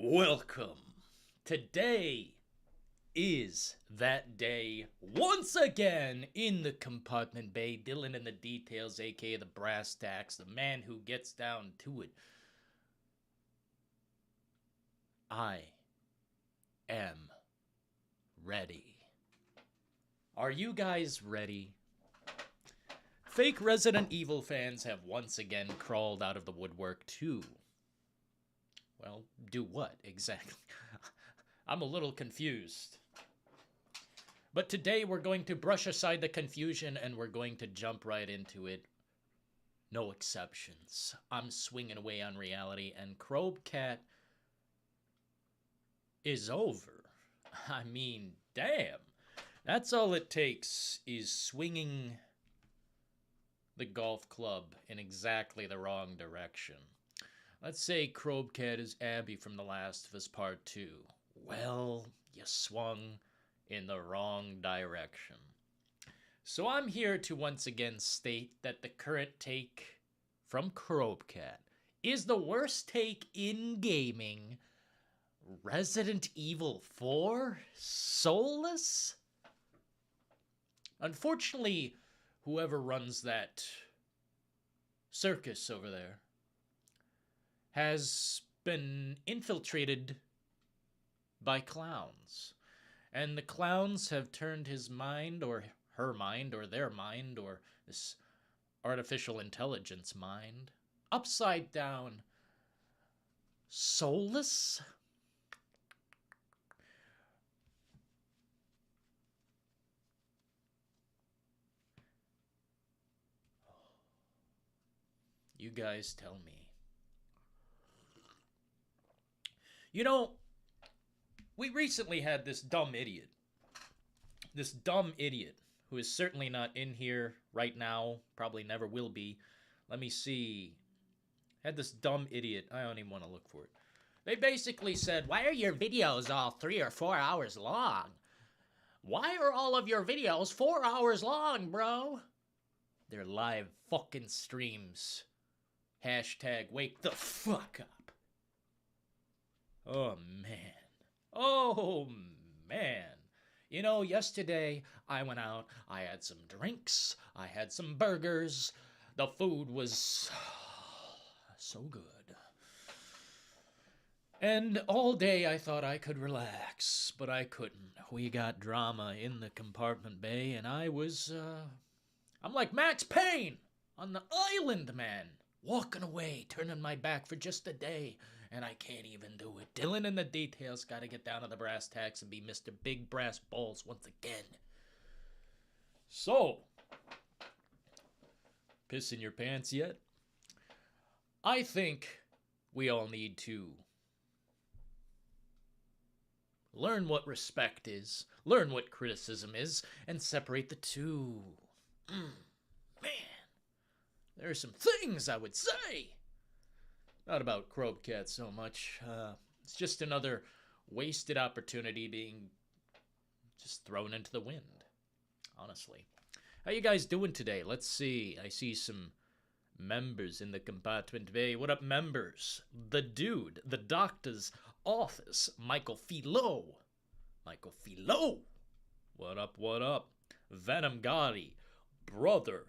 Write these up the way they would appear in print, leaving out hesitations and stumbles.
Welcome. Today is that day once again in the compartment bay. Dillon in the details, aka the brass tacks, the man who gets down to it. I am ready. Are you guys ready? Fake Resident Evil fans have once again crawled out of the woodwork too. Well, do what exactly? I'm a little confused. But today we're going to brush aside the confusion and we're going to jump right into it. No exceptions. I'm swinging away on reality and Crowbcat is over. I mean, damn. That's all it takes is swinging the golf club in exactly the wrong direction. Let's say Crowbcat is Abby from The Last of Us Part 2. Well, you swung in the wrong direction. So I'm here to once again state that the current take from Crowbcat is the worst take in gaming. Resident Evil 4? Soulless? Unfortunately, whoever runs that circus over there has been infiltrated by clowns. And the clowns have turned his mind, or her mind, or their mind, or this artificial intelligence mind, upside down. Soulless? You guys tell me. You know, we recently had this dumb idiot who is certainly not in here right now, probably never will be. Let me see. Had this dumb idiot, I don't even want to look for it. They basically said, why are your videos all 3 or 4 hours long? Why are all of your videos 4 hours long, bro? They're live fucking streams. Hashtag wake the fuck up. Oh, man. Oh, man. You know, yesterday I went out, I had some drinks, I had some burgers. The food was so good. And all day I thought I could relax, but I couldn't. We got drama in the compartment bay, and I'm like Max Payne on the island, man. Walking away, turning my back for just a day, and I can't even do it. Dillon in the details, gotta get down to the brass tacks and be Mr. Big Brass Balls once again. So, piss in your pants yet? I think we all need to learn what respect is, learn what criticism is, and separate the two. Man. There are some things I would say. Not about Crowbcat so much. It's just another wasted opportunity being just thrown into the wind. Honestly. How you guys doing today? Let's see. I see some members in the compartment bay. What up, members? The Dude, the Doctor's Office, Michael Philo. Michael Philo. What up, what up? Venom Gotti, Brother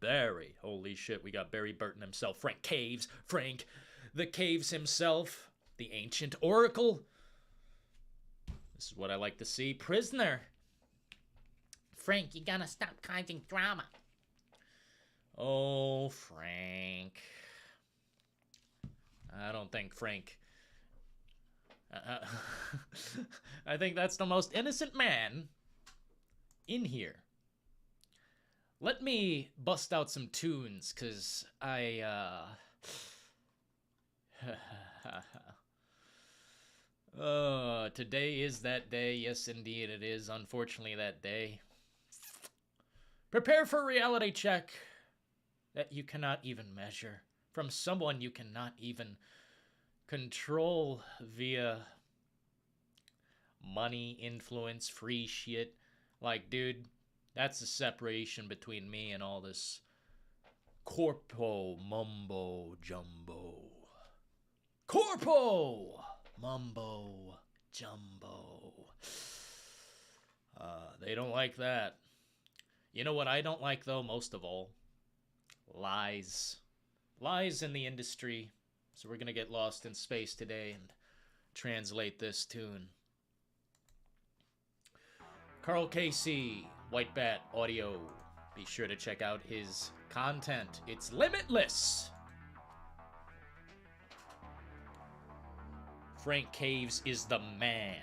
Barry. Holy shit, we got Barry Burton himself. Frank Caves. Frank the Caves himself. The Ancient Oracle. This is what I like to see. Prisoner. Frank, you gotta stop causing drama. Oh, Frank. I don't think Frank... I think that's the most innocent man in here. Let me bust out some tunes, because today is that day. Yes, indeed it is. Unfortunately, that day. Prepare for a reality check that you cannot even measure. From someone you cannot even control via money, influence, free shit. Like, dude... That's the separation between me and all this corpo mumbo jumbo. Corpo Mumbo jumbo. They don't like that. You know what I don't like, though, most of all? Lies. Lies in the industry. So we're going to get lost in space today and translate this tune. Carl Casey, White Bat Audio. Be sure to check out his content. It's limitless. Frank Caves is the man.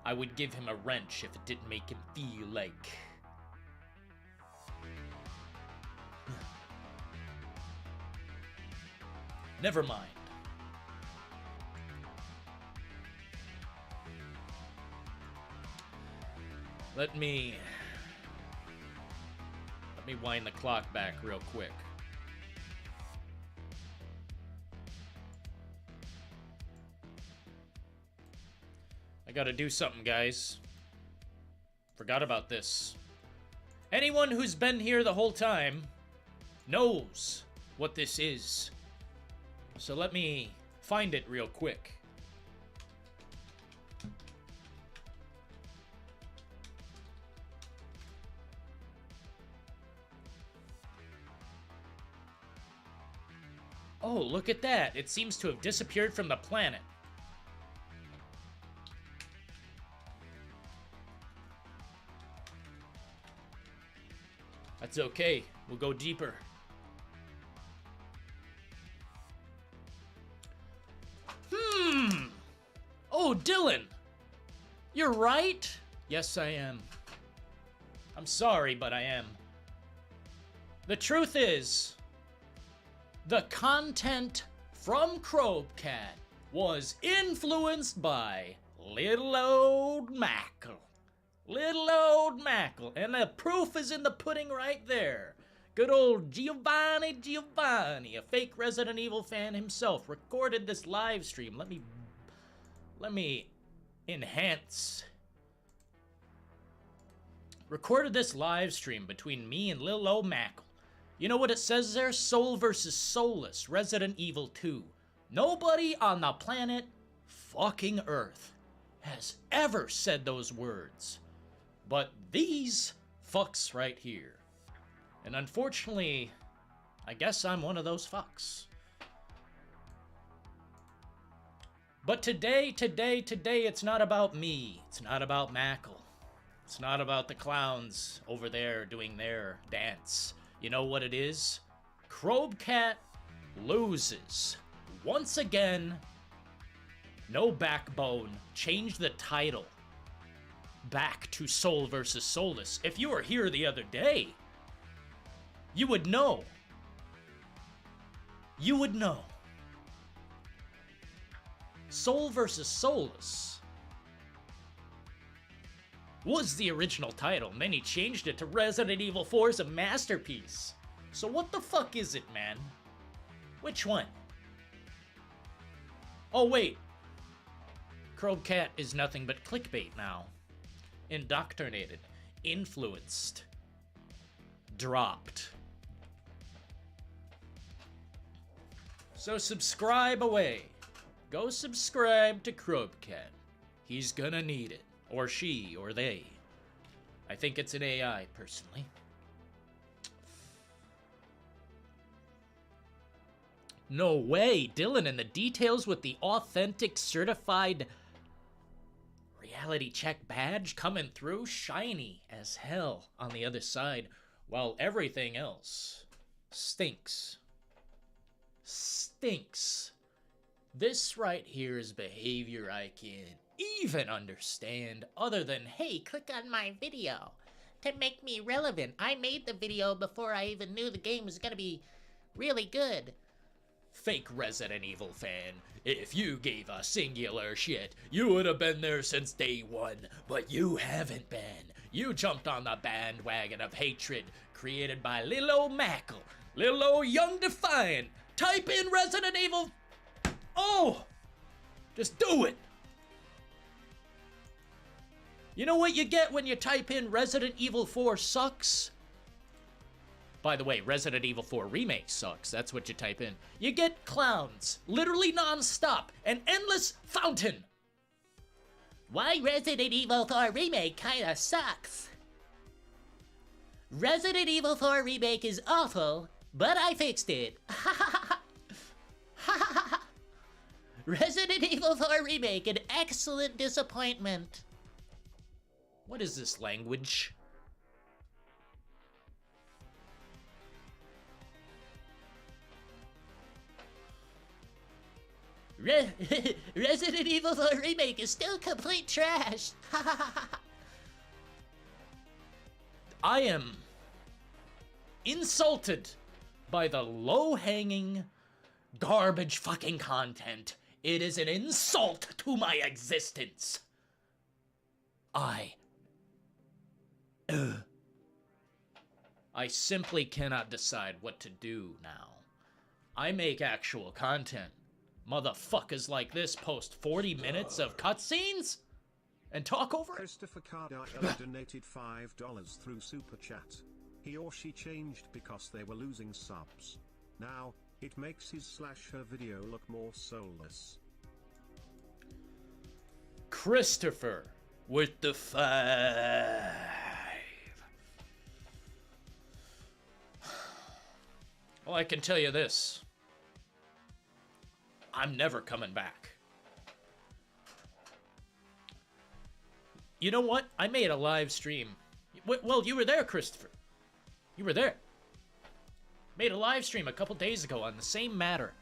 I would give him a wrench if it didn't make him feel like... Never mind. Let me wind the clock back real quick. I gotta do something, guys. Forgot about this. Anyone who's been here the whole time knows what this is. So let me find it real quick. Oh, look at that. It seems to have disappeared from the planet. That's okay. We'll go deeper. Oh, Dillon! You're right? Yes, I am. I'm sorry, but I am. The truth is, the content from Crowbcat was influenced by little old Mackle. Little old Mackle. And the proof is in the pudding right there. Good old Giovanni, a fake Resident Evil fan himself, recorded this live stream. Let me enhance. Recorded this live stream between me and Lil O Mackle. You know what it says there? Soul versus Soulless, Resident Evil 2. Nobody on the planet fucking Earth has ever said those words. But these fucks right here. And unfortunately, I guess I'm one of those fucks. But today, it's not about me. It's not about Mackle. It's not about the clowns over there doing their dance. You know what it is? Crowbcat loses. Once again, no backbone. Change the title back to Soul versus Soulless. If you were here the other day, you would know. You would know. Soul versus Soulless was the original title, and then he changed it to Resident Evil 4's a masterpiece. So what the fuck is it, man? Which one? Oh, wait. Crowbcat is nothing but clickbait now. Indoctrinated. Influenced. Dropped. So subscribe away. Go subscribe to Crowbcat. He's gonna need it. Or she, or they. I think it's an AI, personally. No way! Dillon and the details with the authentic certified reality check badge coming through, shiny as hell on the other side, while everything else stinks. Stinks. This right here is behavior I can even understand, other than, hey, click on my video to make me relevant. I made the video before I even knew the game was gonna be really good. Fake Resident Evil fan, if you gave a singular shit, you would have been there since day one, but you haven't been. You jumped on the bandwagon of hatred created by Lil O Mackle, Lil O Young Defiant. Type in Resident Evil. Oh! Just do it! You know what you get when you type in Resident Evil 4 sucks? By the way, Resident Evil 4 Remake sucks. That's what you type in. You get clowns, literally non-stop, an endless fountain. Why Resident Evil 4 Remake kinda sucks. Resident Evil 4 Remake is awful, but I fixed it. Resident Evil 4 Remake, an excellent disappointment. What is this language? Resident Evil 4 Remake is still complete trash. I am insulted by the low-hanging garbage fucking content. It is an insult to my existence. I simply cannot decide what to do now. I make actual content. Motherfuckers like this post 40 minutes of cutscenes and talk over it. Christopher Cardiel donated $5 through Super Chat. He or she changed because they were losing subs. Now, it makes his/her video look more soulless. Christopher with the 5. Well, I can tell you this. I'm never coming back. You know what? I made a live stream. Well, you were there, Christopher. You were there. Made a live stream a couple days ago on the same matter.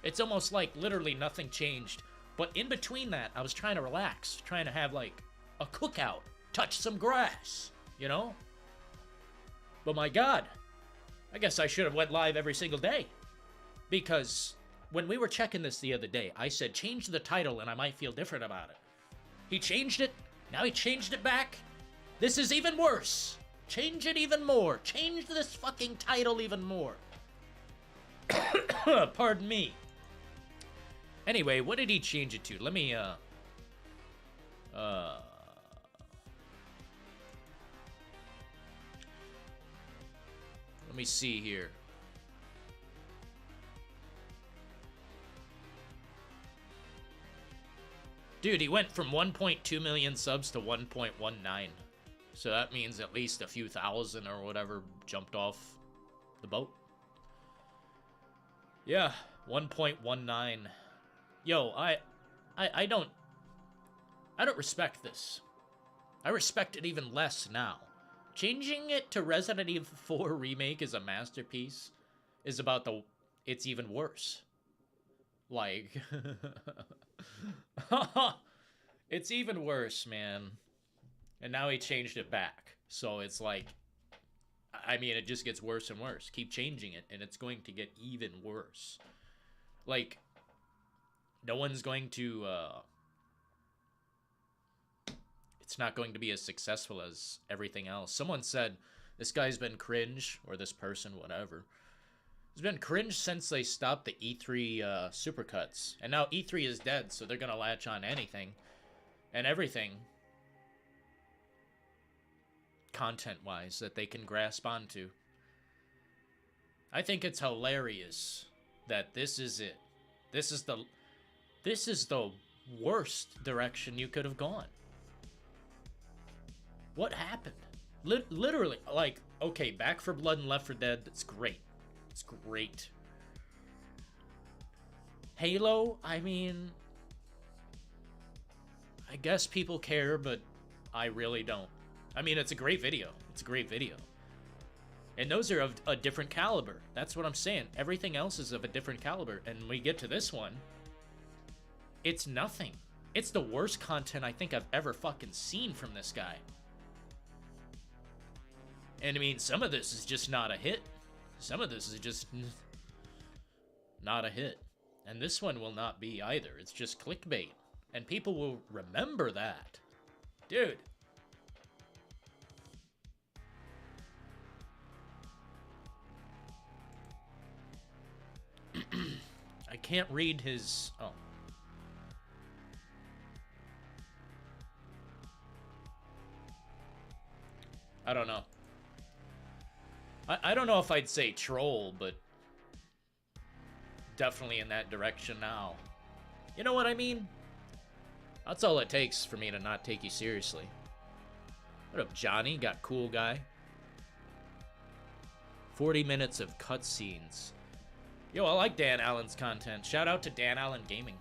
It's almost like literally nothing changed. But in between that, I was trying to relax. Trying to have like a cookout. Touch some grass. You know? But my God. I guess I should have went live every single day. Because when we were checking this the other day, I said change the title and I might feel different about it. He changed it. Now he changed it back. This is even worse. Change it even more. Change this fucking title even more. Pardon me. Anyway, what did he change it to? Let me, let me see here. Dude, he went from 1.2 million subs to 1.19. So that means at least a few thousand or whatever jumped off the boat. Yeah, 1.19. Yo, I don't respect this. I respect it even less now. Changing it to Resident Evil 4 Remake is a masterpiece is about it's even worse. Like, it's even worse, man. And now he changed it back. So it's like, I mean, it just gets worse and worse. Keep changing it, and it's going to get even worse. Like, no one's going to, it's not going to be as successful as everything else. Someone said, this guy's been cringe, or this person, whatever. It's been cringe since they stopped the E3 supercuts. And now E3 is dead, so they're going to latch on anything and everything content-wise that they can grasp onto. I think it's hilarious that this is it. This is the worst direction you could have gone. What happened? Literally, like, okay, Back 4 Blood and Left 4 Dead, that's great. It's great. Halo, I mean, I guess people care, but I really don't. I mean, it's a great video. It's a great video. And those are of a different caliber. That's what I'm saying. Everything else is of a different caliber. And when we get to this one, it's nothing. It's the worst content I think I've ever fucking seen from this guy. And I mean, some of this is just not a hit. Some of this is just not a hit. And this one will not be either. It's just clickbait. And people will remember that. Dude. I can't read his... Oh. I don't know. I don't know if I'd say troll, but definitely in that direction now. You know what I mean? That's all it takes for me to not take you seriously. What up, Johnny? Got cool guy. 40 minutes of cutscenes. Yo, I like Dan Allen's content. Shout out to Dan Allen Gaming.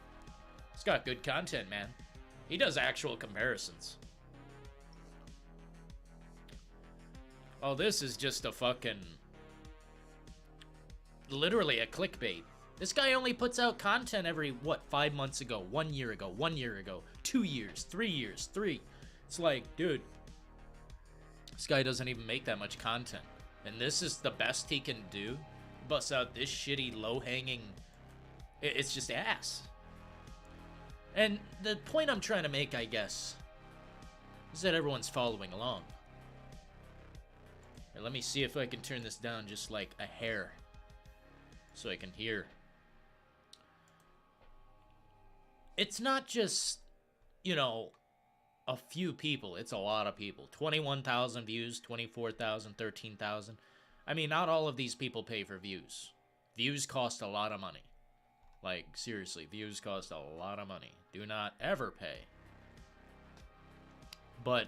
He's got good content, man. He does actual comparisons. Oh, this is just a fucking... literally a clickbait. This guy only puts out content every, what, 5 months ago, 1 year ago, 1 year ago, 2 years, 3 years, 3. It's like, dude, this guy doesn't even make that much content. And this is the best he can do? Bust out this shitty, low-hanging... It's just ass. And the point I'm trying to make, I guess, is that everyone's following along. Here, let me see if I can turn this down just like a hair, so I can hear. It's not just, you know, a few people. It's a lot of people. 21,000 views, 24,000, 13,000. I mean, not all of these people pay for views. Views cost a lot of money. Like, seriously, views cost a lot of money. Do not ever pay. But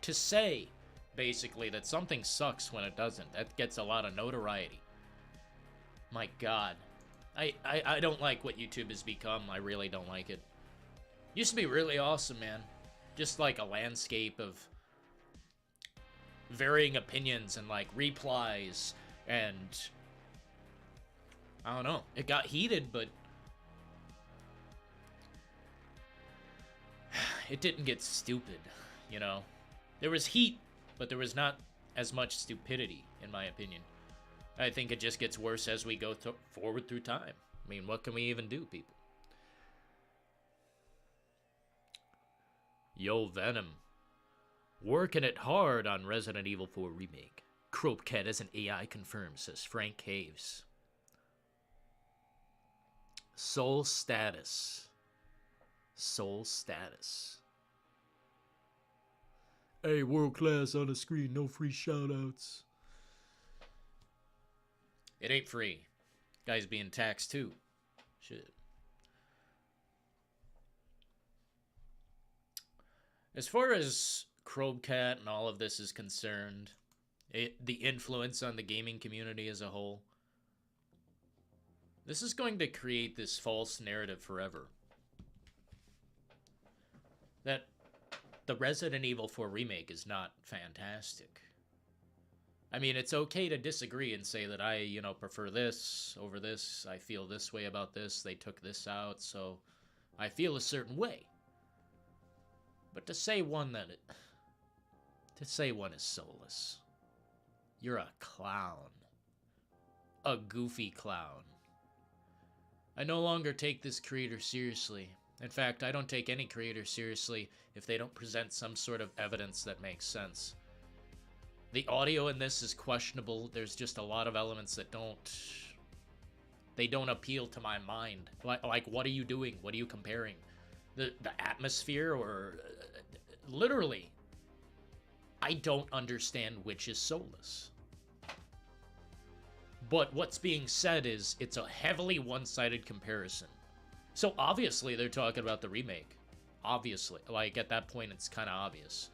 to say, basically, that something sucks when it doesn't, that gets a lot of notoriety. My God. I don't like what YouTube has become. I really don't like it. Used to be really awesome, man. Just like a landscape of varying opinions and like replies and I don't know. It got heated, but it didn't get stupid, you know? There was heat, but there was not as much stupidity, in my opinion. I think it just gets worse as we go forward through time. I mean, what can we even do, people? Yo, Venom. Working it hard on Resident Evil 4 Remake. Crowbcat as an AI confirmed, says Frank Caves. Soul status. Soul status. Hey, world class on the screen, no free shoutouts. It ain't free. Guy's being taxed too. Shit. As far as Crowbcat and all of this is concerned, the influence on the gaming community as a whole, this is going to create this false narrative forever. That the Resident Evil 4 Remake is not fantastic. I mean, it's okay to disagree and say that I, you know, prefer this over this. I feel this way about this. They took this out, so I feel a certain way. But to say one is soulless. You're a clown. A goofy clown. I no longer take this creator seriously. In fact, I don't take any creator seriously if they don't present some sort of evidence that makes sense. The audio in this is questionable. There's just a lot of elements that don't appeal to my mind. Like what are you doing? What are you comparing? The atmosphere or literally, I don't understand which is soulless. But what's being said is it's a heavily one-sided comparison. So obviously they're talking about the remake. Obviously. Like at that point it's kind of obvious.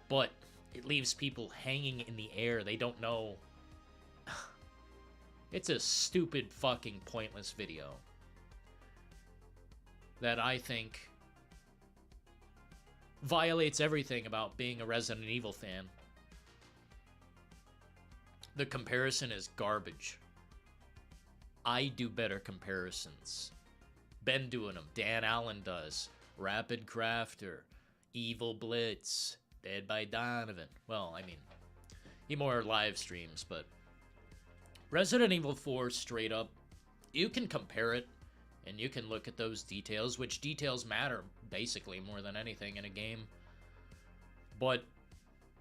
But it leaves people hanging in the air. They don't know. It's a stupid fucking pointless video that I think violates everything about being a Resident Evil fan. The comparison is garbage. I do better comparisons. Been doing them. Dan Allen does. Rapid Crafter. Evil Blitz. Dead by Donovan. Well, I mean, he more live streams, but Resident Evil 4 straight up, you can compare it, and you can look at those details, which details matter, basically, more than anything in a game. But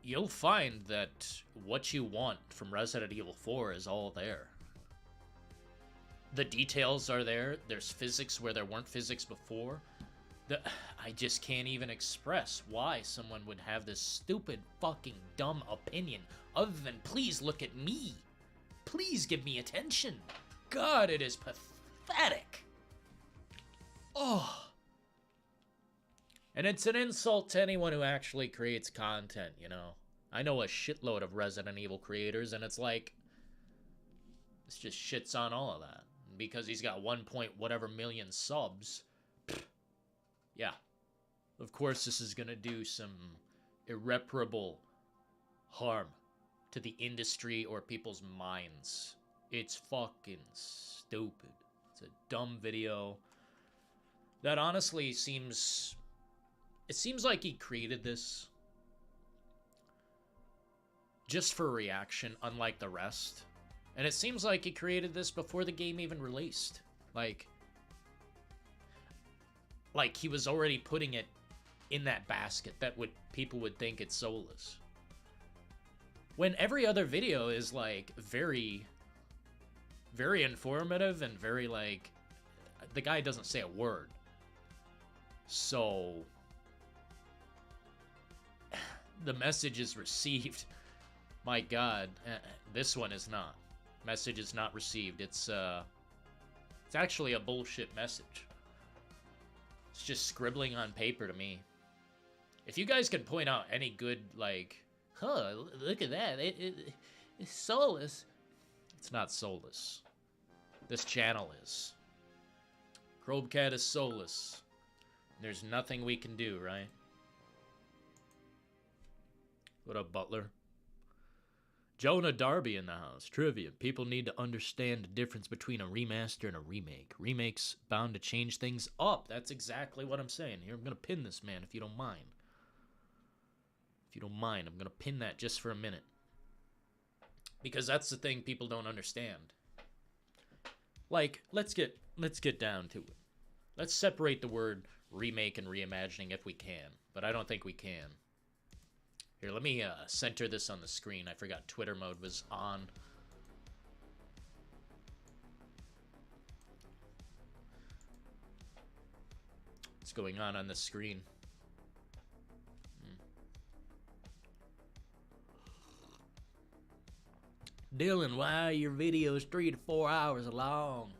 you'll find that what you want from Resident Evil 4 is all there. The details are there. There's physics where there weren't physics before. I just can't even express why someone would have this stupid fucking dumb opinion other than please look at me. Please give me attention. God, it is pathetic. Oh. And it's an insult to anyone who actually creates content, you know. I know a shitload of Resident Evil creators, and it's like, this just shits on all of that. Because he's got 1 point whatever million subs, yeah. Of course this is gonna do some irreparable harm to the industry or people's minds. It's fucking stupid. It's a dumb video that honestly seems... It seems like he created this just for reaction, unlike the rest. And it seems like he created this before the game even released. Like he was already putting it in that basket that people would think it's Soulless. When every other video is like very, very informative and very like, the guy doesn't say a word. So the message is received. My God, this one is not. Message is not received. It's actually a bullshit message. It's just scribbling on paper to me. If you guys can point out any good, like, huh, look at that, it's Soulless. It's not Soulless. This channel is. Crowbcat is Soulless. There's nothing we can do, right? What up, Butler? Jonah Darby in the house. Trivia. People need to understand the difference between a remaster and a remake. Remake's bound to change things up. That's exactly what I'm saying here. I'm going to pin this, man, if you don't mind. If you don't mind, I'm going to pin that just for a minute. Because that's the thing people don't understand. Like, let's get down to it. Let's separate the word remake and reimagining if we can. But I don't think we can. Here, let me center this on the screen. I forgot Twitter mode was on. What's going on the screen? Dillon, why are your videos 3 to 4 hours long?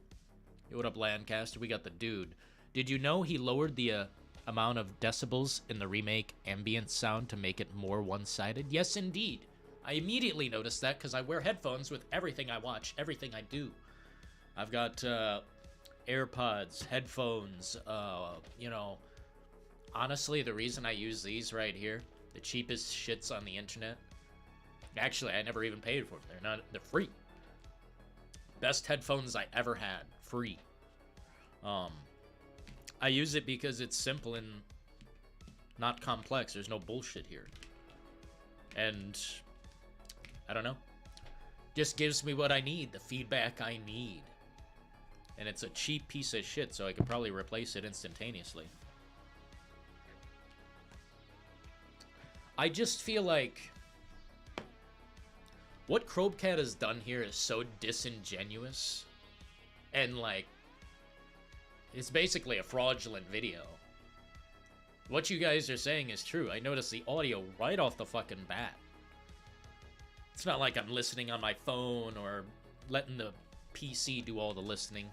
Hey, what up, Lancaster? We got the dude. Did you know he lowered the amount of decibels in the remake ambient sound to make it more one-sided? Yes, indeed. I immediately noticed that because I wear headphones with everything I watch, everything I do. I've got AirPods, headphones, you know. Honestly, the reason I use these right here, the cheapest shits on the internet. Actually, I never even paid for them. They're free. Best headphones I ever had, free. I use it because it's simple and not complex. There's no bullshit here. And I don't know. Just gives me what I need, the feedback I need. And it's a cheap piece of shit, so I could probably replace it instantaneously. I just feel like what Crowbcat has done here is so disingenuous. And like, it's basically a fraudulent video. What you guys are saying is true. I noticed the audio right off the fucking bat. It's not like I'm listening on my phone or letting the PC do all the listening.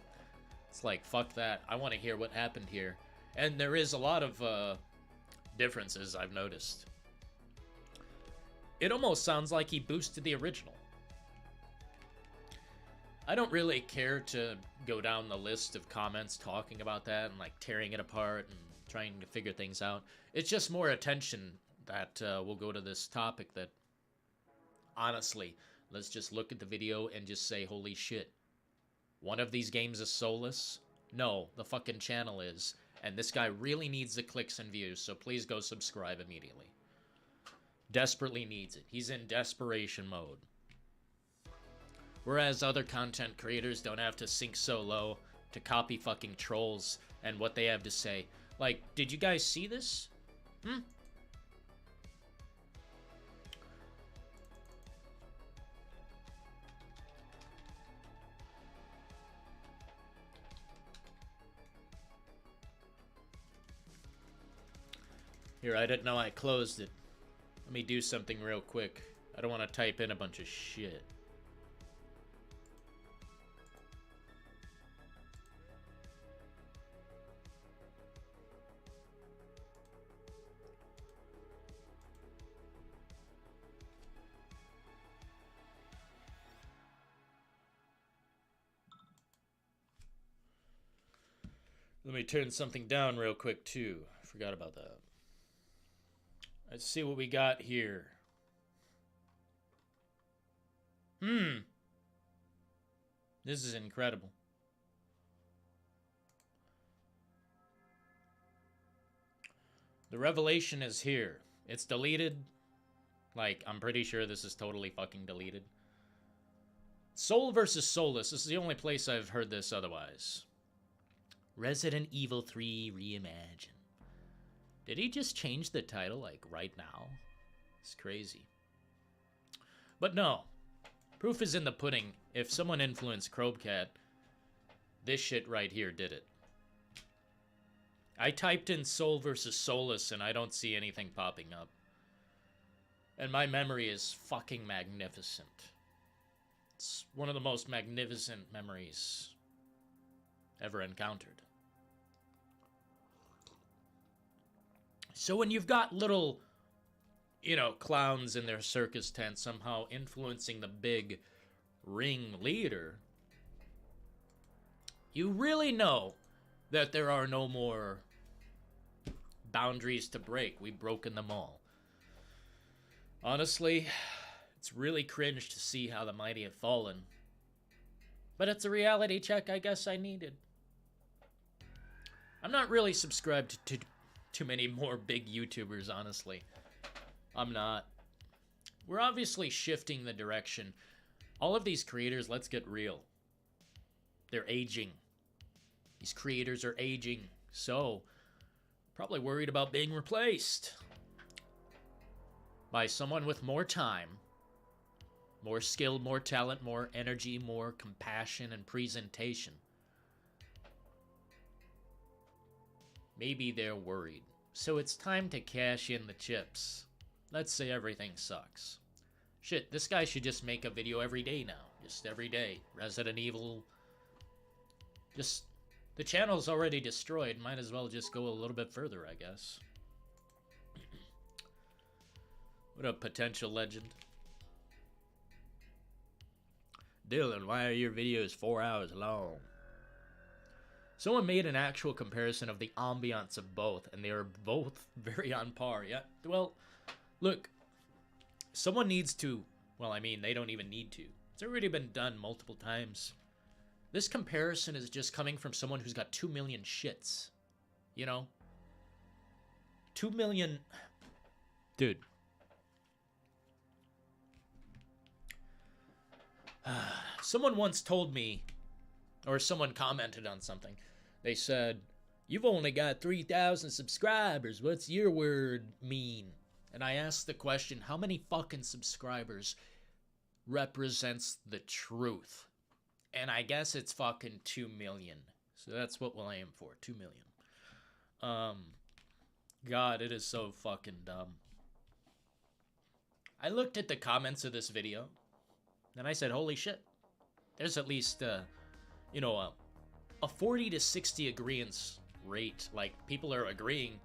It's like, fuck that. I want to hear what happened here. And there is a lot of differences I've noticed. It almost sounds like he boosted the original. I don't really care to go down the list of comments talking about that and like tearing it apart and trying to figure things out. It's just more attention that will go to this topic that, honestly, let's just look at the video and just say, holy shit. One of these games is Soulless? No, the fucking channel is. And this guy really needs the clicks and views, so please go subscribe immediately. Desperately needs it. He's in desperation mode. Whereas other content creators don't have to sink so low to copy fucking trolls and what they have to say. Like, did you guys see this? Here, I didn't know I closed it. Let me do something real quick. I don't want to type in a bunch of shit. Let me turn something down real quick, too. I forgot about that. Let's see what we got here. This is incredible. The revelation is here. It's deleted. Like, I'm pretty sure this is totally fucking deleted. Soul versus Soulless. This is the only place I've heard this otherwise. Resident Evil 3 Reimagine. Did he just change the title, like, right now? It's crazy. But no. Proof is in the pudding. If someone influenced Crowbcat, this shit right here did it. I typed in Soul versus Soulless and I don't see anything popping up. And my memory is fucking magnificent. It's one of the most magnificent memories ever encountered. So when you've got little, you know, clowns in their circus tent somehow influencing the big ring leader, you really know that there are no more boundaries to break. We've broken them all. Honestly, it's really cringe to see how the mighty have fallen. But it's a reality check I guess I needed. I'm not really subscribed to too many more big YouTubers, honestly. I'm not. We're obviously shifting the direction. All of these creators, let's get real. They're aging. These creators are aging, so probably worried about being replaced by someone with more time, more skill, more talent, more energy, more compassion and presentation. Maybe they're worried. So it's time to cash in the chips. Let's say everything sucks. Shit, this guy should just make a video every day now. Just every day. Resident Evil. Just, the channel's already destroyed. Might as well just go a little bit further, I guess. What a potential legend. Dillon, why are your videos 4 hours long? Someone made an actual comparison of the ambiance of both, and they are both very on par. Yeah, well, look, someone needs to, well, I mean, they don't even need to. It's already been done multiple times. This comparison is just coming from someone who's got 2 million shits. You know? 2 million... Dude. Someone once told me, or someone commented on something. They said, you've only got 3,000 subscribers. What's your word mean? And I asked the question, how many fucking subscribers represents the truth? And I guess it's fucking 2 million. So that's what we'll aim for, 2 million. God, it is so fucking dumb. I looked at the comments of this video, and I said, holy shit. There's at least, you know, a 40 to 60 agreeance rate. Like, people are agreeing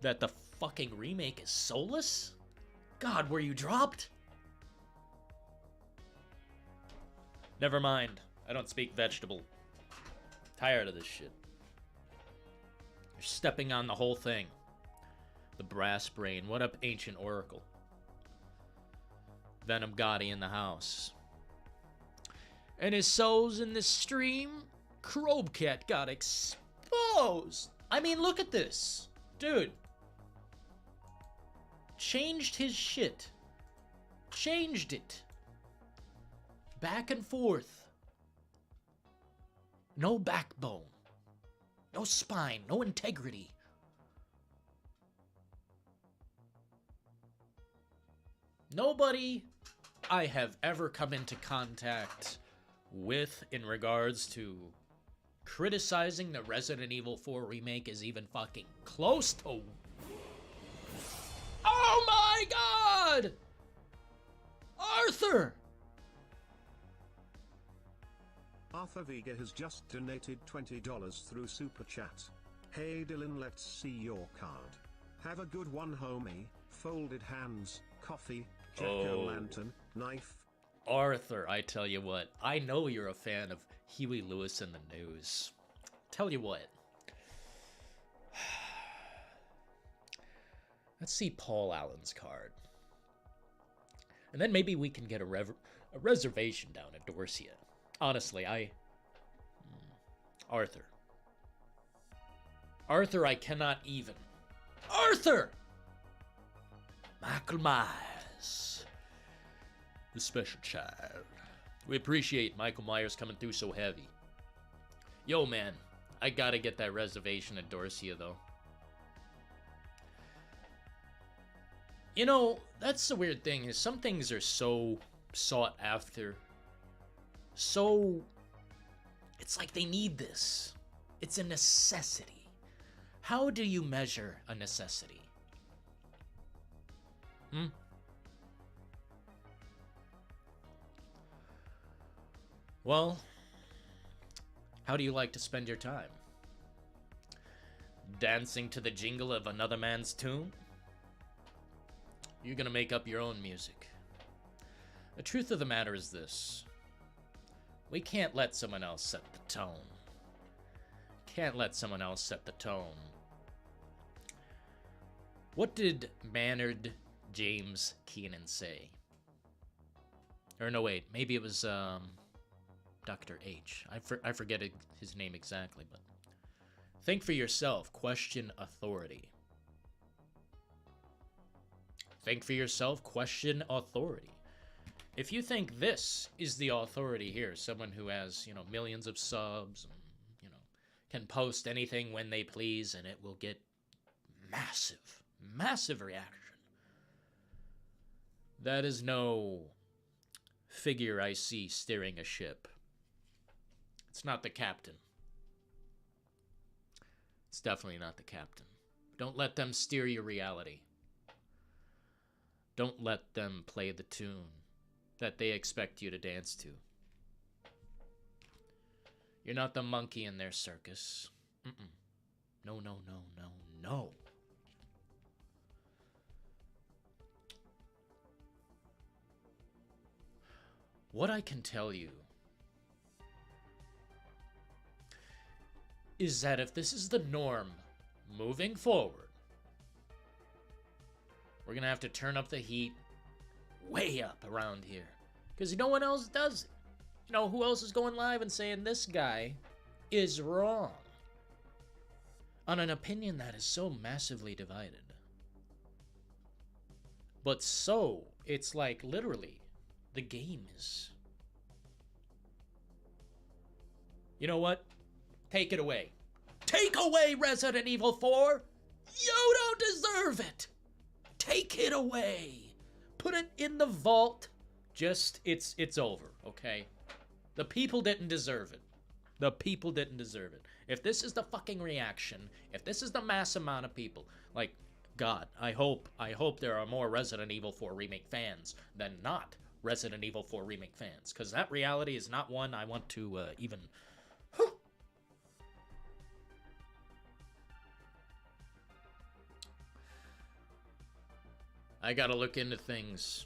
that the fucking remake is soulless? God, were you dropped? Never mind. I don't speak vegetable. Tired of this shit. You're stepping on the whole thing. The brass brain. What up, ancient oracle? Venom Gotti in the house. And his soul's in the stream. Crowbcat got exposed. I mean, look at this. Dude. Changed his shit. Changed it. Back and forth. No backbone. No spine. No integrity. Nobody I have ever come into contact with in regards to criticizing the Resident Evil 4 remake is even fucking close to my God! Arthur! Arthur Vega has just donated $20 through Super Chat. Hey Dillon, let's see your card. Have a good one, homie. Folded hands, coffee, jack-o'-lantern, knife. Arthur, I tell you what, I know you're a fan of Huey Lewis and the News. Tell you what. Let's see Paul Allen's card. And then maybe we can get a reservation down at Dorsia. Honestly, Arthur. Arthur, I cannot even. Arthur! Michael Myers. The special child. We appreciate Michael Myers coming through so heavy. Yo, man. I gotta get that reservation at Dorsia, though. You know, that's the weird thing, is some things are so sought after. So, it's like they need this. It's a necessity. How do you measure a necessity? Well, how do you like to spend your time? Dancing to the jingle of another man's tune? You're gonna make up your own music. The truth of the matter is this. We can't let someone else set the tone. Can't let someone else set the tone. What did Maynard James Keenan say? Or no, wait, maybe it was Dr. H. I forget his name exactly, but think for yourself, question authority. Think for yourself, question authority. If you think this is the authority here, someone who has, millions of subs, and, can post anything when they please, and it will get massive reaction. That is no figure I see steering a ship. It's not the captain. It's definitely not the captain. Don't let them steer your reality. Don't let them play the tune that they expect you to dance to. You're not the monkey in their circus. No. What I can tell you is that if this is the norm moving forward, we're going to have to turn up the heat way up around here. Because no one else does it. Who else is going live and saying this guy is wrong on an opinion that is so massively divided? But so, it's like literally, the game is... You know what? Take it away. Take away Resident Evil 4! You don't deserve it! Take it away! Put it in the vault. Just, it's over, okay? The people didn't deserve it. The people didn't deserve it. If this is the fucking reaction, if this is the mass amount of people, like, God, I hope there are more Resident Evil 4 Remake fans than not Resident Evil 4 Remake fans, because that reality is not one I want to even... I gotta look into things.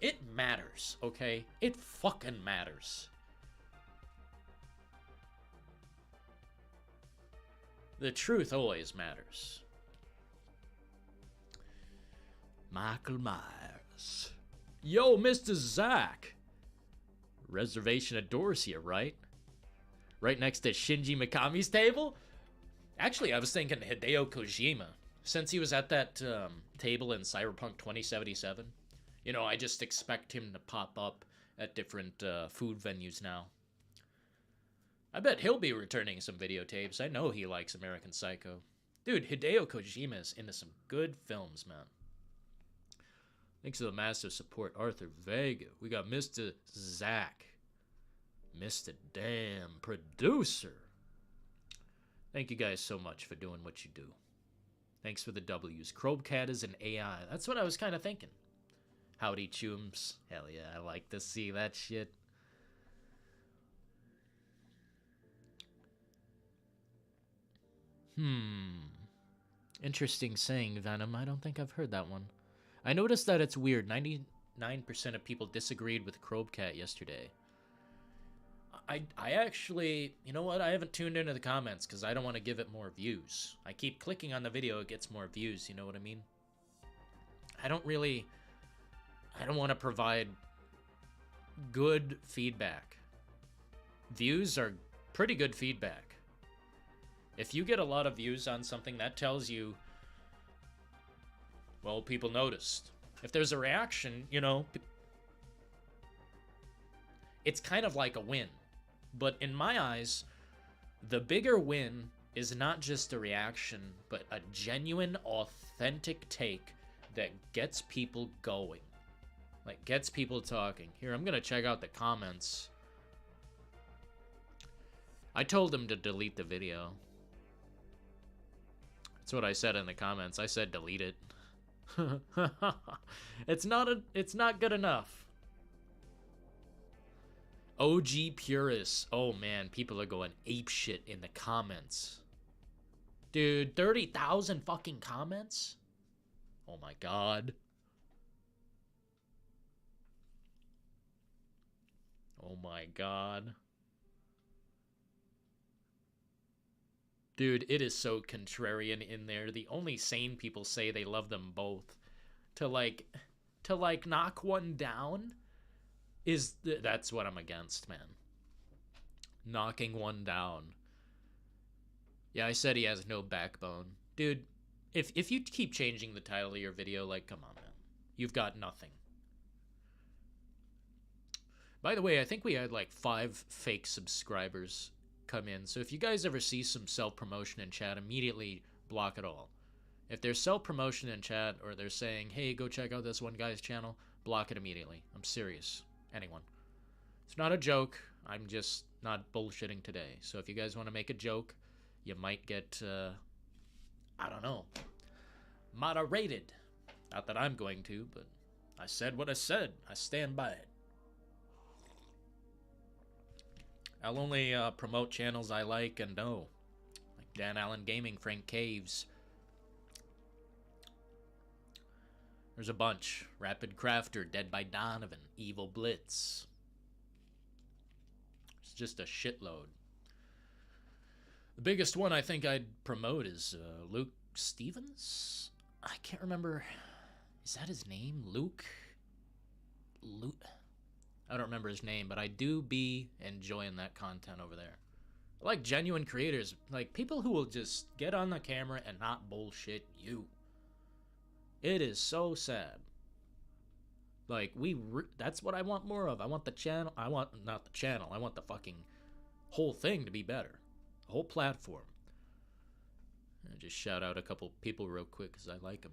It matters, okay? It fucking matters. The truth always matters. Michael Myers. Yo, Mr. Zach. Reservation at Dorsia, right? Right next to Shinji Mikami's table? Actually, I was thinking Hideo Kojima. Since he was at that table in Cyberpunk 2077. I just expect him to pop up at different food venues now. I bet he'll be returning some videotapes. I know he likes American Psycho. Dude, Hideo Kojima is into some good films, man. Thanks for the massive support, Arthur Vega. We got Mr. Zach. Mr. Damn Producer. Thank you guys so much for doing what you do. Thanks for the W's. Crowbcat is an AI. That's what I was kind of thinking. Howdy, chooms. Hell yeah, I like to see that shit. Interesting saying, Venom. I don't think I've heard that one. I noticed that it's weird. 99% of people disagreed with Crowbcat yesterday. I actually, you know what? I haven't tuned into the comments because I don't want to give it more views. I keep clicking on the video, it gets more views, you know what I mean? I don't want to provide good feedback. Views are pretty good feedback. If you get a lot of views on something, that tells you, well, people noticed. If there's a reaction, you know, it's kind of like a win. But in my eyes, the bigger win is not just a reaction, but a genuine, authentic take that gets people going. Like, gets people talking. Here, I'm gonna check out the comments. I told him to delete the video. That's what I said in the comments. I said delete it. It's not good enough. OG purists. Oh man, people are going apeshit in the comments. Dude, 30,000 fucking comments? Oh my god. Oh my god. Dude, it is so contrarian in there. The only sane people say they love them both. To like knock one down is that's what I'm against, man. Knocking one down. Yeah, I said he has no backbone. Dude, if you keep changing the title of your video, like, come on, man. You've got nothing. By the way, I think we had like 5 fake subscribers come in. So if you guys ever see some self-promotion in chat, immediately block it all. If there's self-promotion in chat or they're saying, hey, go check out this one guy's channel, block it immediately. I'm serious. Anyone. It's not a joke. I'm just not bullshitting today. So if you guys want to make a joke, you might get, I don't know, moderated. Not that I'm going to, but I said what I said. I stand by it. I'll only promote channels I like and know. Like Dan Allen Gaming, Frank Caves. There's a bunch. Rapid Crafter, Dead by Donovan, Evil Blitz. It's just a shitload. The biggest one I think I'd promote is Luke Stevens? I can't remember. Is that his name? Luke? I don't remember his name, but I do be enjoying that content over there. I like genuine creators, like people who will just get on the camera and not bullshit you. It is so sad. Like, that's what I want more of. I want the channel. I want, not the channel. I want the fucking whole thing to be better. The whole platform. I just shout out a couple people real quick because I like them.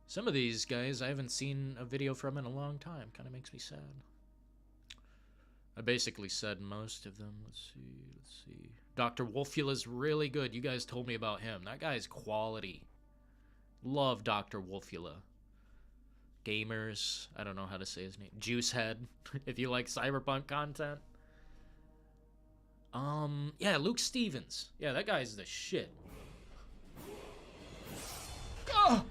Some of these guys, I haven't seen a video from in a long time. Kind of makes me sad. I basically said most of them. Let's see. Dr. Wolfula's really good. You guys told me about him. That guy's quality. Love Dr. Wolfula. Gamers. I don't know how to say his name. Juicehead. If you like cyberpunk content. Yeah, Luke Stevens. Yeah, that guy's the shit. Oh!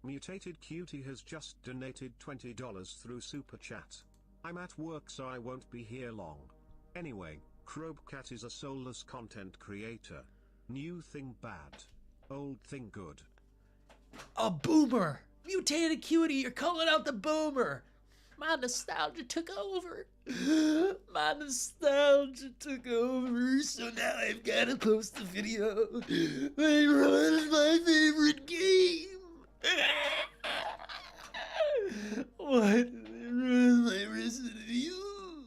Mutated Cutie has just donated $20 through Super Chat. I'm at work so I won't be here long. Anyway, Crowbcat is a soulless content creator. New thing bad. Old thing good. A boomer! Mutated Cutie, you're calling out the boomer! My nostalgia took over. My nostalgia took over, so now I've got to post a video. My run is my favorite game. What? Run my Resident Evil.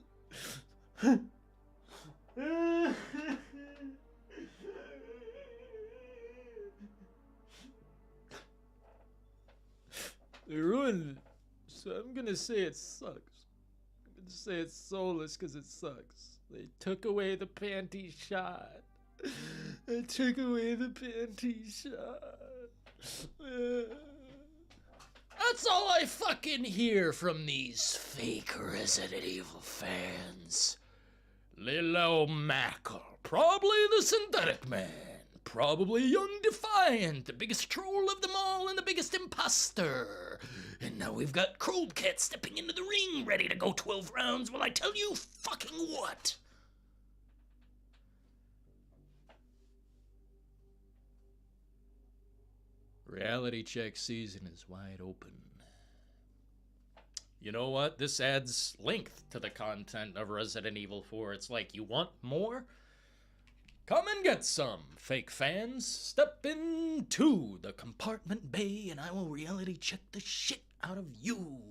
They ruined it, so I'm gonna say it sucks. say it's soulless because it sucks. They took away the panty shot. They took away the panty shot. That's all I fucking hear from these fake Resident Evil fans. Lilo Mackle, probably the synthetic man, probably Young Defiant, the biggest troll of them all and the biggest imposter. And now we've got Crowbcat stepping into the ring, ready to go 12 rounds. Well, I tell you fucking what. Reality check season is wide open. You know what? This adds length to the content of Resident Evil 4. It's like, you want more? Come and get some, fake fans. Step into the compartment bay and I will reality check the shit out of you.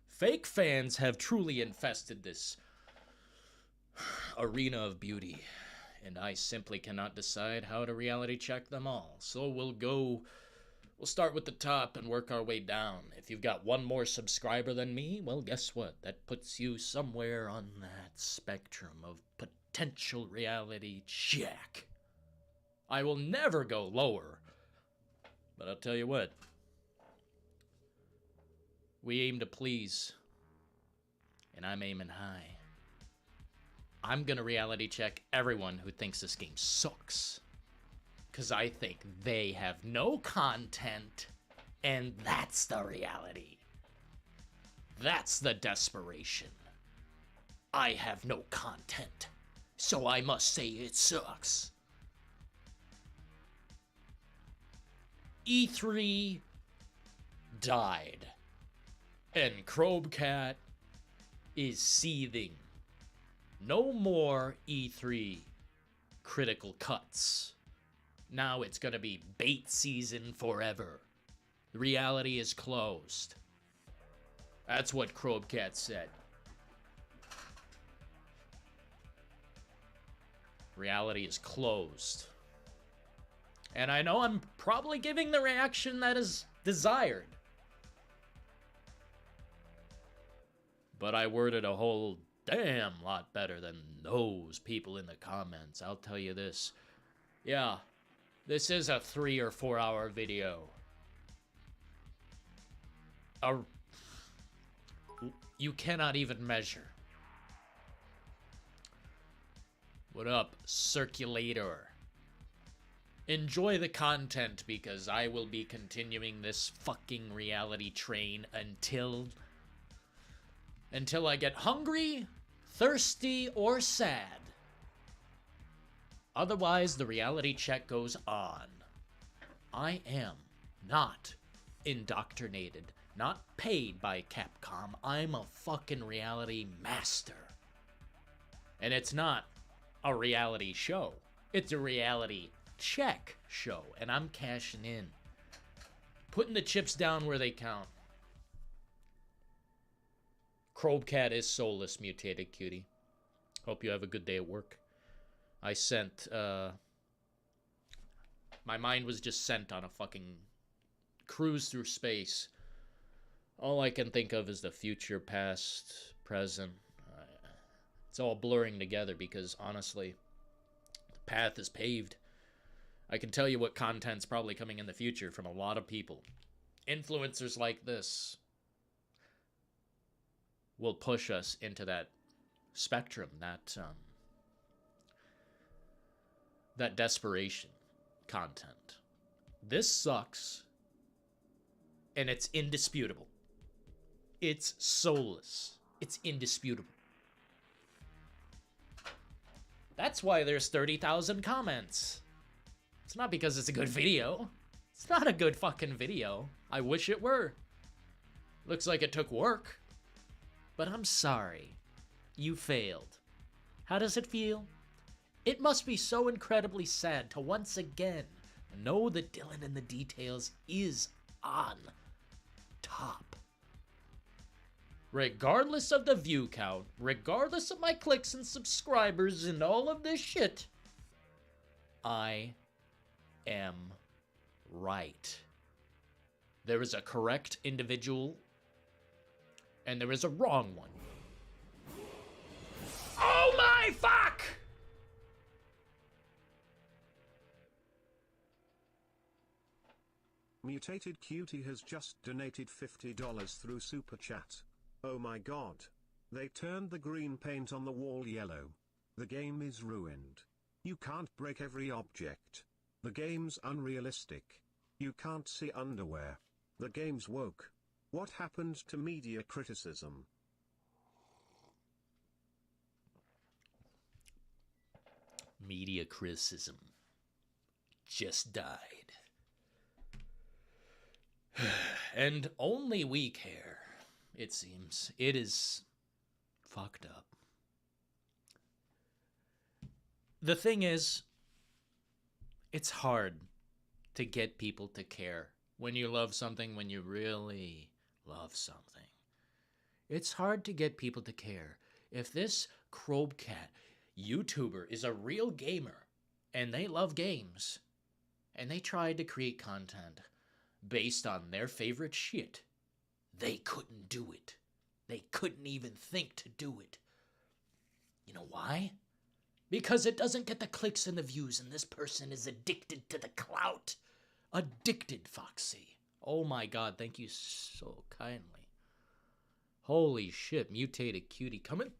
Fake fans have truly infested this arena of beauty, and I simply cannot decide how to reality check them all. So we'll start with the top and work our way down. If you've got one more subscriber than me, well, guess what? That puts you somewhere on that spectrum of potential reality check. I will never go lower, but I'll tell you what. We aim to please, and I'm aiming high. I'm gonna reality check everyone who thinks this game sucks. Because I think they have no content, and that's the reality. That's the desperation. I have no content, so I must say it sucks. E3 died, and Crowbcat is seething. No more E3 critical cuts. Now it's gonna be bait season forever. The reality is closed. That's what Crowbcat said. Reality is closed. And I know I'm probably giving the reaction that is desired. But I worded a whole damn lot better than those people in the comments. I'll tell you this. Yeah, this is a 3 or 4 hour video. You cannot even measure. What up, Circulator? Enjoy the content because I will be continuing this fucking reality train until I get hungry, thirsty, or sad. Otherwise, the reality check goes on. I am not indoctrinated, not paid by Capcom. I'm a fucking reality master. And it's not a reality show. It's a reality check show, and I'm cashing in. Putting the chips down where they count. Crowbcat is soulless, mutated cutie. Hope you have a good day at work. I sent, my mind was just sent on a fucking cruise through space. All I can think of is the future, past, present. It's all blurring together because, honestly, the path is paved. I can tell you what content's probably coming in the future from a lot of people. Influencers like this will push us into that spectrum, that desperation content. This sucks, and it's indisputable. It's soulless. It's indisputable. That's why there's 30,000 comments. It's not because it's a good video. It's not a good fucking video. I wish it were. Looks like it took work. But I'm sorry. You failed. How does it feel? It must be so incredibly sad to once again know that Dillon in the details is on top. Regardless of the view count, regardless of my clicks and subscribers and all of this shit, I am right. There is a correct individual and there is a wrong one. Oh my fuck! Mutated Cutie has just donated $50 through Super Chat. Oh my god. They turned the green paint on the wall yellow. The game is ruined. You can't break every object. The game's unrealistic. You can't see underwear. The game's woke. What happened to media criticism? Media criticism just died. And only we care, it seems. It is fucked up. The thing is, it's hard to get people to care when you love something, when you really love something. It's hard to get people to care. If this Crowbcat YouTuber is a real gamer and they love games and they tried to create content based on their favorite shit, they couldn't do it. They couldn't even think to do it. You know why? Because it doesn't get the clicks and the views, and this person is addicted to the clout. Addicted, Foxy. Oh my god, thank you so kindly. Holy shit, Mutated Cutie coming.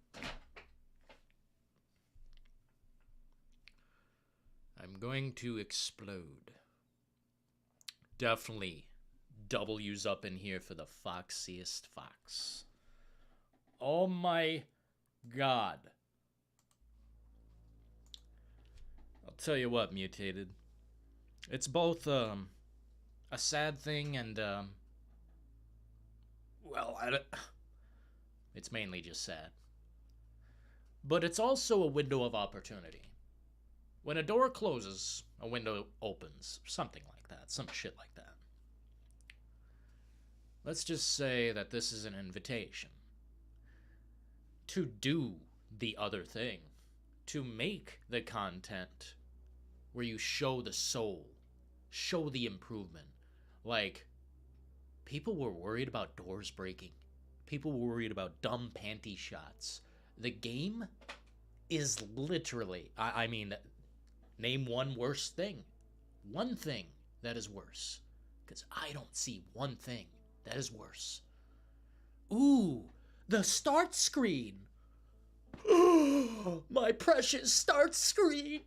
I'm going to explode. Definitely W's up in here for the foxiest fox. Oh my god. I'll tell you what, Mutated. It's both a sad thing and it's mainly just sad. But it's also a window of opportunity. When a door closes, a window opens. Something like that. Some shit like that. Let's just say that this is an invitation to do the other thing. To make the content where you show the soul. Show the improvement. Like, people were worried about doors breaking. People were worried about dumb panty shots. The game is literally, I mean, name one worse thing. One thing that is worse. Because I don't see one thing that is worse. Ooh, the start screen. My precious start screen.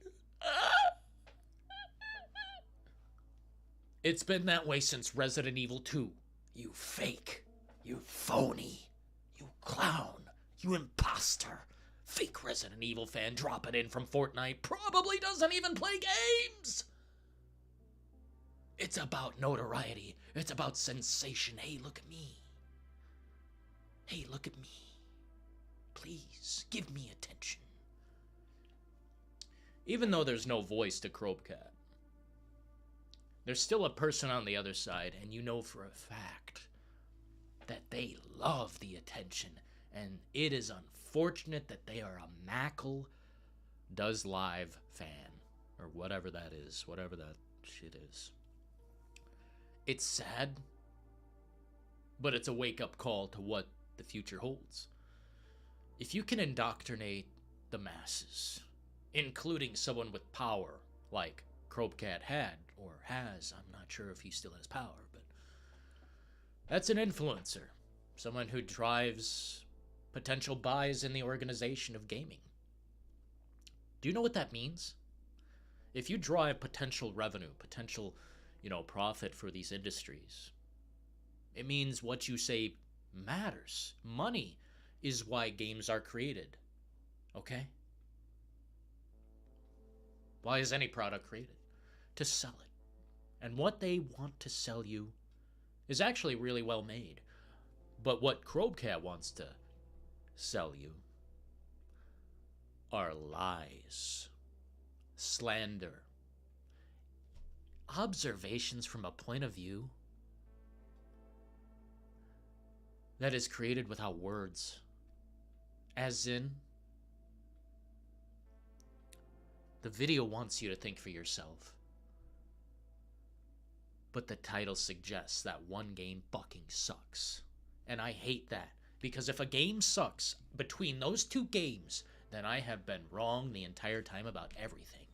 It's been that way since Resident Evil 2. You fake. You phony. You clown. You imposter. Fake Resident Evil fan dropping in from Fortnite probably doesn't even play games. It's about notoriety. It's about sensation. Hey, look at me. Hey, look at me. Please, give me attention. Even though there's no voice to Crowbcat, there's still a person on the other side, and you know for a fact that they love the attention, and it is unfortunate that they are a Mackle Does Live fan, or whatever that is, whatever that shit is. It's sad, but it's a wake-up call to what the future holds. If you can indoctrinate the masses, including someone with power like Crowbcat had or has, I'm not sure if he still has power, but that's an influencer, someone who drives potential buys in the organization of gaming. Do you know what that means? If you drive potential revenue, potential, profit for these industries, it means what you say matters. Money is why games are created. Okay? Why is any product created? To sell it. And what they want to sell you is actually really well made. But what Crowbcat wants to sell you are lies, slander, observations from a point of view that is created without words. As in, the video wants you to think for yourself, but the title suggests that one game fucking sucks. And I hate that, Because if a game sucks between those two games, then I have been wrong the entire time about everything.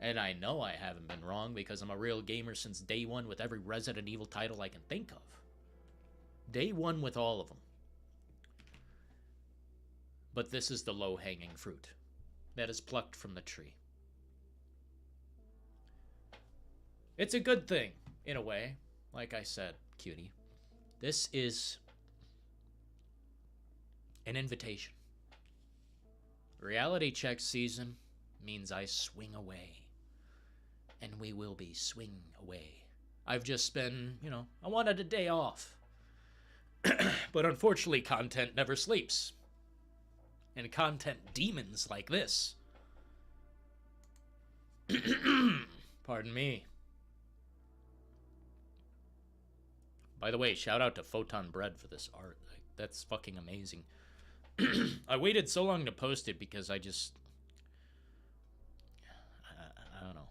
And I know I haven't been wrong because I'm a real gamer since day one with every Resident Evil title I can think of. Day one with all of them. But this is the low-hanging fruit that is plucked from the tree. It's a good thing, in a way. Like I said, cutie. This is an invitation. Reality check season means I swing away. And we will be swing away. I've just been, I wanted a day off. But unfortunately, content never sleeps. And content demons like this. Pardon me. By the way, shout out to Photon Bread for this art. That's fucking amazing. I waited so long to post it because I don't know.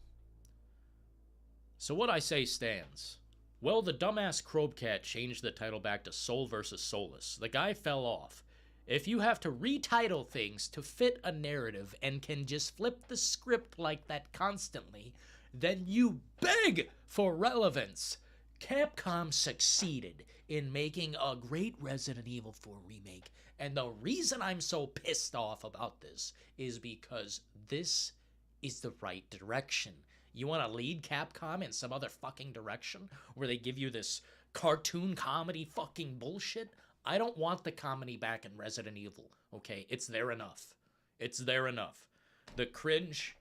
So what I say stands. Well, the dumbass Crowbcat changed the title back to Soul vs. Soulless. The guy fell off. If you have to retitle things to fit a narrative and can just flip the script like that constantly, then you beg for relevance. Capcom succeeded in making a great Resident Evil 4 remake, and the reason I'm so pissed off about this is because this is the right direction. You want to lead Capcom in some other fucking direction where they give you this cartoon comedy fucking bullshit? I don't want the comedy back in Resident Evil, okay? It's there enough. It's there enough. The cringe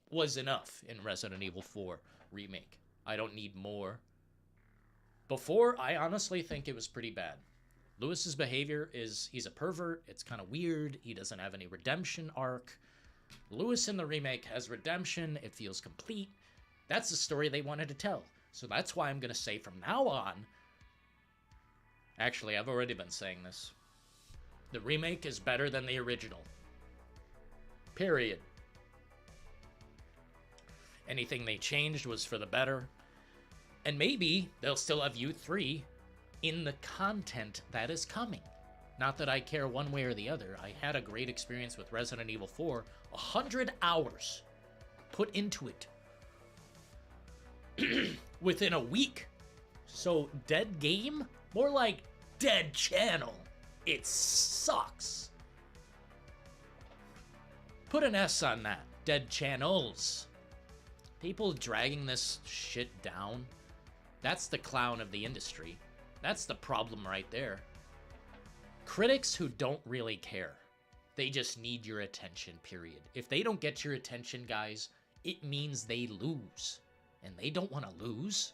was enough in Resident Evil 4 Remake. I don't need more. Before, I honestly think it was pretty bad. Lewis's behavior is, he's a pervert, it's kind of weird, he doesn't have any redemption arc. Lewis in the remake has redemption, it feels complete. That's the story they wanted to tell. So that's why I'm going to say from now on, actually, I've already been saying this, the remake is better than the original. Period. Anything they changed was for the better. And maybe they'll still have you 3 in the content that is coming. Not that I care one way or the other. I had a great experience with Resident Evil 4. 100 hours put into it. Within a week. So, dead game? More like dead channel. It sucks. Put an S on that. Dead channels. People dragging this shit down. That's the clown of the industry. That's the problem right there. Critics who don't really care. They just need your attention, period. If they don't get your attention, guys, it means they lose. And they don't want to lose.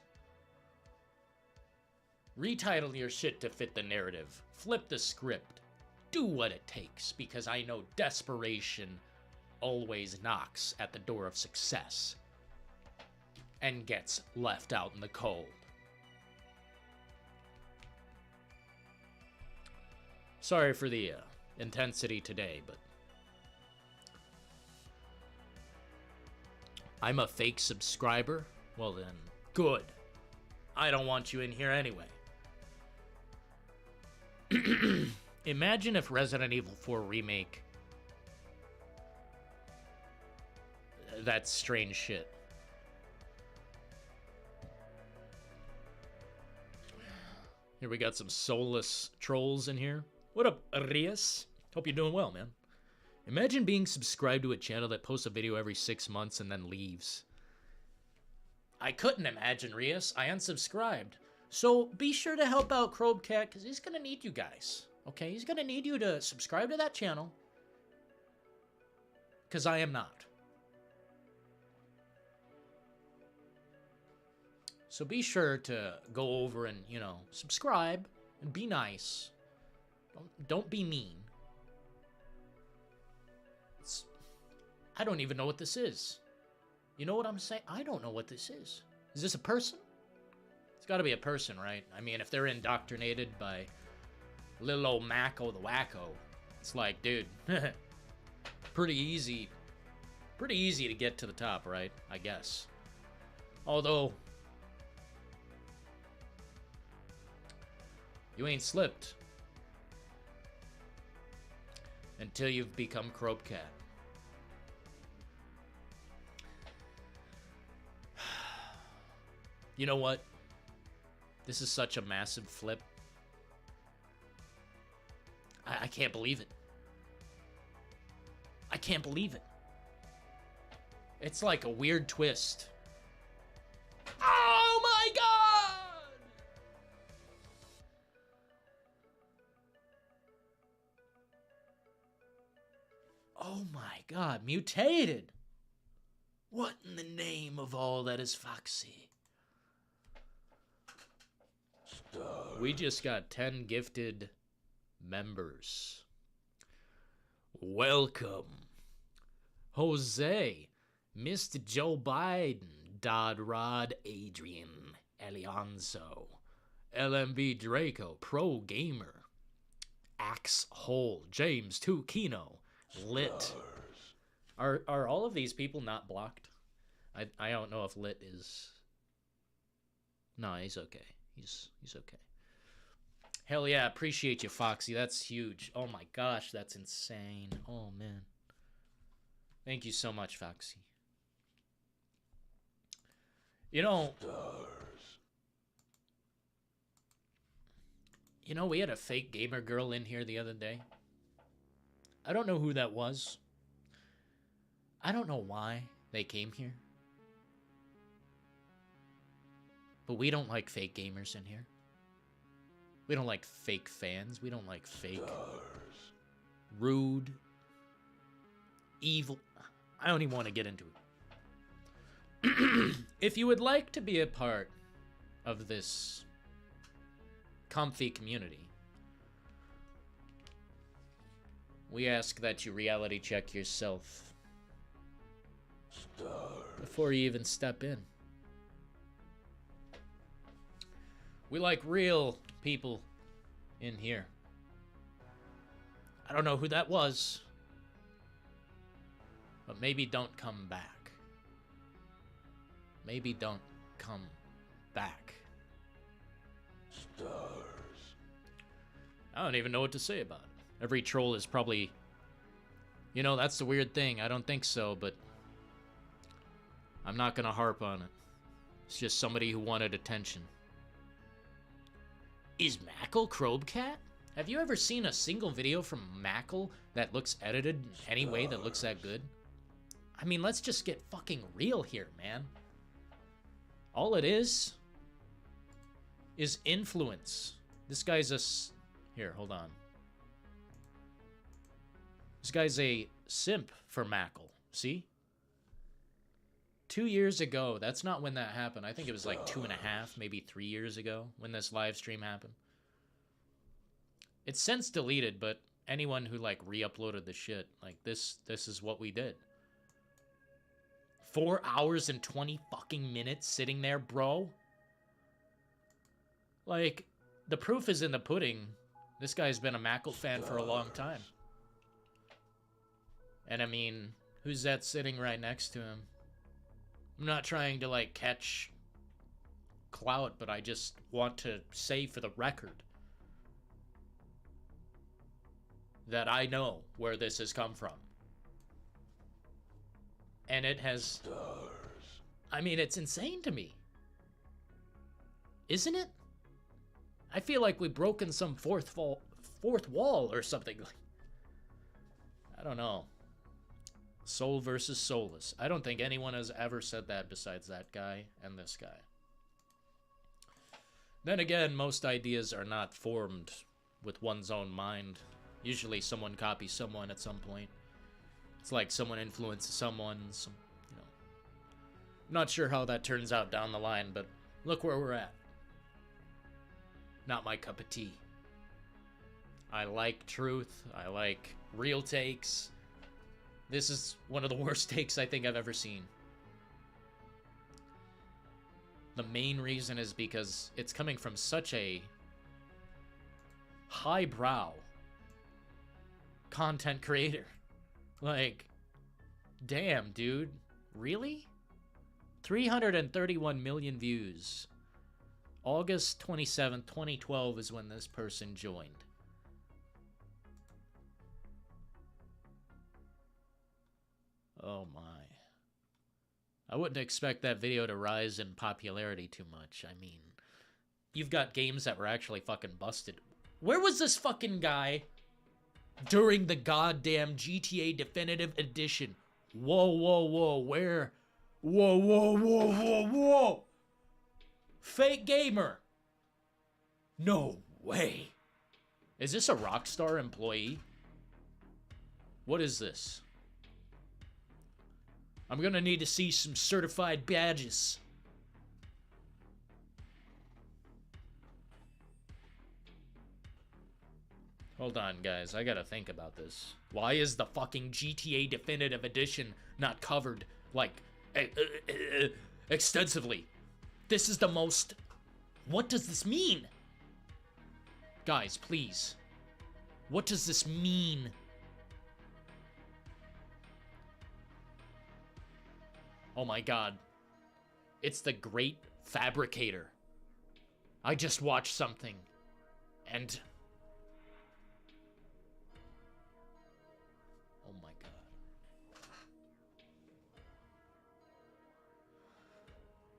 Retitle your shit to fit the narrative. Flip the script. Do what it takes, because I know desperation always knocks at the door of success and gets left out in the cold. Sorry for the intensity today, but I'm a fake subscriber? Well then, good. I don't want you in here anyway. Imagine if Resident Evil 4 Remake... That's strange shit. Here we got some soulless trolls in here. What up, Arias? Hope you're doing well, man. Imagine being subscribed to a channel that posts a video every 6 months and then leaves. I couldn't imagine, Rias. I unsubscribed. So be sure to help out Crowbcat, because he's going to need you guys. Okay? He's going to need you to subscribe to that channel. Because I am not. So be sure to go over and, subscribe and be nice. Don't be mean. I don't even know what this is. You know what I'm saying? I don't know what this is. Is this a person? It's got to be a person, right? I mean, if they're indoctrinated by little old Mako the Wacko, it's like, dude, pretty easy to get to the top, right? I guess. Although, you ain't slipped. till you've become Crowbcat. You know what? This is such a massive flip. I can't believe it. I can't believe it. It's like a weird twist. Oh my god! Oh my god, mutated! What in the name of all that is foxy? We just got 10 gifted members. Welcome. Jose, Mr. Joe Biden, Dodd Rod, Adrian, Elianzo, LMB Draco, Pro Gamer, Axe Hole, James 2 Kino, Lit. Are all of these people not blocked? I don't know if Lit is. No, he's okay. He's okay. Hell yeah, appreciate you, Foxy. That's huge. Oh my gosh, that's insane. Oh man. Thank you so much, Foxy. You know, we had a fake gamer girl in here the other day. I don't know who that was. I don't know why they came here. But we don't like fake gamers in here. We don't like fake fans. We don't like fake, rude, evil. I don't even want to get into it. If you would like to be a part of this comfy community, we ask that you reality check yourself before you even step in. We like real people in here. I don't know who that was, but maybe don't come back. Maybe don't come back. I don't even know what to say about it. Every troll is probably, that's the weird thing. I don't think so, but I'm not gonna harp on it. It's just somebody who wanted attention. Is Mackle Crowbcat? Have you ever seen a single video from Mackle that looks edited in any way that looks that good? I mean, let's just get fucking real here, man. All it is influence. This guy's a... Here, hold on. This guy's a simp for Mackle. See? 2 years ago, that's not when that happened. I think it was like 2.5, maybe 3 years ago when this live stream happened. It's since deleted, but anyone who like re-uploaded the shit, like this is what we did. 4 hours and 20 fucking minutes sitting there, bro. Like, the proof is in the pudding. This guy's been a Mackle fan for a long time. And I mean, who's that sitting right next to him? I'm not trying to, like, catch clout, but I just want to say for the record that I know where this has come from. And it has... I mean, it's insane to me. Isn't it? I feel like we've broken some fourth wall or something. I don't know. Soul versus soulless. I don't think anyone has ever said that besides that guy and this guy. Then again, most ideas are not formed with one's own mind. Usually someone copies someone at some point. It's like someone influences someone. I'm not sure how that turns out down the line, but look where we're at. Not my cup of tea. I like truth. I like real takes. This is one of the worst takes I think I've ever seen. The main reason is because it's coming from such a highbrow content creator. Like, damn, dude. Really? 331 million views. August 27th, 2012 is when this person joined. Oh my. I wouldn't expect that video to rise in popularity too much. I mean, you've got games that were actually fucking busted. Where was this fucking guy during the goddamn GTA Definitive Edition? Whoa, whoa, whoa, where? Whoa, whoa, whoa, whoa, whoa! Fake gamer! No way! Is this a Rockstar employee? What is this? I'm gonna need to see some certified badges. Hold on, guys. I gotta think about this. Why is the fucking GTA Definitive Edition not covered, like, extensively? This is the most... What does this mean? Guys, please. What does this mean? Oh my god. It's the Great Fabricator. I just watched something. And... oh my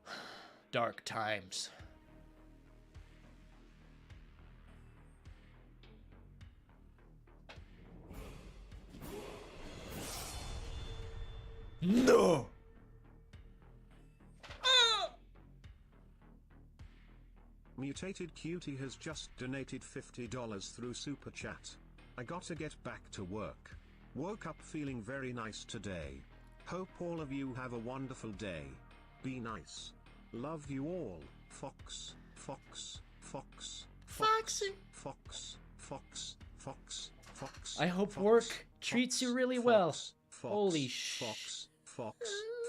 god. Dark times. No! Mutated Cutie has just donated $50 through Super Chat. I gotta get back to work. Woke up feeling very nice today. Hope all of you have a wonderful day. Be nice. Love you all. Fox, Fox, Fox, Foxy. Fox, Fox, Fox, Fox. I hope Fox, work Fox, treats you really Fox, well. Fox, Holy Fox, Fox,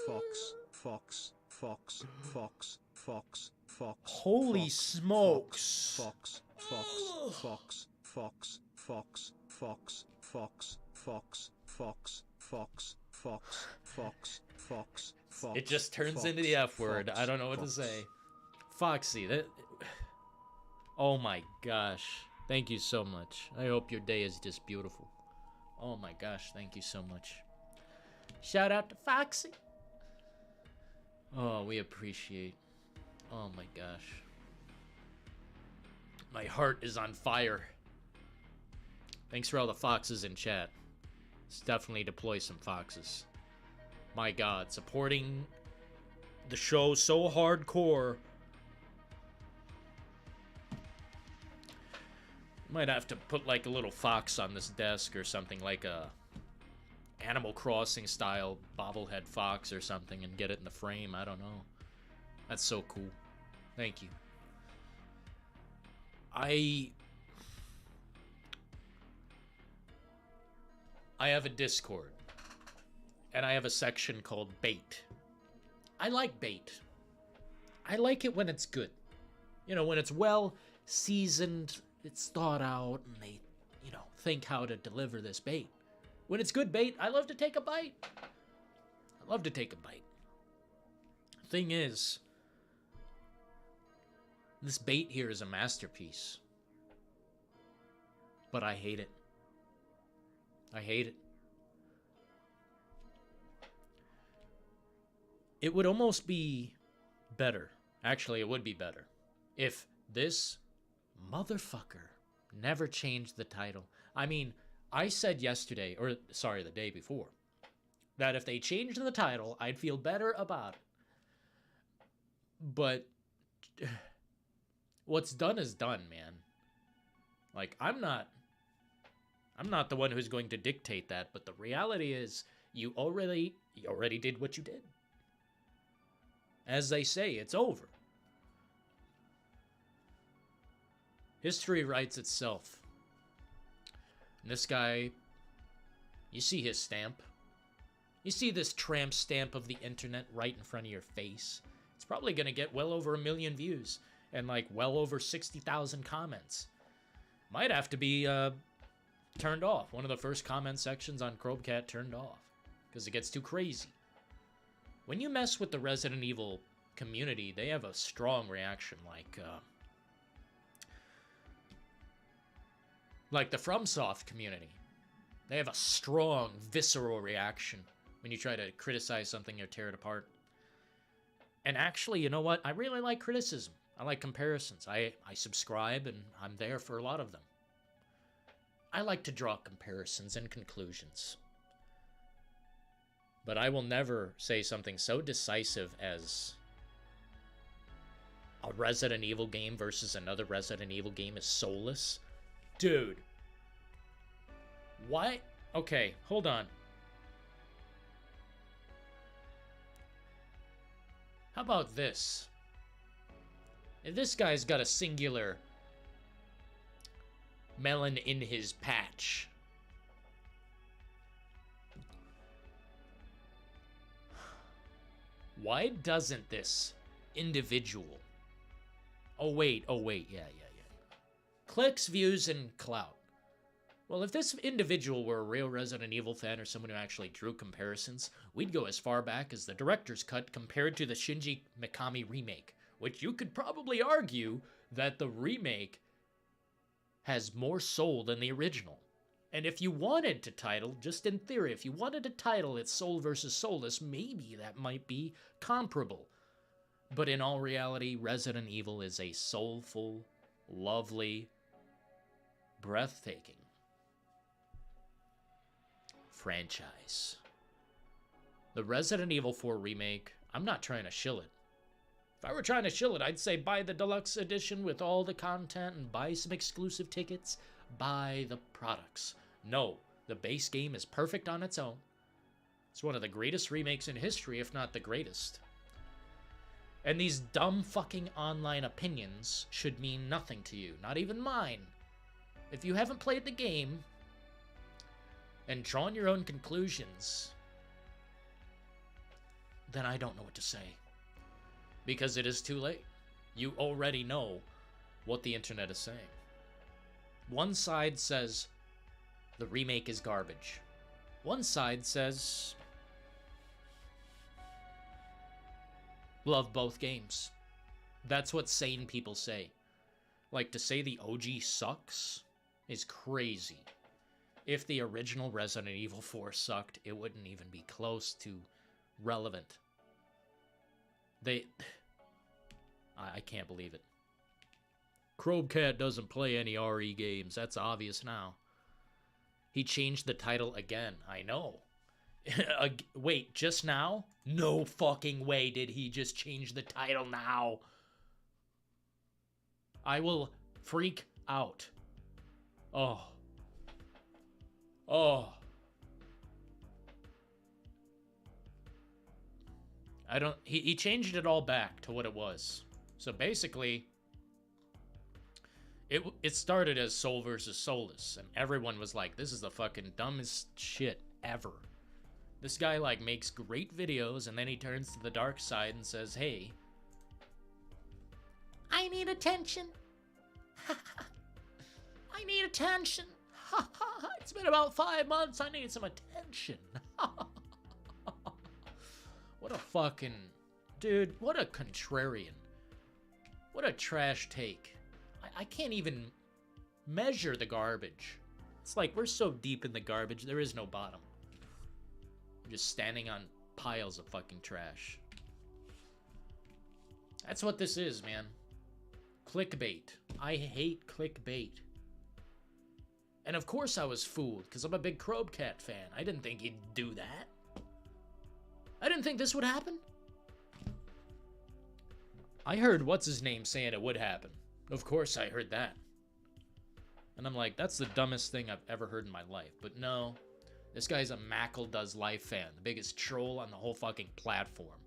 Fox, Fox, Fox, Fox, Fox, Fox. Holy Fox, smokes. Fox, Fox, Fox, Fox, Fox, Fox, Fox, Fox, Fox, Fox, Fox, Fox, Fox, Fox. It just turns Fox, into the F word. Fox, I don't know what Fox. to say. Foxy, that... Oh my gosh. Thank you so much. I hope your day is just beautiful. Oh my gosh, thank you so much. Shout out to Foxy. Oh, we appreciate. Oh my gosh. My heart is on fire. Thanks for all the foxes in chat. Let's definitely deploy some foxes. My god, supporting the show so hardcore. Might have to put like a little fox on this desk or something, like a Animal Crossing style bobblehead fox or something, and get it in the frame. I don't know. That's so cool. Thank you. I have a Discord, and I have a section called Bait. I like bait. I like it when it's good. You know, when it's well seasoned, it's thought out, and they, you know, think how to deliver this bait. When it's good bait, I love to take a bite. I love to take a bite. Thing is, this bait here is a masterpiece. But I hate it. I hate it. It would almost be better. Actually, it would be better if this motherfucker never changed the title. I mean, I said yesterday, or sorry, the day before, that if they changed the title, I'd feel better about it. But what's done is done, man. Like, I'm not the one who's going to dictate that, but the reality is you already did what you did. As they say, it's over. History writes itself. And this guy, you see his stamp. You see this tramp stamp of the internet right in front of your face. It's probably going to get well over 1 million views and like well over 60,000 comments. Might have to be turned off. One of the first comment sections on Crowbcat turned off because it gets too crazy. When you mess with the Resident Evil community, they have a strong reaction, like the FromSoft community. They have a strong, visceral reaction when you try to criticize something or tear it apart. And actually, you know what? I really like criticism. I like comparisons. I subscribe, and I'm there for a lot of them. I like to draw comparisons and conclusions. But I will never say something so decisive as a Resident Evil game versus another Resident Evil game is Soulless. Dude. What? Okay, hold on. How about this? If this guy's got a singular melon in his patch. Why doesn't this individual... Oh, wait, yeah. Clicks, views, and clout. Well, if this individual were a real Resident Evil fan or someone who actually drew comparisons, we'd go as far back as the director's cut compared to the Shinji Mikami remake, which you could probably argue that the remake has more soul than the original. And if you wanted to title, just in theory, if you wanted to title it Soul versus Soulless, maybe that might be comparable. But in all reality, Resident Evil is a soulful, lovely, breathtaking franchise. The Resident Evil 4 remake, I'm not trying to shill it. If I were trying to shill it, I'd say buy the deluxe edition with all the content and buy some exclusive tickets. Buy the products. No, the base game is perfect on its own. It's one of the greatest remakes in history, if not the greatest. And these dumb fucking online opinions should mean nothing to you, not even mine. If you haven't played the game and drawn your own conclusions, then I don't know what to say. Because it is too late. You already know what the internet is saying. One side says the remake is garbage. One side says love both games. That's what sane people say. Like, to say the OG sucks is crazy. If the original Resident Evil 4 sucked, it wouldn't even be close to relevant. I can't believe it. Crowbcat doesn't play any RE games. That's obvious now. He changed the title again. I know. Wait, just now? No fucking way did he just change the title now. I will freak out. Oh. He changed it all back to what it was. So basically, it started as Soul versus Soulless, and everyone was like, this is the fucking dumbest shit ever. This guy, like, makes great videos, and then he turns to the dark side and says, hey, I need attention. I need attention. It's been about 5 months. I need some attention. What a fucking... Dude, what a contrarian. What a trash take. I can't even measure the garbage. It's like we're so deep in the garbage, there is no bottom. I'm just standing on piles of fucking trash. That's what this is, man. Clickbait. I hate clickbait. And of course I was fooled, because I'm a big Crowbcat fan. I didn't think he'd do that. I didn't think this would happen. I heard what's-his-name saying it would happen. Of course I heard that. And I'm like, that's the dumbest thing I've ever heard in my life. But no, this guy's a Mackle Does Life fan. The biggest troll on the whole fucking platform.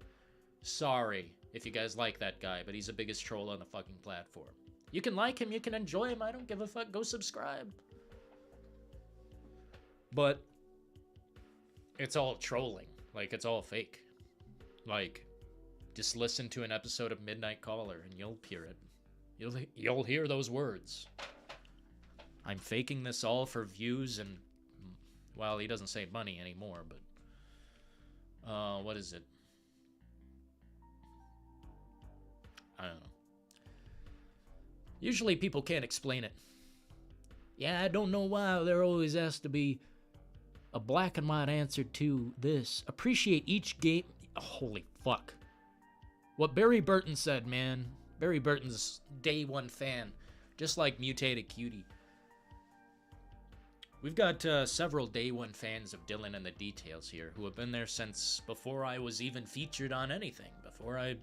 Sorry if you guys like that guy, but he's the biggest troll on the fucking platform. You can like him, you can enjoy him, I don't give a fuck. Go subscribe. But it's all trolling. Like, it's all fake. Like, just listen to an episode of Midnight Caller and you'll hear it. You'll hear those words. I'm faking this all for views and... Well, he doesn't say money anymore, but... what is it? I don't know. Usually people can't explain it. Yeah, I don't know why there always has to be a black and white answer to this. Appreciate each game. Oh, holy fuck. What Barry Burton said, man. Barry Burton's day one fan. Just like Mutated Cutie. We've got several day one fans of Dillon and the Details here who have been there since before I was even featured on anything. Before I,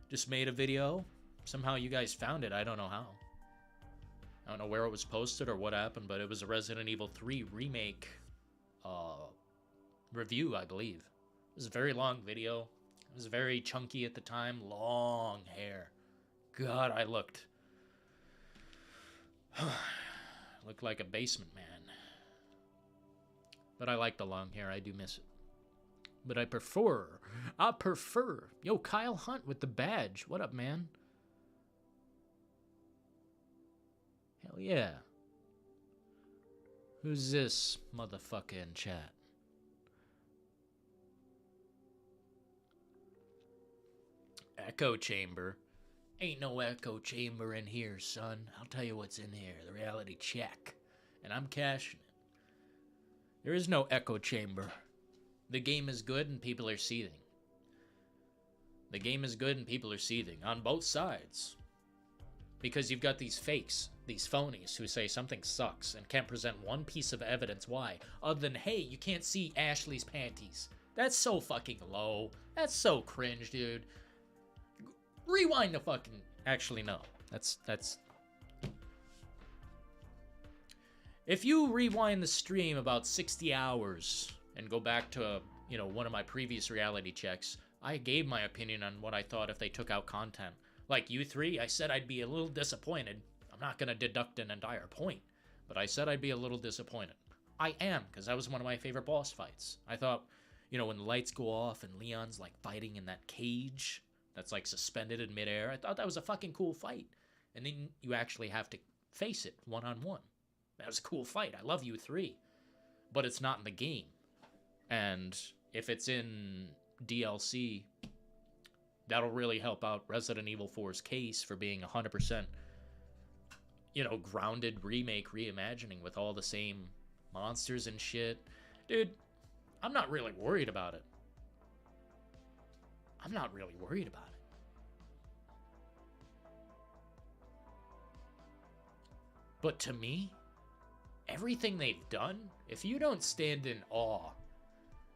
just made a video. Somehow you guys found it. I don't know how. I don't know where it was posted or what happened, but it was a Resident Evil 3 remake review, I believe. It was a very long video. It was very chunky at the time. Long hair. God, I looked like a basement man. But I like the long hair. I do miss it. But I prefer. Yo, Kyle Hunt with the badge. What up, man? Hell yeah. Who's this motherfucker in chat? Echo chamber. Ain't no echo chamber in here, son. I'll tell you what's in here. The reality check. And I'm cashing it. There is no echo chamber. The game is good and people are seething. The game is good and people are seething. On both sides. Because you've got these fakes. These phonies who say something sucks and can't present one piece of evidence why. Other than, hey, you can't see Ashley's panties. That's so fucking low. That's so cringe, dude. Rewind the fucking... Actually, no. That's... If you rewind the stream about 60 hours and go back to, one of my previous reality checks, I gave my opinion on what I thought if they took out content. Like you three, I said I'd be a little disappointed. I'm not going to deduct an entire point, but I said I'd be a little disappointed. I am, because that was one of my favorite boss fights. I thought, when the lights go off and Leon's, like, fighting in that cage that's, like, suspended in midair, I thought that was a fucking cool fight. And then you actually have to face it one-on-one. That was a cool fight. I love you three. But it's not in the game. And if it's in DLC, that'll really help out Resident Evil 4's case for being 100%, grounded remake reimagining with all the same monsters and shit. Dude, I'm not really worried about it. I'm not really worried about it. But to me, everything they've done, if you don't stand in awe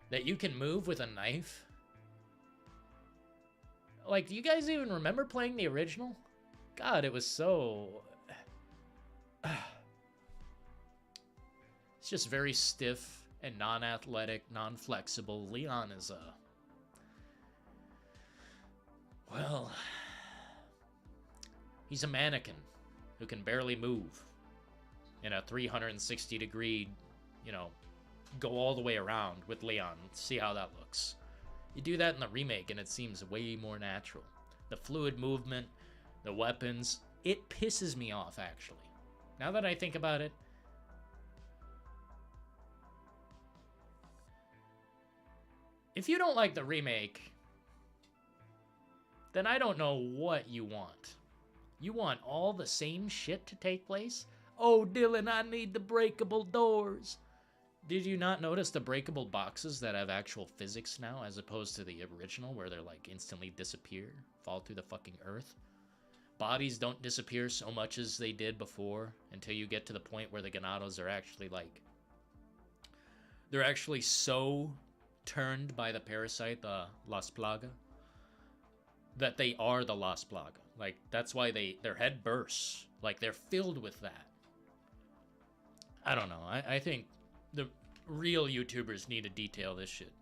that you can move with a knife... Like, do you guys even remember playing the original? God, it was so... It's just very stiff and non-athletic, non-flexible. Leon is a... Well... He's a mannequin who can barely move in a 360-degree, go all the way around with Leon. See how that looks. You do that in the remake, and it seems way more natural. The fluid movement, the weapons, it pisses me off, actually. Now that I think about it, if you don't like the remake, then I don't know what you want. You want all the same shit to take place? Oh, Dillon, I need the breakable doors. Did you not notice the breakable boxes that have actual physics now, as opposed to the original, where they're, like, instantly disappear, fall through the fucking earth? Bodies don't disappear so much as they did before, until you get to the point where the Ganados are actually, like... They're actually so turned by the parasite, the Las Plaga, that they are the Las Plaga. Like, that's why their head bursts. Like, they're filled with that. I don't know. I think the real YouTubers need to detail this shit.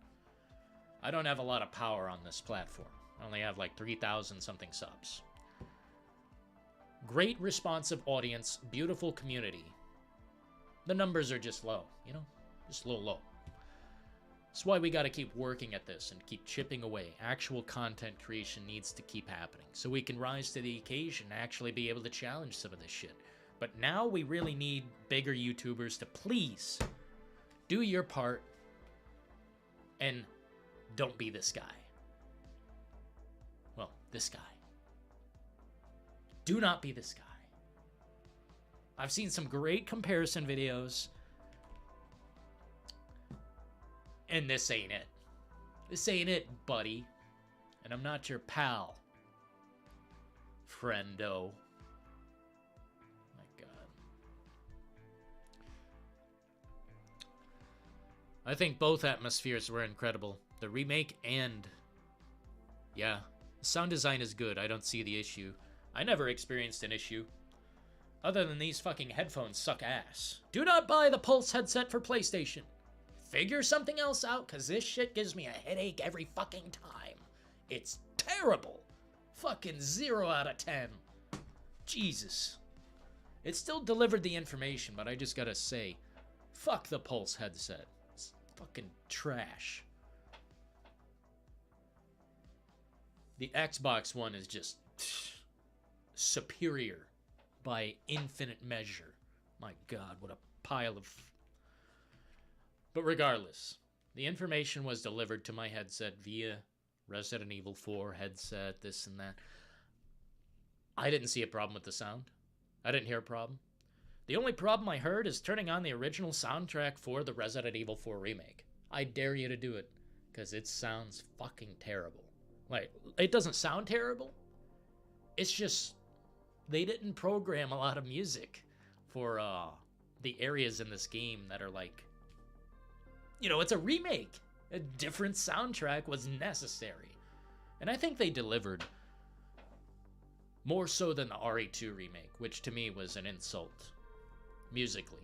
I don't have a lot of power on this platform. I only have like 3,000 something subs. Great responsive audience, beautiful community. The numbers are just low, just a little low. That's why we got to keep working at this and keep chipping away. Actual content creation needs to keep happening so we can rise to the occasion and actually be able to challenge some of this shit. But now we really need bigger YouTubers to please do your part and don't be this guy. Well, this guy. Do not be this guy. I've seen some great comparison videos And this ain't it. This ain't it, buddy. And I'm not your pal. Friendo. My God. I think both atmospheres were incredible. The remake and... yeah. The sound design is good. I don't see the issue. I never experienced an issue. Other than these fucking headphones suck ass. Do not buy the Pulse headset for PlayStation. Figure something else out, because this shit gives me a headache every fucking time. It's terrible. Fucking 0 out of 10. Jesus. It still delivered the information, but I just gotta say, fuck the Pulse headset. It's fucking trash. The Xbox One is just superior by infinite measure. My God, what a pile of... But regardless, the information was delivered to my headset via Resident Evil 4 headset, this and that. I didn't see a problem with the sound. I didn't hear a problem. The only problem I heard is turning on the original soundtrack for the Resident Evil 4 remake. I dare you to do it, because it sounds fucking terrible. Like, it doesn't sound terrible. It's just, they didn't program a lot of music for the areas in this game that are like, you know, it's a remake. A different soundtrack was necessary. And I think they delivered more so than the RE2 remake, which to me was an insult musically.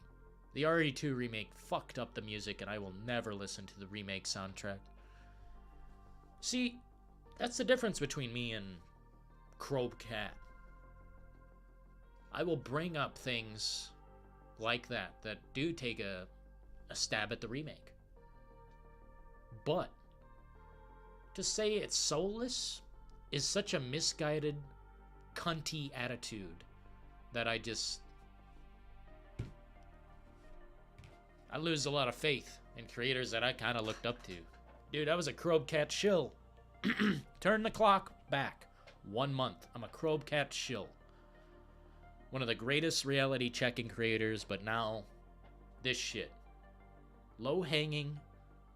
The RE2 remake fucked up the music, and I will never listen to the remake soundtrack. See, that's the difference between me and Crowbcat. I will bring up things like that do take a stab at the remake. But to say it's soulless is such a misguided, cunty attitude that I lose a lot of faith in creators that I kind of looked up to. Dude, I was a Crowbcat shill. Turn the clock back 1 month. I'm a Crowbcat shill. One of the greatest reality checking creators, but now this shit. Low hanging,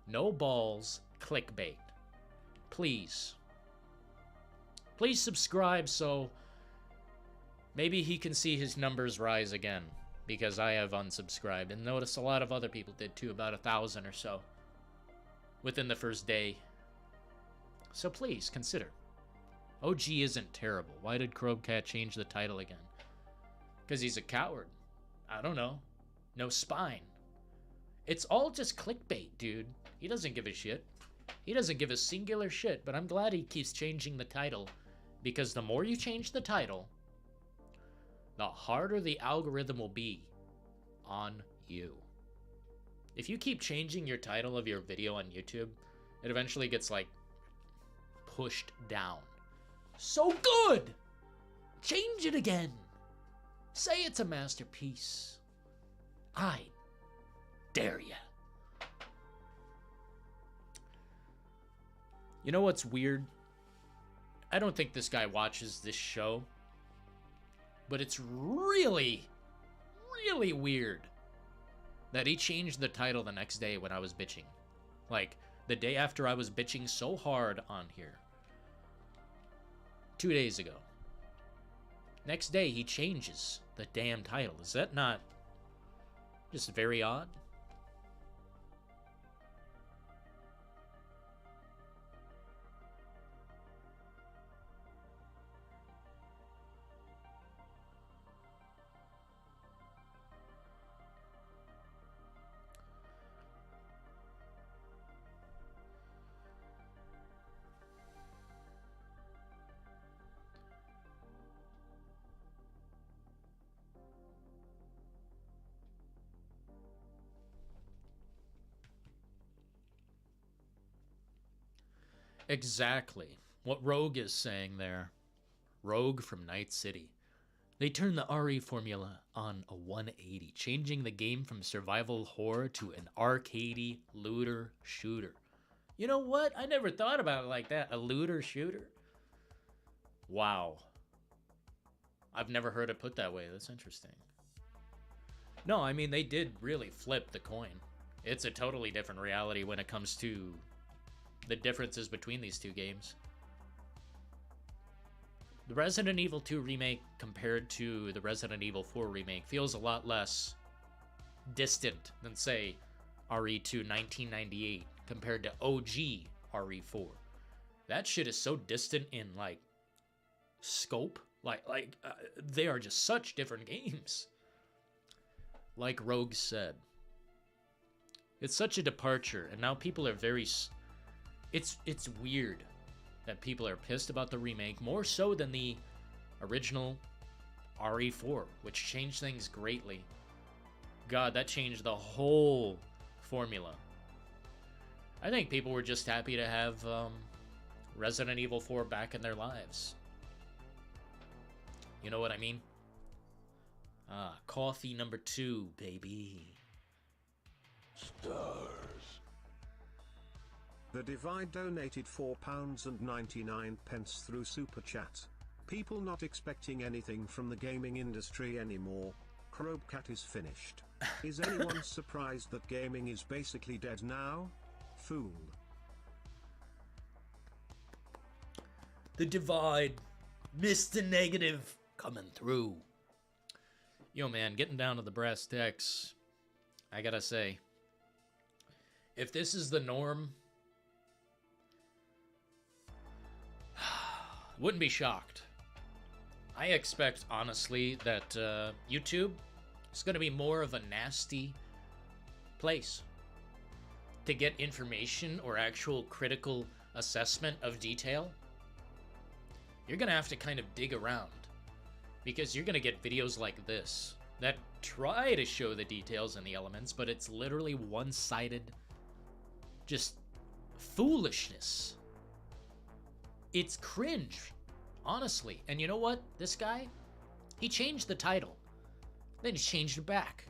no balls, clickbait. Please. Please subscribe so maybe he can see his numbers rise again, because I have unsubscribed, and notice a lot of other people did too, about 1,000 or so within the first day. So please consider. OG isn't terrible. Why did Crowbcat change the title again? Because he's a coward. I don't know. No spine. It's all just clickbait, dude. He doesn't give a shit. He doesn't give a singular shit, but I'm glad he keeps changing the title, because the more you change the title, the harder the algorithm will be on you. If you keep changing your title of your video on YouTube, it eventually gets, like, pushed down. So good! Change it again! Say it's a masterpiece. I dare ya. You know what's weird? I don't think this guy watches this show, but it's really, really weird that he changed the title the next day when I was bitching. Like, the day after I was bitching so hard on here. 2 days ago. Next day, he changes the damn title. Is that not just very odd? Exactly what Rogue is saying there. Rogue from Night City. They turned the RE formula on a 180, changing the game from survival horror to an arcadey looter shooter. You know what? I never thought about it like that. A looter shooter? Wow. I've never heard it put that way. That's interesting. No, I mean, they did really flip the coin. It's a totally different reality when it comes to the differences between these two games. The Resident Evil 2 remake compared to the Resident Evil 4 remake feels a lot less distant than, say, RE2 1998 compared to OG RE4. That shit is so distant in, like, scope. They are just such different games. Like Rogue said, it's such a departure, and now people are very... It's weird that people are pissed about the remake, more so than the original RE4, which changed things greatly. God, that changed the whole formula. I think people were just happy to have Resident Evil 4 back in their lives. You know what I mean? Coffee number 2, baby. Stars. The Divide donated £4.99 through Super Chat. People not expecting anything from the gaming industry anymore. Crowbcat is finished. Is anyone surprised that gaming is basically dead now? Fool. The Divide. Mr. Negative coming through. Yo, man, getting down to the brass tacks. I gotta say, if this is the norm, wouldn't be shocked. I expect, honestly, that YouTube is going to be more of a nasty place to get information or actual critical assessment of detail. You're going to have to kind of dig around, because you're going to get videos like this that try to show the details and the elements, but it's literally one-sided, just foolishness. It's cringe, honestly. And you know what? This guy, he changed the title. Then he changed it back.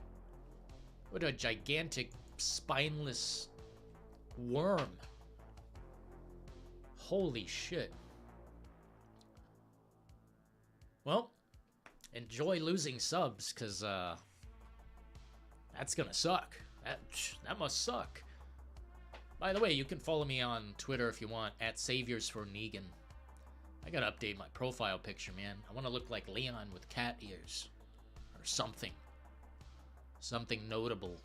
What a gigantic, spineless worm. Holy shit. Well, enjoy losing subs, because that's gonna suck. That must suck. By the way, you can follow me on Twitter if you want, at Saviors for Negan. I gotta update my profile picture, man. I want to look like Leon with cat ears. Or something. Something notable.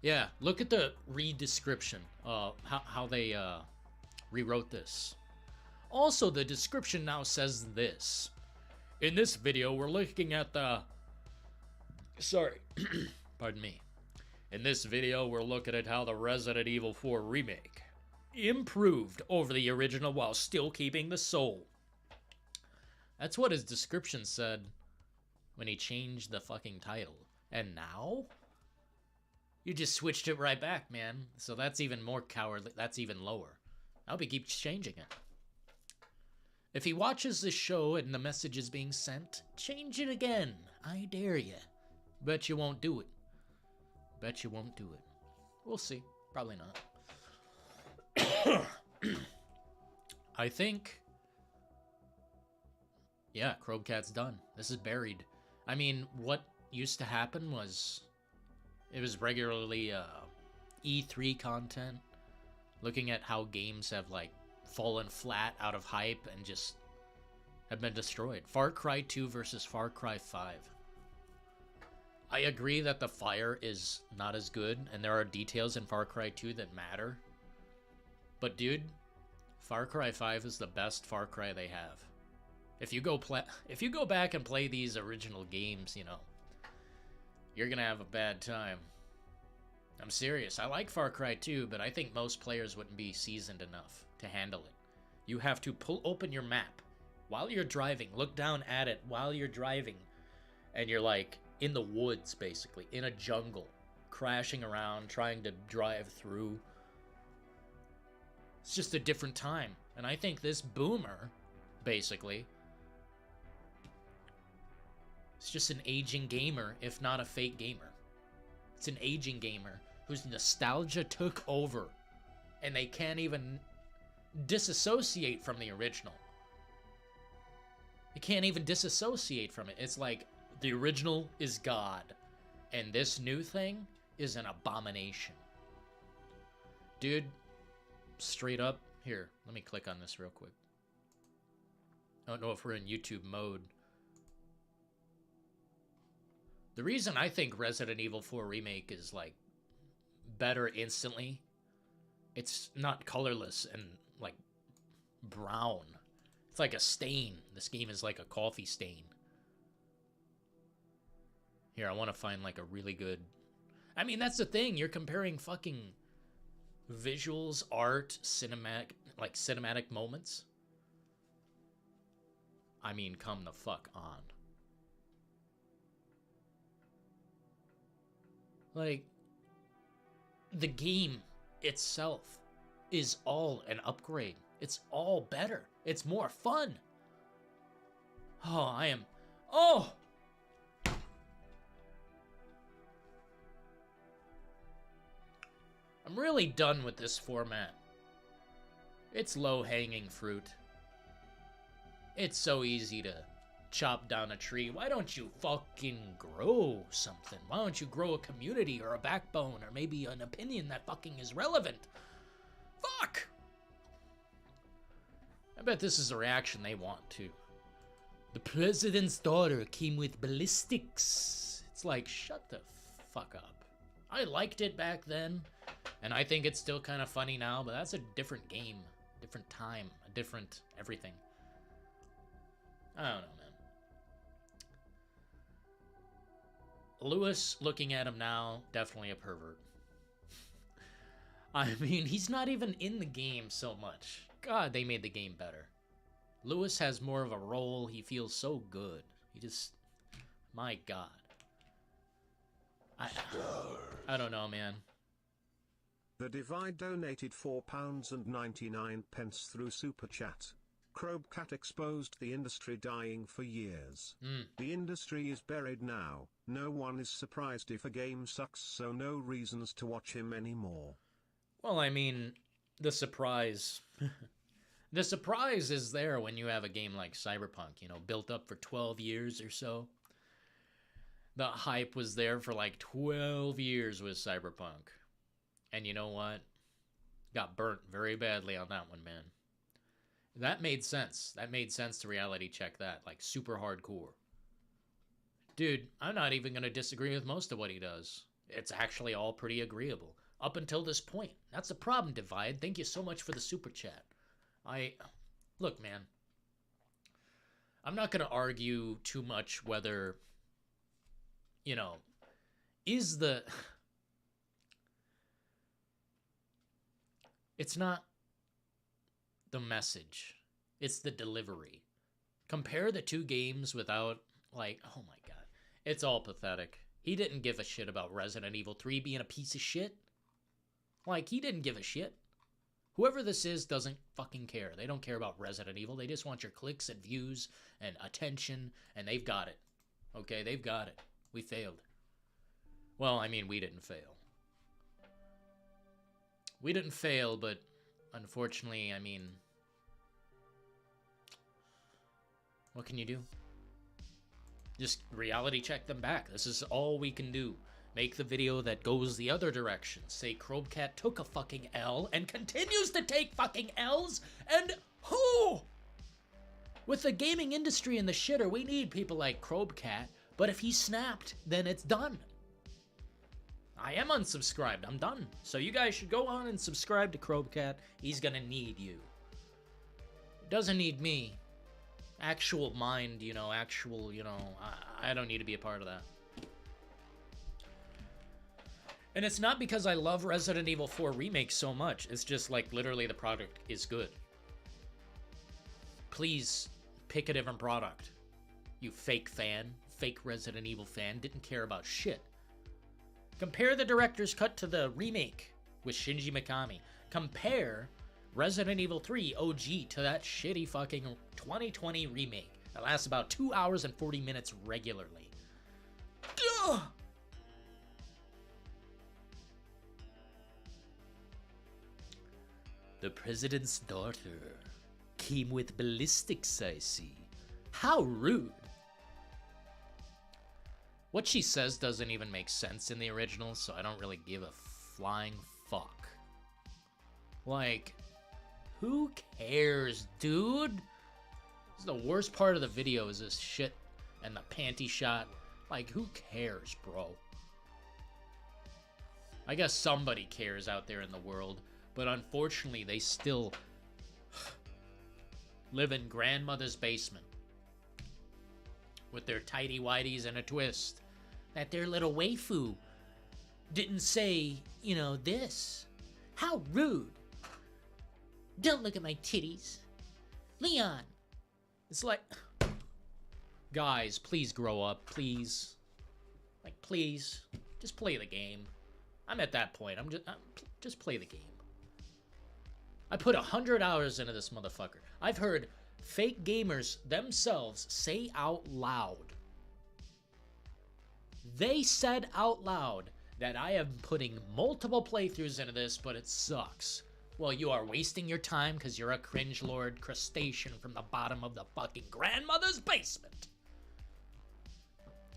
Yeah, look at the description. How they rewrote this. Also, the description now says this. In this video, we're looking at the... Sorry. Pardon me. In this video, we're looking at how the Resident Evil 4 remake improved over the original while still keeping the soul. That's what his description said when he changed the fucking title. And now? You just switched it right back, man. So that's even more cowardly. That's even lower. I hope he keeps changing it. If he watches this show and the message is being sent, change it again. I dare you. Bet you won't do it. Bet you won't do it. We'll see. Probably not. I think... Yeah, Crowbcat's done. This is buried. I mean, what used to happen was... It was regularly E3 content. Looking at how games have, like, fallen flat out of hype and just have been destroyed. Far Cry 2 versus Far Cry 5. I agree that the fire is not as good, and there are details in Far Cry 2 that matter. But dude, Far Cry 5 is the best Far Cry they have. If you go back and play these original games, you know, you're gonna have a bad time. I'm serious. I like Far Cry 2, but I think most players wouldn't be seasoned enough to handle it. You have to open your map while you're driving, look down at it while you're driving, and you're like in the woods, basically, in a jungle, crashing around, trying to drive through. It's just a different time. And I think this boomer, basically, it's just an aging gamer, if not a fake gamer. It's an aging gamer whose nostalgia took over, and they can't even disassociate from the original. They can't even disassociate from it. It's like the original is God, And this new thing is an abomination. Dude, straight up. Here, let me click on this real quick. I don't know if we're in YouTube mode. The reason I think Resident Evil 4 Remake is, like, better instantly, it's not colorless and, like, brown. It's like a stain. This game is like a coffee stain. Here, I want to find, like, a really good... I mean, that's the thing. You're comparing fucking visuals, art, cinematic moments. I mean, come the fuck on. Like, the game itself is all an upgrade. It's all better. It's more fun. Oh, Oh! I'm really done with this format. It's low-hanging fruit. It's so easy to chop down a tree. Why don't you fucking grow something? Why don't you grow a community or a backbone or maybe an opinion that fucking is relevant? Fuck! I bet this is the reaction they want too. The president's daughter came with ballistics. It's like, shut the fuck up. I liked it back then, and I think it's still kind of funny now, but that's a different game, different time, a different everything. I don't know, man. Lewis, looking at him now, definitely a pervert. I mean, he's not even in the game so much. God, they made the game better. Lewis has more of a role. He feels so good. He just... My God. I don't know, man. The Divide donated £4.99 through Super Chat. Crowbcat exposed the industry dying for years. The industry is buried now. No one is surprised if a game sucks, so no reasons to watch him anymore. Well, I mean, the surprise... the surprise is there when you have a game like Cyberpunk, you know, built up for 12 years or so. The hype was there for like 12 years with Cyberpunk. And you know what? Got burnt very badly on that one, man. That made sense. That made sense to reality check that. Like, super hardcore. Dude, I'm not even going to disagree with most of what he does. It's actually all pretty agreeable. Up until this point. That's the problem, Divide. Thank you so much for the super chat. Look, man. I'm not going to argue too much whether... You know, is the... It's not the message. It's the delivery. Compare the two games without, like, oh my God. It's all pathetic. He didn't give a shit about Resident Evil 3 being a piece of shit. Like, he didn't give a shit. Whoever this is doesn't fucking care. They don't care about Resident Evil. They just want your clicks and views and attention, and they've got it. Okay, they've got it. We failed. Well, I mean, we didn't fail. We didn't fail, but unfortunately, I mean... What can you do? Just reality check them back. This is all we can do. Make the video that goes the other direction. Say Crowbcat took a fucking L and continues to take fucking L's, and who? With the gaming industry in the shitter, we need people like Crowbcat. But if he snapped, then it's done. I am unsubscribed. I'm done. So you guys should go on and subscribe to Crowbcat. He's gonna need you. Doesn't need me. Actual mind, you know, I don't need to be a part of that. And it's not because I love Resident Evil 4 Remake so much. It's just like literally the product is good. Please pick a different product. You fake fan. Fake Resident Evil fan, didn't care about shit. Compare the director's cut to the remake with Shinji Mikami. Compare Resident Evil 3 OG to that shitty fucking 2020 remake that lasts about 2 hours and 40 minutes regularly. Ugh! The president's daughter came with ballistics, I see. How rude. What she says doesn't even make sense in the original, so I don't really give a flying fuck. Like, who cares, dude? This is the worst part of the video is this shit and the panty shot. Like, who cares, bro? I guess somebody cares out there in the world, but unfortunately they still live in grandmother's basement with their tighty-whities and a twist that their little waifu didn't say, you know, this. How rude. Don't look at my titties. Leon. It's like, guys, please grow up, please. Like, please, just play the game. I'm at that point. Just play the game. I put 100 hours into this motherfucker. I've heard fake gamers themselves say out loud. They said out loud that I am putting multiple playthroughs into this, but it sucks. Well, you are wasting your time because you're a cringe lord crustacean from the bottom of the fucking grandmother's basement.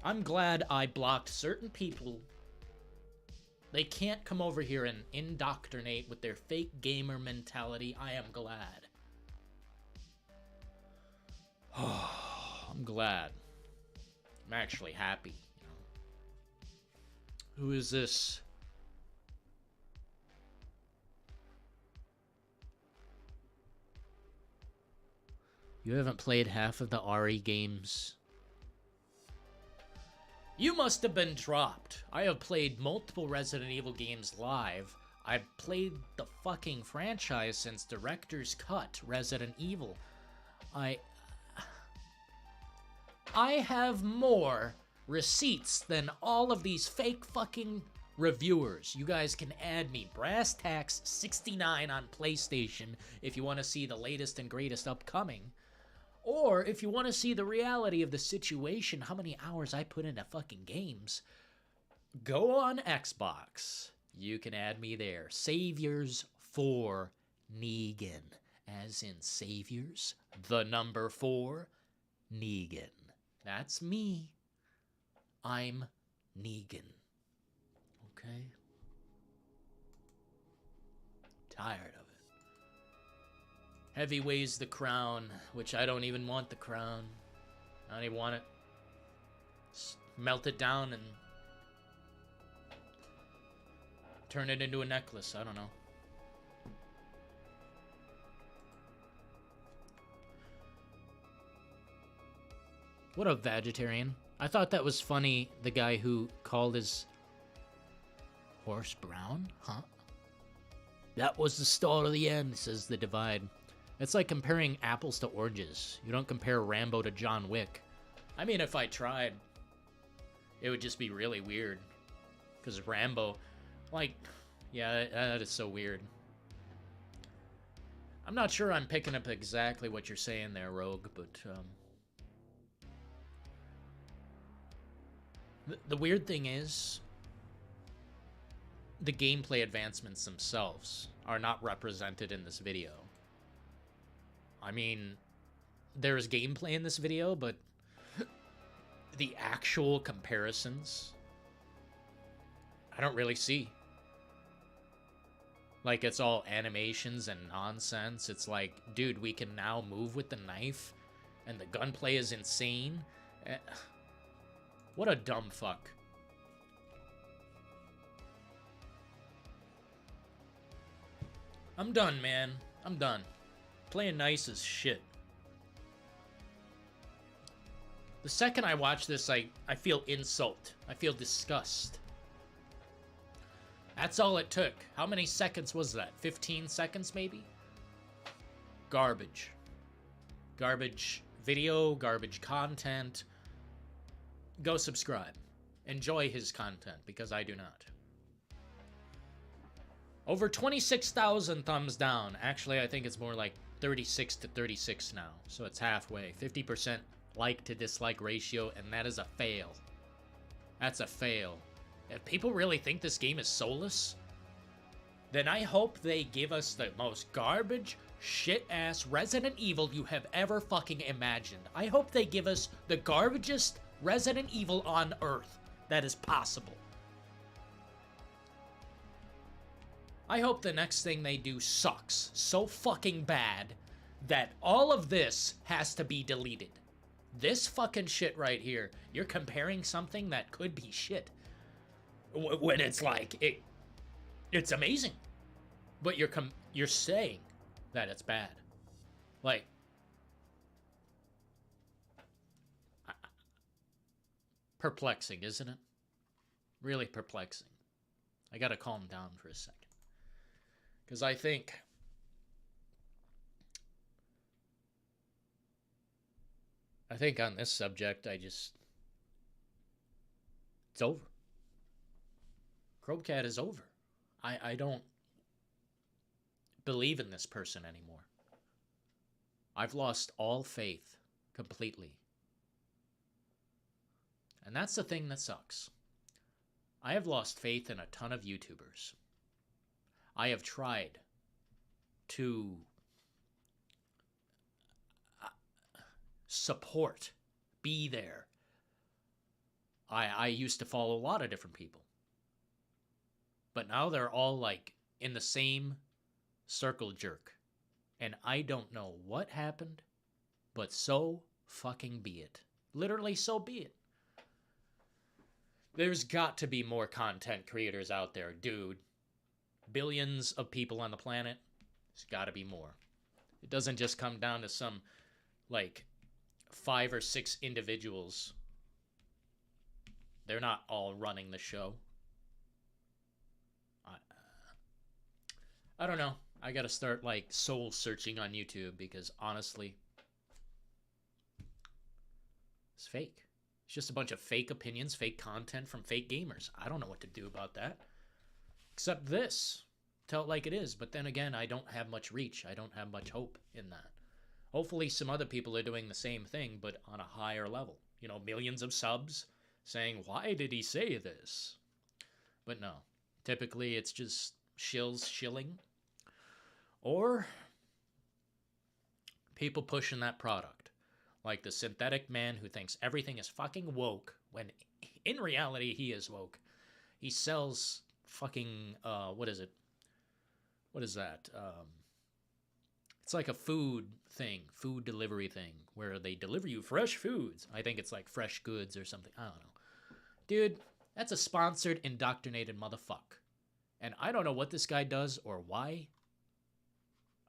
I'm glad I blocked certain people. They can't come over here and indoctrinate with their fake gamer mentality. I am glad. I'm glad. I'm actually happy. Who is this? You haven't played half of the RE games. You must have been dropped. I have played multiple Resident Evil games live. I've played the fucking franchise since Director's Cut Resident Evil. I have more receipts than all of these fake fucking reviewers. You guys can add me, Brass Tax 69 on PlayStation, if you want to see the latest and greatest upcoming. Or if you want to see the reality of the situation, how many hours I put into fucking games, go on Xbox. You can add me there. Saviors for Negan. As in Saviors, the number 4, Negan. That's me. I'm Negan. Okay? Tired of it. Heavy weighs the crown, which I don't even want the crown. I don't even want it. Just melt it down and turn it into a necklace. I don't know. What up, vegetarian? I thought that was funny, the guy who called his horse brown? Huh? That was the start of the end, says the Divide. It's like comparing apples to oranges. You don't compare Rambo to John Wick. I mean, if I tried, it would just be really weird. Because Rambo, like, yeah, that is so weird. I'm not sure I'm picking up exactly what you're saying there, Rogue, but, the weird thing is, the gameplay advancements themselves are not represented in this video. I mean, there's gameplay in this video, but the actual comparisons, I don't really see. Like, it's all animations and nonsense. It's like, dude, we can now move with the knife, and the gunplay is insane. What a dumb fuck. I'm done, man. I'm done. Playing nice as shit. The second I watch this, I feel insult. I feel disgust. That's all it took. How many seconds was that? 15 seconds, maybe? Garbage. Garbage video, garbage content. Go subscribe. Enjoy his content, because I do not. Over 26,000 thumbs down. Actually, I think it's more like 36 to 36 now. So it's halfway. 50% like to dislike ratio, and that is a fail. That's a fail. If people really think this game is soulless, then I hope they give us the most garbage, shit-ass Resident Evil you have ever fucking imagined. I hope they give us the garbagest Resident Evil on Earth. that is possible. I hope the next thing they do sucks so fucking bad that all of this has to be deleted. This fucking shit right here, you're comparing something that could be shit when it's like it's amazing, but you're saying that it's bad. Like, perplexing, isn't it? Really perplexing. I gotta calm down for a second. Because I think on this subject, it's over. Crowbcat is over. I don't believe in this person anymore. I've lost all faith completely. And that's the thing that sucks. I have lost faith in a ton of YouTubers. I have tried to support, be there. I used to follow a lot of different people. But now they're all like in the same circle jerk. And I don't know what happened, but so fucking be it. Literally, so be it. There's got to be more content creators out there, dude. Billions of people on the planet. There's got to be more. It doesn't just come down to some, like, 5 or 6 individuals. They're not all running the show. I don't know. I gotta start, like, soul searching on YouTube because, honestly, it's fake. It's just a bunch of fake opinions, fake content from fake gamers. I don't know what to do about that. Except this. Tell it like it is. But then again, I don't have much reach. I don't have much hope in that. Hopefully some other people are doing the same thing, but on a higher level. You know, millions of subs saying, why did he say this? But no. Typically, it's just shills shilling. Or people pushing that product. Like the synthetic man who thinks everything is fucking woke, when in reality he is woke. He sells fucking, what is it? What is that? It's like a food thing, food delivery thing, where they deliver you fresh foods. I think it's like fresh goods or something. I don't know. Dude, that's a sponsored, indoctrinated motherfucker. And I don't know what this guy does or why.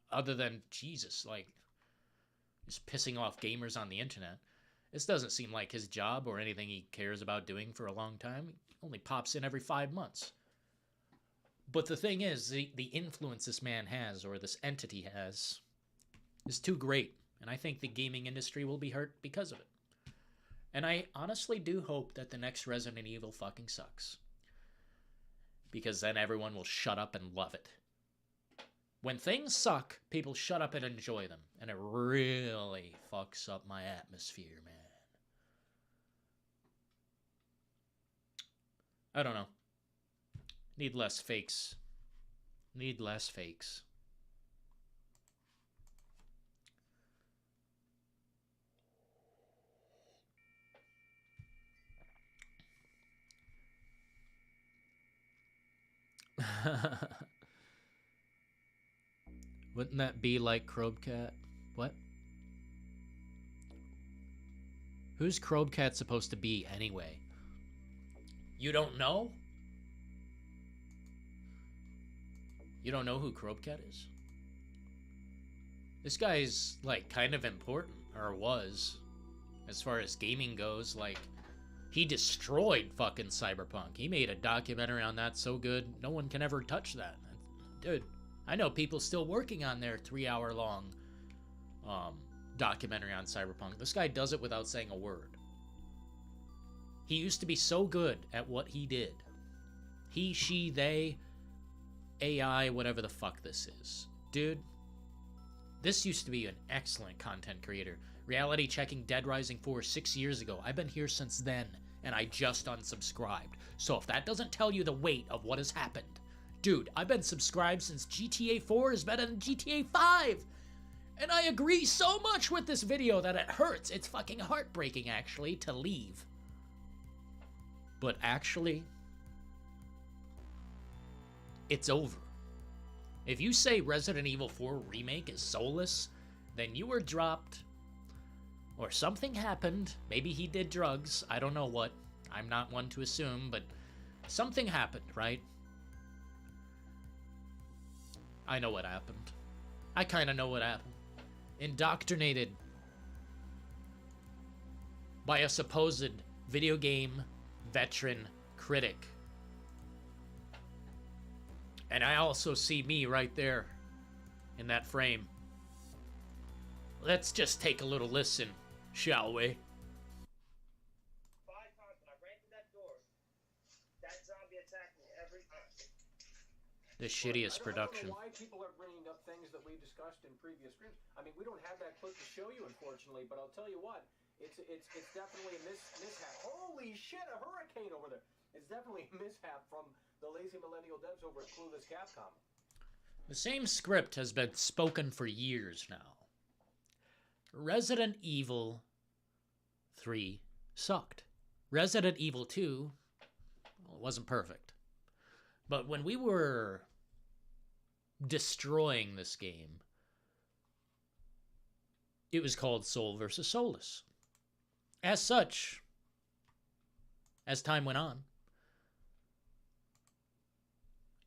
Other than, Jesus, like, just pissing off gamers on the internet. This doesn't seem like his job or anything he cares about doing for a long time. He only pops in every 5 months. But the thing is, the influence this man has, or this entity has, is too great. And I think the gaming industry will be hurt because of it. And I honestly do hope that the next Resident Evil fucking sucks. Because then everyone will shut up and love it. When things suck, people shut up and enjoy them. And it really fucks up my atmosphere, man. I don't know. Need less fakes. Need less fakes. Wouldn't that be like Crowbcat? What? Who's Crowbcat supposed to be anyway? You don't know? You don't know who Crowbcat is? This guy's, like, kind of important, or was, as far as gaming goes. Like, he destroyed fucking Cyberpunk. He made a documentary on that so good, no one can ever touch that. Dude, I know people still working on their 3-hour-long documentary on Cyberpunk. This guy does it without saying a word. He used to be so good at what he did. He, she, they, AI, whatever the fuck this is. Dude, this used to be an excellent content creator. Reality checking Dead Rising 4 6 years ago. I've been here since then, and I just unsubscribed. So if that doesn't tell you the weight of what has happened, dude, I've been subscribed since GTA 4 is better than GTA 5. And I agree so much with this video that it hurts. It's fucking heartbreaking, actually, to leave. But actually, it's over. If you say Resident Evil 4 Remake is soulless, then you were dropped, or something happened. Maybe he did drugs. I don't know what. I'm not one to assume, but something happened, right? I know what happened. I kind of know what happened. Indoctrinated by a supposed video game veteran critic. And I also see me right there in that frame. Let's just take a little listen, shall we? 5 times when I ran through that door, that zombie attacked me every time. The shittiest production. I don't know why people are bringing up things that we discussed in previous streams. I mean, we don't have that clip to show you, unfortunately, but I'll tell you what, it's definitely a mishap. Holy shit, a hurricane over there. It's definitely a mishap from the lazy millennial devs over at Clueless Capcom. The same script has been spoken for years now. Resident Evil 3 sucked. Resident Evil 2, well, it wasn't perfect. But when we were destroying this game, it was called Soul versus Soulless. As such, as time went on,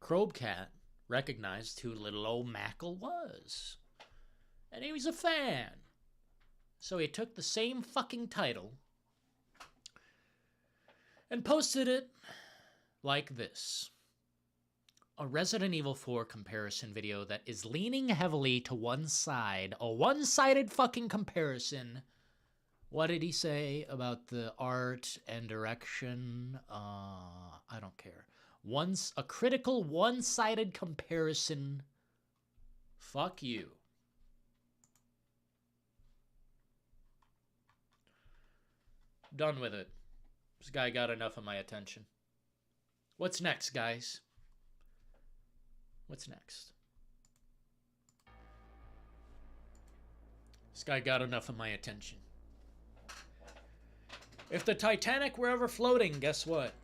Crowbcat recognized who little old Mackle was. And he was a fan. So he took the same fucking title and posted it like this. A Resident Evil 4 comparison video that is leaning heavily to one side. A one-sided fucking comparison. What did he say about the art and direction? I don't care. A critical one-sided comparison. Fuck you. Done with it. This guy got enough of my attention. What's next, guys? What's next? This guy got enough of my attention. If the Titanic were ever floating, guess what?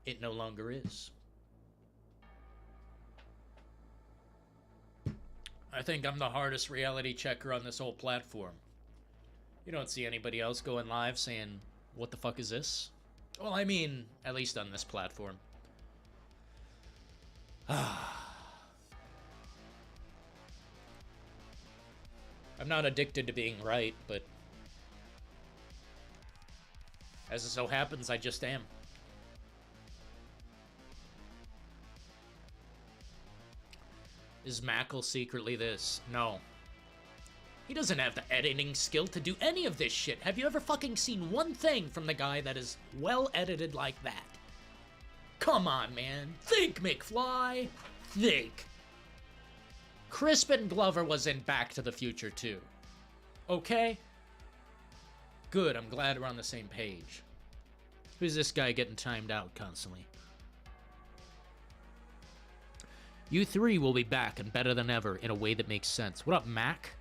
It no longer is. I think I'm the hardest reality checker on this whole platform. You don't see anybody else going live saying, what the fuck is this? Well, I mean, at least on this platform. I'm not addicted to being right, but as it so happens, I just am. Is Mackle secretly this? No. He doesn't have the editing skill to do any of this shit. Have you ever fucking seen one thing from the guy that is well edited like that? Come on, man. Think, McFly. Think. Crispin Glover was in Back to the Future too. Okay? Good, I'm glad we're on the same page. Who's this guy getting timed out constantly? You three will be back and better than ever in a way that makes sense. What up, Mac?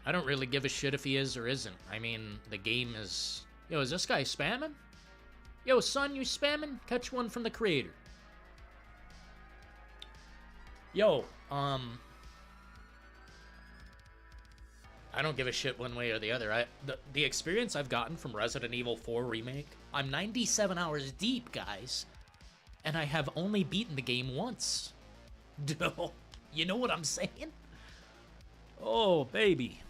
I don't really give a shit if he is or isn't. I mean, the game is... Yo, is this guy spamming? Yo, son, you spamming? Catch one from the creator. Yo, I don't give a shit one way or the other. The experience I've gotten from Resident Evil 4 Remake, I'm 97 hours deep, guys. And I have only beaten the game once. You know what I'm saying? Oh, baby.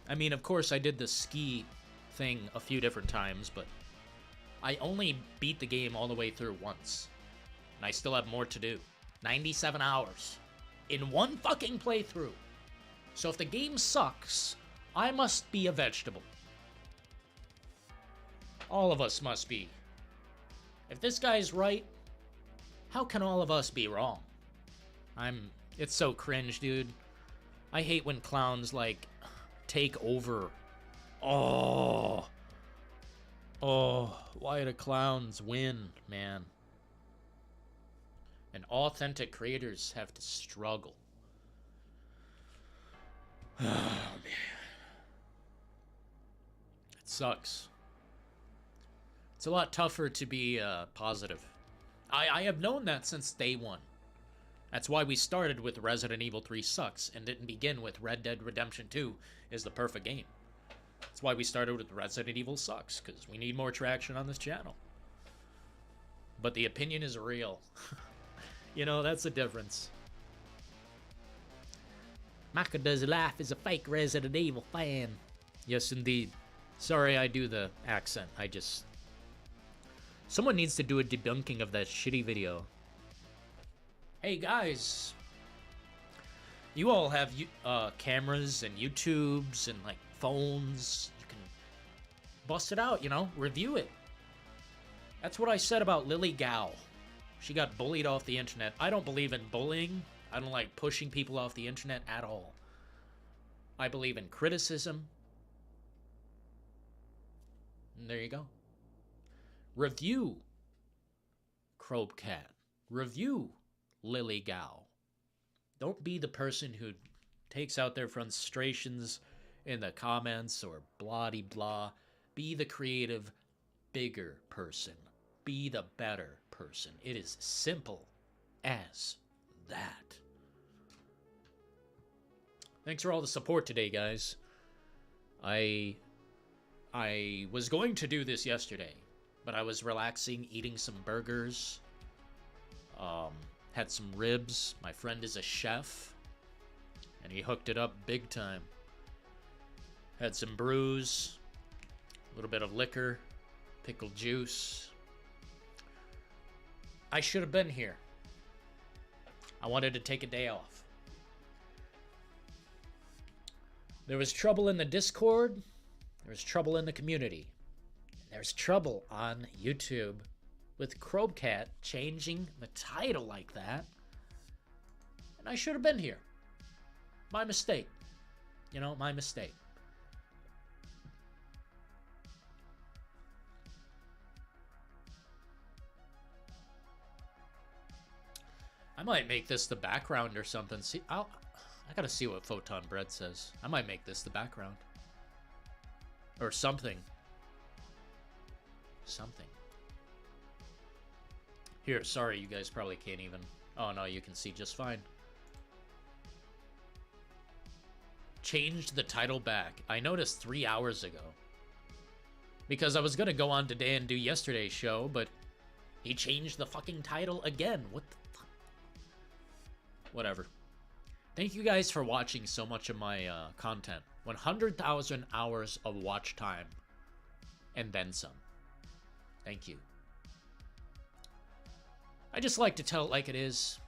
I mean, of course, I did the ski thing a few different times, but I only beat the game all the way through once. And I still have more to do. 97 hours. In one fucking playthrough. So if the game sucks, I must be a vegetable. All of us must be. If this guy's right, how can all of us be wrong? It's so cringe, dude. I hate when clowns, like, take over. Oh, why do clowns win, man? And authentic creators have to struggle. Oh, man. It sucks. It's a lot tougher to be positive. I have known that since day one. That's why we started with Resident Evil 3 sucks and didn't begin with Red Dead Redemption 2 is the perfect game. That's why we started with Resident Evil sucks, because we need more traction on this channel. But the opinion is real. You know, that's the difference. Maka does life is a fake Resident Evil fan. Yes, indeed. Sorry I do the accent. I just... Someone needs to do a debunking of that shitty video. Hey guys, you all have cameras and YouTubes and like phones. You can bust it out, you know, review it. That's what I said about Lily Gao. She got bullied off the internet. I don't believe in bullying. I don't like pushing people off the internet at all. I believe in criticism. And there you go. Review Crowbcat. Review Lily Gao. Don't be the person who takes out their frustrations in the comments or blah-de-blah. Be the creative, bigger person. Be the better person. It is simple as that. Thanks for all the support today, guys. I was going to do this yesterday, but I was relaxing, eating some burgers. Had some ribs. My friend is a chef, and he hooked it up big time. Had some brews, a little bit of liquor, pickled juice. I should have been here. I wanted to take a day off. There was trouble in the Discord. There was trouble in the community. There's trouble on YouTube with Crowbcat changing the title like that. And I should have been here. My mistake. You know, my mistake. I might make this the background or something. See, I gotta see what Photon Bread says. I might make this the background. Or something. Something. Here, sorry, you guys probably can't even... Oh, no, you can see just fine. Changed the title back. I noticed 3 hours ago. Because I was going to go on today and do yesterday's show, but he changed the fucking title again. What the fuck? Whatever. Thank you guys for watching so much of my content. 100,000 hours of watch time. And then some. Thank you. I just like to tell it like it is.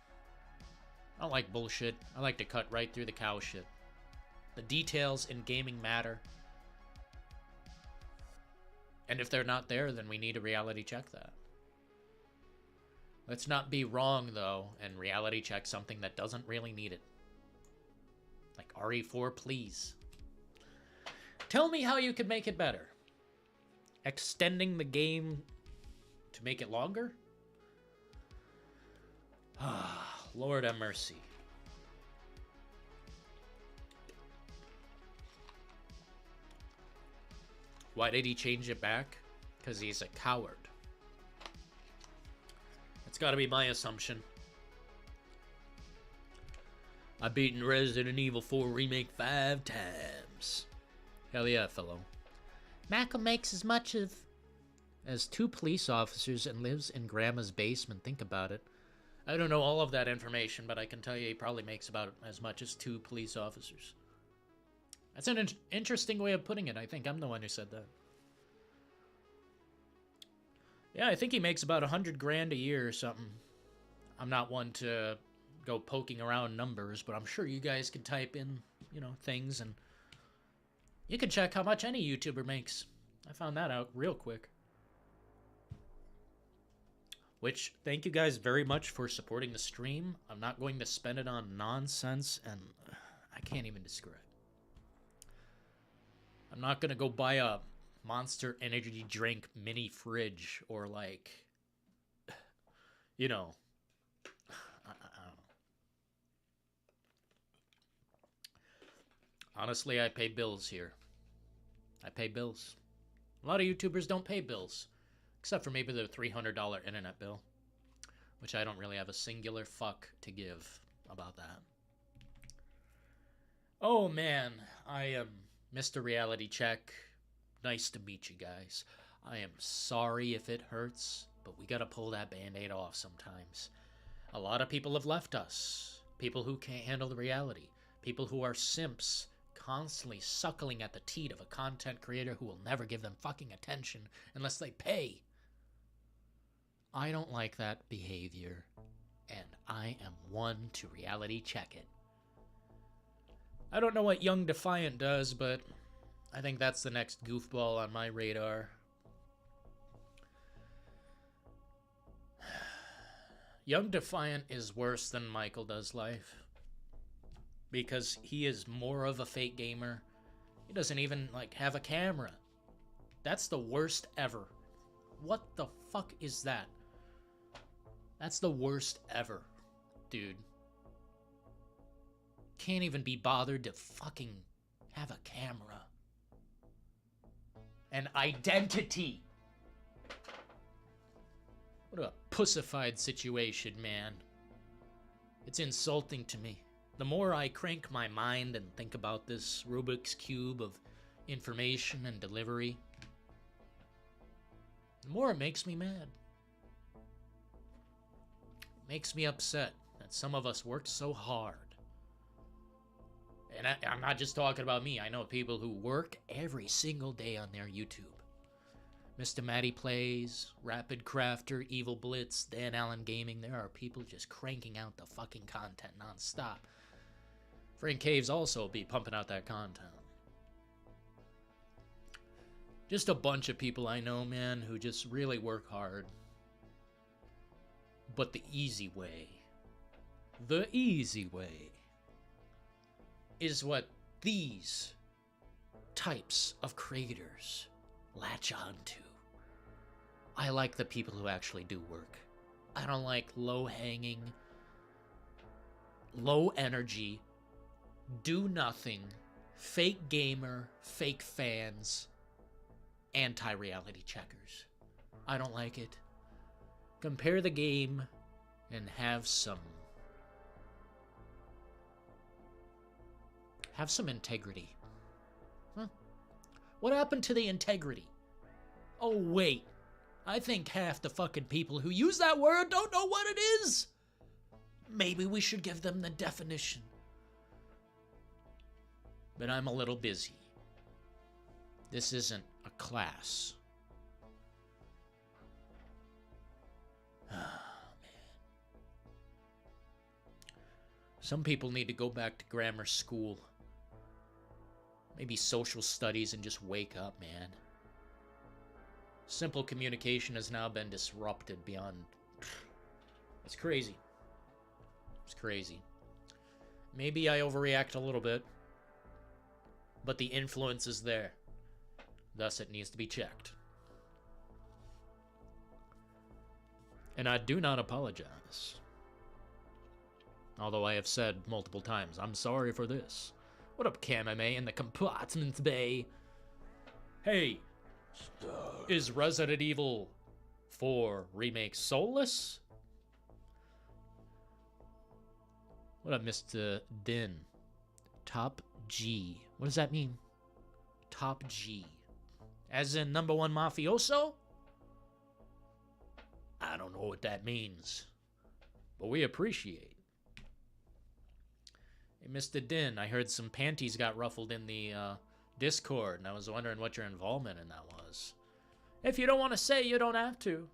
I don't like bullshit. I like to cut right through the cow shit. The details in gaming matter. And if they're not there, then we need to reality check that. Let's not be wrong, though, and reality check something that doesn't really need it. Like RE4, please. Tell me how you could make it better. Extending the game to make it longer? Ah, Lord have mercy. Why did he change it back? Because he's a coward. That's got to be my assumption. I've beaten Resident Evil 4 Remake 5 times. Hell yeah, fellow. Mako makes as much as 2 police officers and lives in Grandma's basement. Think about it. I don't know all of that information, but I can tell you he probably makes about as much as 2 police officers. That's an interesting way of putting it. I think I'm the one who said that. Yeah, I think he makes about 100 grand a year or something. I'm not one to go poking around numbers, but I'm sure you guys can type in, you know, things, and you can check how much any YouTuber makes. I found that out real quick. Which, thank you guys very much for supporting the stream. I'm not going to spend it on nonsense, and I can't even describe. I'm not going to go buy a Monster Energy drink mini fridge or, like, you know, I don't know. Honestly, I pay bills here. I pay bills. A lot of YouTubers don't pay bills, except for maybe their $300 internet bill, which I don't really have a singular fuck to give about that. Oh man, I am Mr. Reality Check. Nice to meet you guys. I am sorry if it hurts, but we gotta pull that band-aid off sometimes. A lot of people have left us. People who can't handle the reality. People who are simps, constantly suckling at the teat of a content creator who will never give them fucking attention unless they pay. I don't like that behavior, and I am one to reality check it. I don't know what Young Defiant does, but I think that's the next goofball on my radar. Young Defiant is worse than Michael Does Life, because he is more of a fake gamer. He doesn't even, like, have a camera. That's the worst ever. What the fuck is that? That's the worst ever, dude. Can't even be bothered to fucking have a camera. An identity. What a pussified situation, man. It's insulting to me. The more I crank my mind and think about this Rubik's Cube of information and delivery, the more it makes me mad. It makes me upset that some of us worked so hard. And I'm not just talking about me. I know people who work every single day on their YouTube. Mr. Matty Plays, Rapid Crafter, Evil Blitz, Dan Allen Gaming. There are people just cranking out the fucking content nonstop. Frank Caves also be pumping out that content. Just a bunch of people I know, man, who just really work hard. But the easy way is what these types of creators latch on to. I like the people who actually do work. I don't like low-hanging, low energy, do nothing, fake gamer, fake fans, anti-reality checkers. I don't like it. Compare the game and have some integrity. What happened to the integrity? Oh, wait. I think half the fucking people who use that word don't know what it is. Maybe we should give them the definition. But I'm a little busy. This isn't a class. Oh, man. Some people need to go back to grammar school. Maybe social studies and just wake up, man. Simple communication has now been disrupted beyond... It's crazy. It's crazy. Maybe I overreact a little bit, but the influence is there. Thus, it needs to be checked. And I do not apologize. Although I have said multiple times, I'm sorry for this. What up, Kamame in the compartment bay? Hey, is Resident Evil 4 Remake Soulless? What up, Mr. Din? Top G. What does that mean? Top G. As in number one mafioso? I don't know what that means. But we appreciate. Hey, Mr. Din, I heard some panties got ruffled in the Discord, and I was wondering what your involvement in that was. If you don't want to say, you don't have to.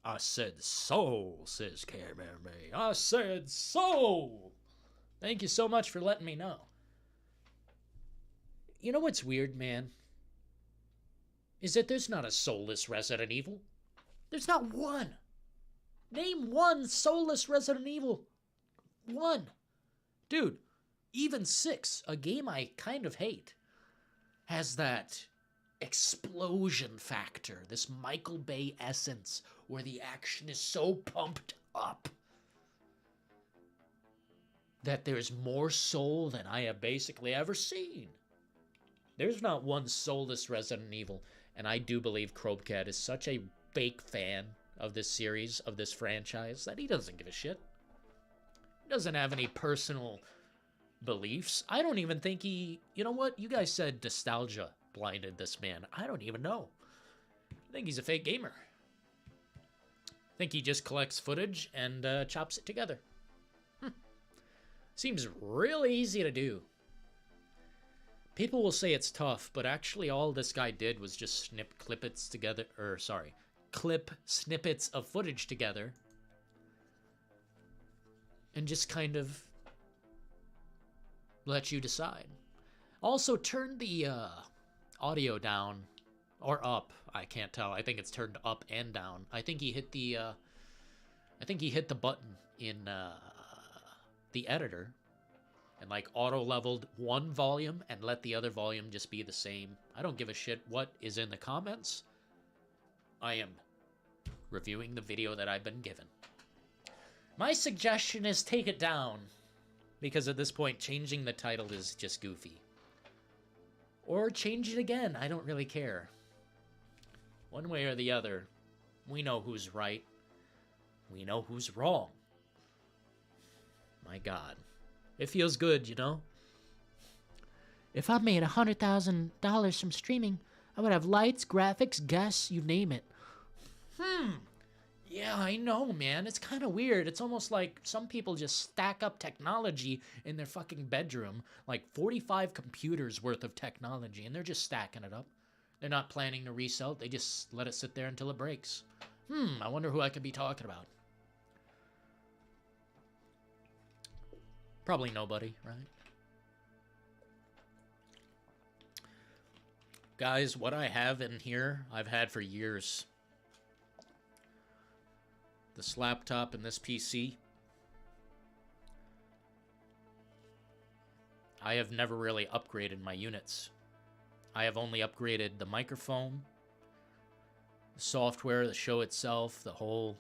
I said soul, says Kamame. I said soul. Thank you so much for letting me know. You know what's weird, man? Is that there's not a soulless Resident Evil. There's not one. Name one soulless Resident Evil. One. Dude, even 6, a game I kind of hate, has that explosion factor, this Michael Bay essence where the action is so pumped up that there's more soul than I have basically ever seen. There's not one soulless Resident Evil, and I do believe Crowbcat is such a fake fan of this series, of this franchise, that he doesn't give a shit. He doesn't have any personal beliefs. I don't even think he... You know what? You guys said nostalgia blinded this man. I don't even know. I think he's a fake gamer. I think he just collects footage and chops it together. Seems really easy to do. People will say it's tough, but actually all this guy did was just clip snippets of footage together and just kind of let you decide. Also, turn the audio down or up. I can't tell. I think it's turned up and down. I think he hit the button in the editor and like auto leveled one volume and let the other volume just be the same. I don't give a shit what is in the comments. I am reviewing the video that I've been given. My suggestion is take it down, because at this point changing the title is just goofy. Or change it again, I don't really care. One way or the other, we know who's right. We know who's wrong. My God. It feels good, you know? If I made $100,000 from streaming, I would have lights, graphics, guests, you name it. Yeah, I know, man. It's kind of weird. It's almost like some people just stack up technology in their fucking bedroom, like 45 computers worth of technology, and they're just stacking it up. They're not planning to resell it. They just let it sit there until it breaks. I wonder who I could be talking about. Probably nobody, right? Guys, what I have in here, I've had for years. This laptop and this PC. I have never really upgraded my units. I have only upgraded the microphone, the software, the show itself, the whole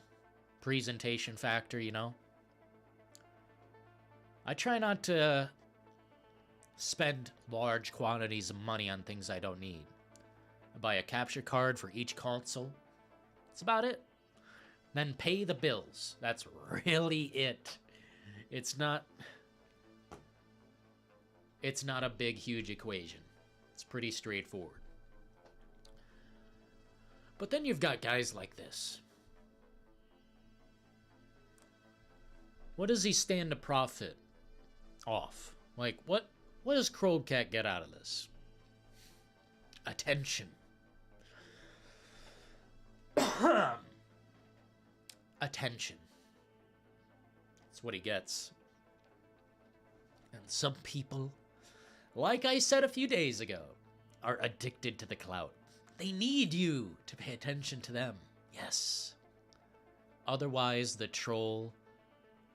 presentation factor, you know? I try not to spend large quantities of money on things I don't need. I buy a capture card for each console. That's about it. Then pay the bills. That's really it. It's not a big, huge equation. It's pretty straightforward. But then you've got guys like this. What does he stand to profit off? Like, what does Crowbcat get out of this? Attention. Attention. That's what he gets. And some people, like I said a few days ago, are addicted to the clout. They need you to pay attention to them. Yes. Otherwise, the troll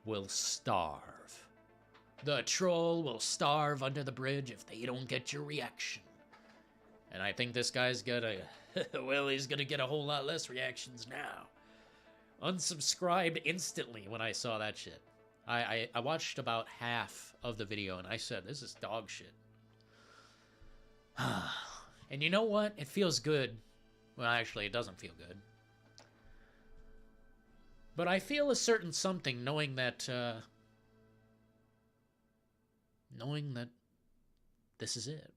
will starve. The troll will starve under the bridge if they don't get your reaction. And I think this guy's gonna... well, he's gonna get a whole lot less reactions now. Unsubscribed instantly when I saw that shit. I watched about half of the video and I said, this is dog shit. And you know what? It feels good. Well, actually, it doesn't feel good. But I feel a certain something knowing that this is it.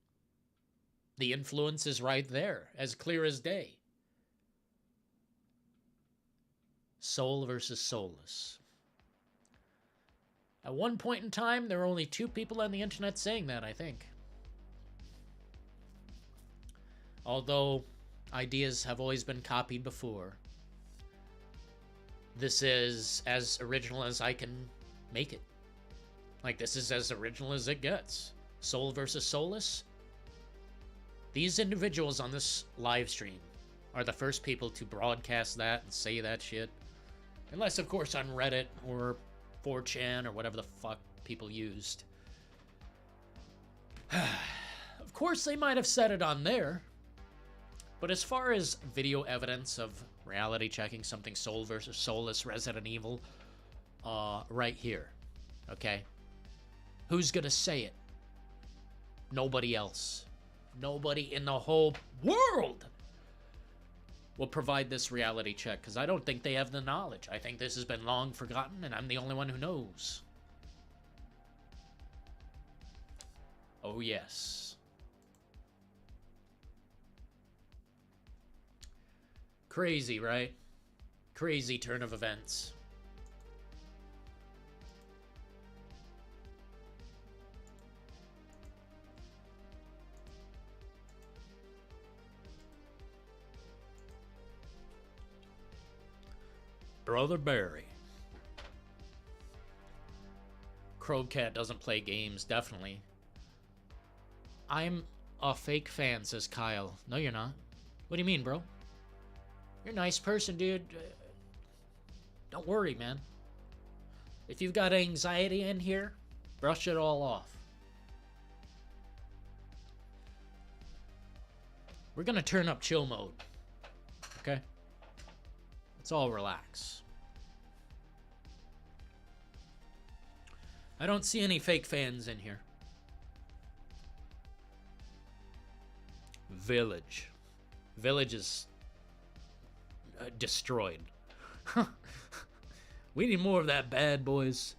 The influence is right there, as clear as day. Soul versus soulless. At one point in time, there were only 2 people on the internet saying that, I think. Although ideas have always been copied before, this is as original as I can make it. Like, this is as original as it gets. Soul versus soulless. These individuals on this live stream are the first people to broadcast that and say that shit. Unless, of course, on Reddit or 4chan or whatever the fuck people used. Of course, they might have said it on there. But as far as video evidence of reality checking something Soul versus Soulless Resident Evil, right here, okay? Who's gonna say it? Nobody else. Nobody in the whole world will provide this reality check, because I don't think they have the knowledge. I think this has been long forgotten, and I'm the only one who knows. Oh, yes. Crazy, right? Crazy turn of events. Brother Barry. Crowbcat doesn't play games, definitely. I'm a fake fan, says Kyle. No, you're not. What do you mean, bro? You're a nice person, dude. Don't worry, man. If you've got anxiety in here, brush it all off. We're gonna turn up chill mode. Okay? Let's all relax. I don't see any fake fans in here. Village. Village is destroyed. We need more of that, Bad Boys.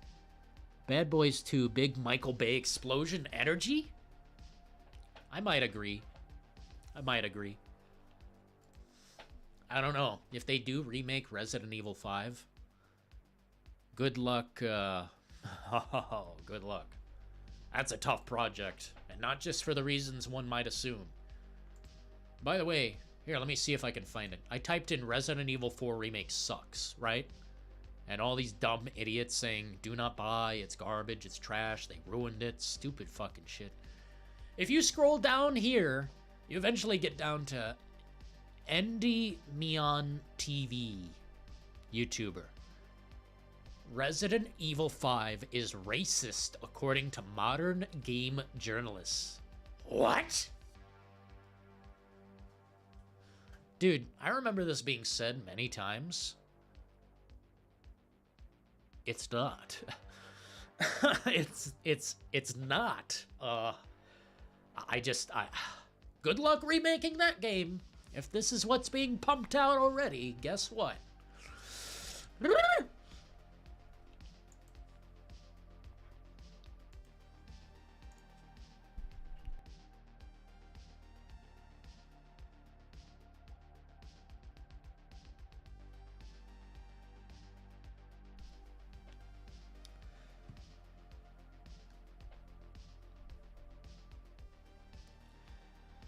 Bad Boys 2, big Michael Bay explosion energy? I might agree. I might agree. I don't know. If they do remake Resident Evil 5, good luck. Good luck. That's a tough project. And not just for the reasons one might assume. By the way, here, let me see if I can find it. I typed in Resident Evil 4 Remake sucks, right? And all these dumb idiots saying, do not buy, it's garbage, it's trash, they ruined it, stupid fucking shit. If you scroll down here, you eventually get down to Endy Meon TV, YouTuber. Resident Evil 5 is racist according to modern game journalists. What? Dude, I remember this being said many times. It's not. it's not. Good luck remaking that game. If this is what's being pumped out already, guess what?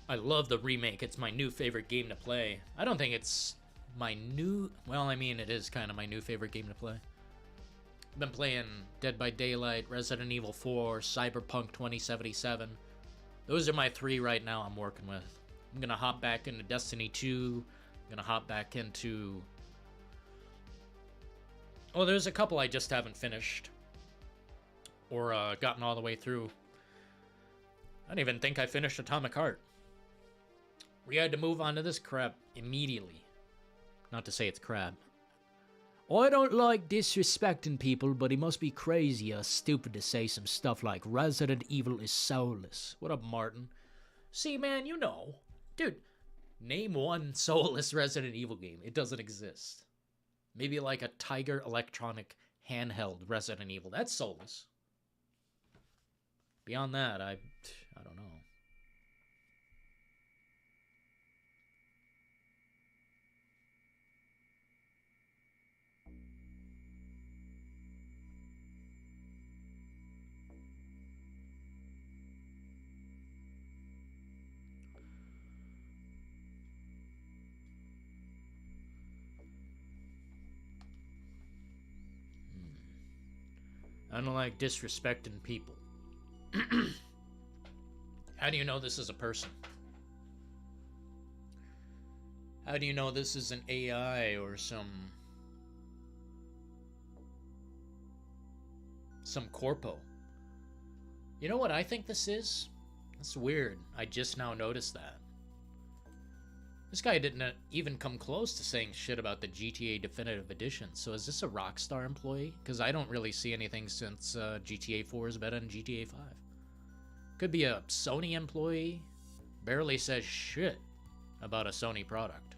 I love the remake. It's my new favorite game to play. I don't think it's my new... Well, I mean, it is kind of my new favorite game to play. I've been playing Dead by Daylight, Resident Evil 4, Cyberpunk 2077. Those are my three right now I'm working with. I'm going to hop back into Destiny 2. I'm going to hop back into... Oh, there's a couple I just haven't finished. Or gotten all the way through. I don't even think I finished Atomic Heart. We had to move on to this crap immediately. Not to say it's crap. I don't like disrespecting people, but he must be crazy or stupid to say some stuff like Resident Evil is soulless. What up, Martin? See, man, you know. Dude, name one soulless Resident Evil game. It doesn't exist. Maybe like a Tiger Electronic handheld Resident Evil. That's soulless. Beyond that, I don't know. I don't like disrespecting people. How do you know this is a person? How do you know this is an AI or some corpo? You know what I think this is? That's weird. I just now noticed that. This guy didn't even come close to saying shit about the GTA Definitive Edition. So is this a Rockstar employee? Because I don't really see anything since GTA 4 is better than GTA 5. Could be a Sony employee. Barely says shit about a Sony product.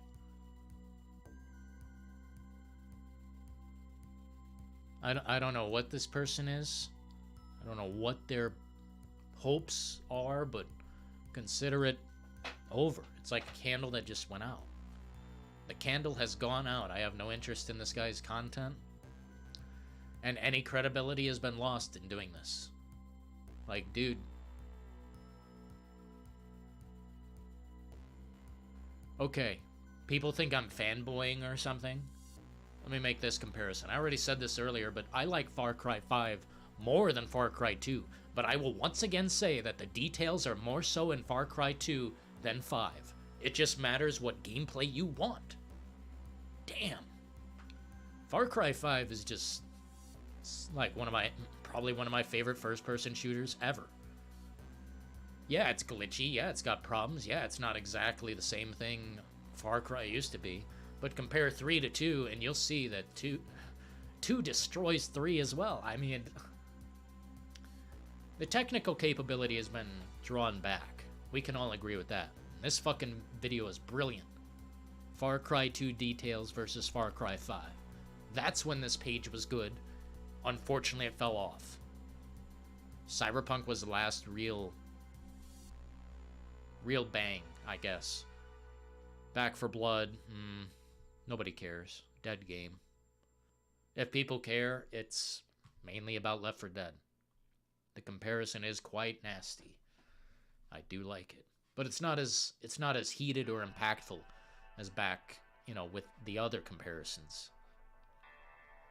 I don't know what this person is. I don't know what their hopes are, but consider it over. It's like a candle that just went out. The candle has gone out. I have no interest in this guy's content. And any credibility has been lost in doing this. Like, dude. Okay. People think I'm fanboying or something. Let me make this comparison. I already said this earlier, but I like Far Cry 5 more than Far Cry 2. But I will once again say that the details are more so in Far Cry 2 than 5. It just matters what gameplay you want. Damn. Far Cry 5 is just like probably one of my favorite first-person shooters ever. Yeah, it's glitchy. Yeah, it's got problems. Yeah, it's not exactly the same thing Far Cry used to be. But compare 3 to 2, and you'll see that 2 destroys 3 as well. I mean, the technical capability has been drawn back. We can all agree with that. This fucking video is brilliant. Far Cry 2 details versus Far Cry 5. That's when this page was good. Unfortunately, it fell off. Cyberpunk was the last real bang, I guess. Back for Blood, nobody cares. Dead game. If people care, it's mainly about Left 4 Dead. The comparison is quite nasty. I do like it. But it's not as heated or impactful as back, with the other comparisons.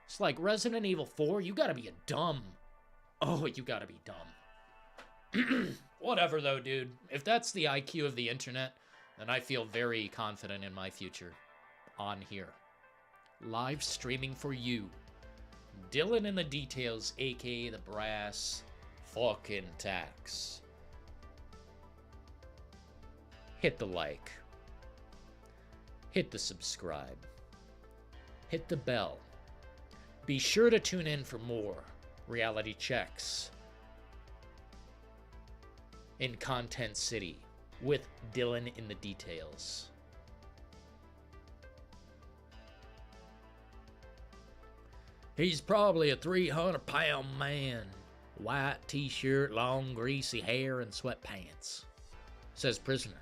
It's like Resident Evil 4, you gotta be a dumb. Oh, you gotta be dumb. Whatever though, dude. If that's the IQ of the internet, then I feel very confident in my future on here. Live streaming for you. Dillon in the details, aka the brass fucking tax. Hit the like. Hit the subscribe. Hit the bell. Be sure to tune in for more reality checks in Content City with Dillon in the details. He's probably a 300-pound man. White t-shirt, long greasy hair, and sweatpants. Says prisoner.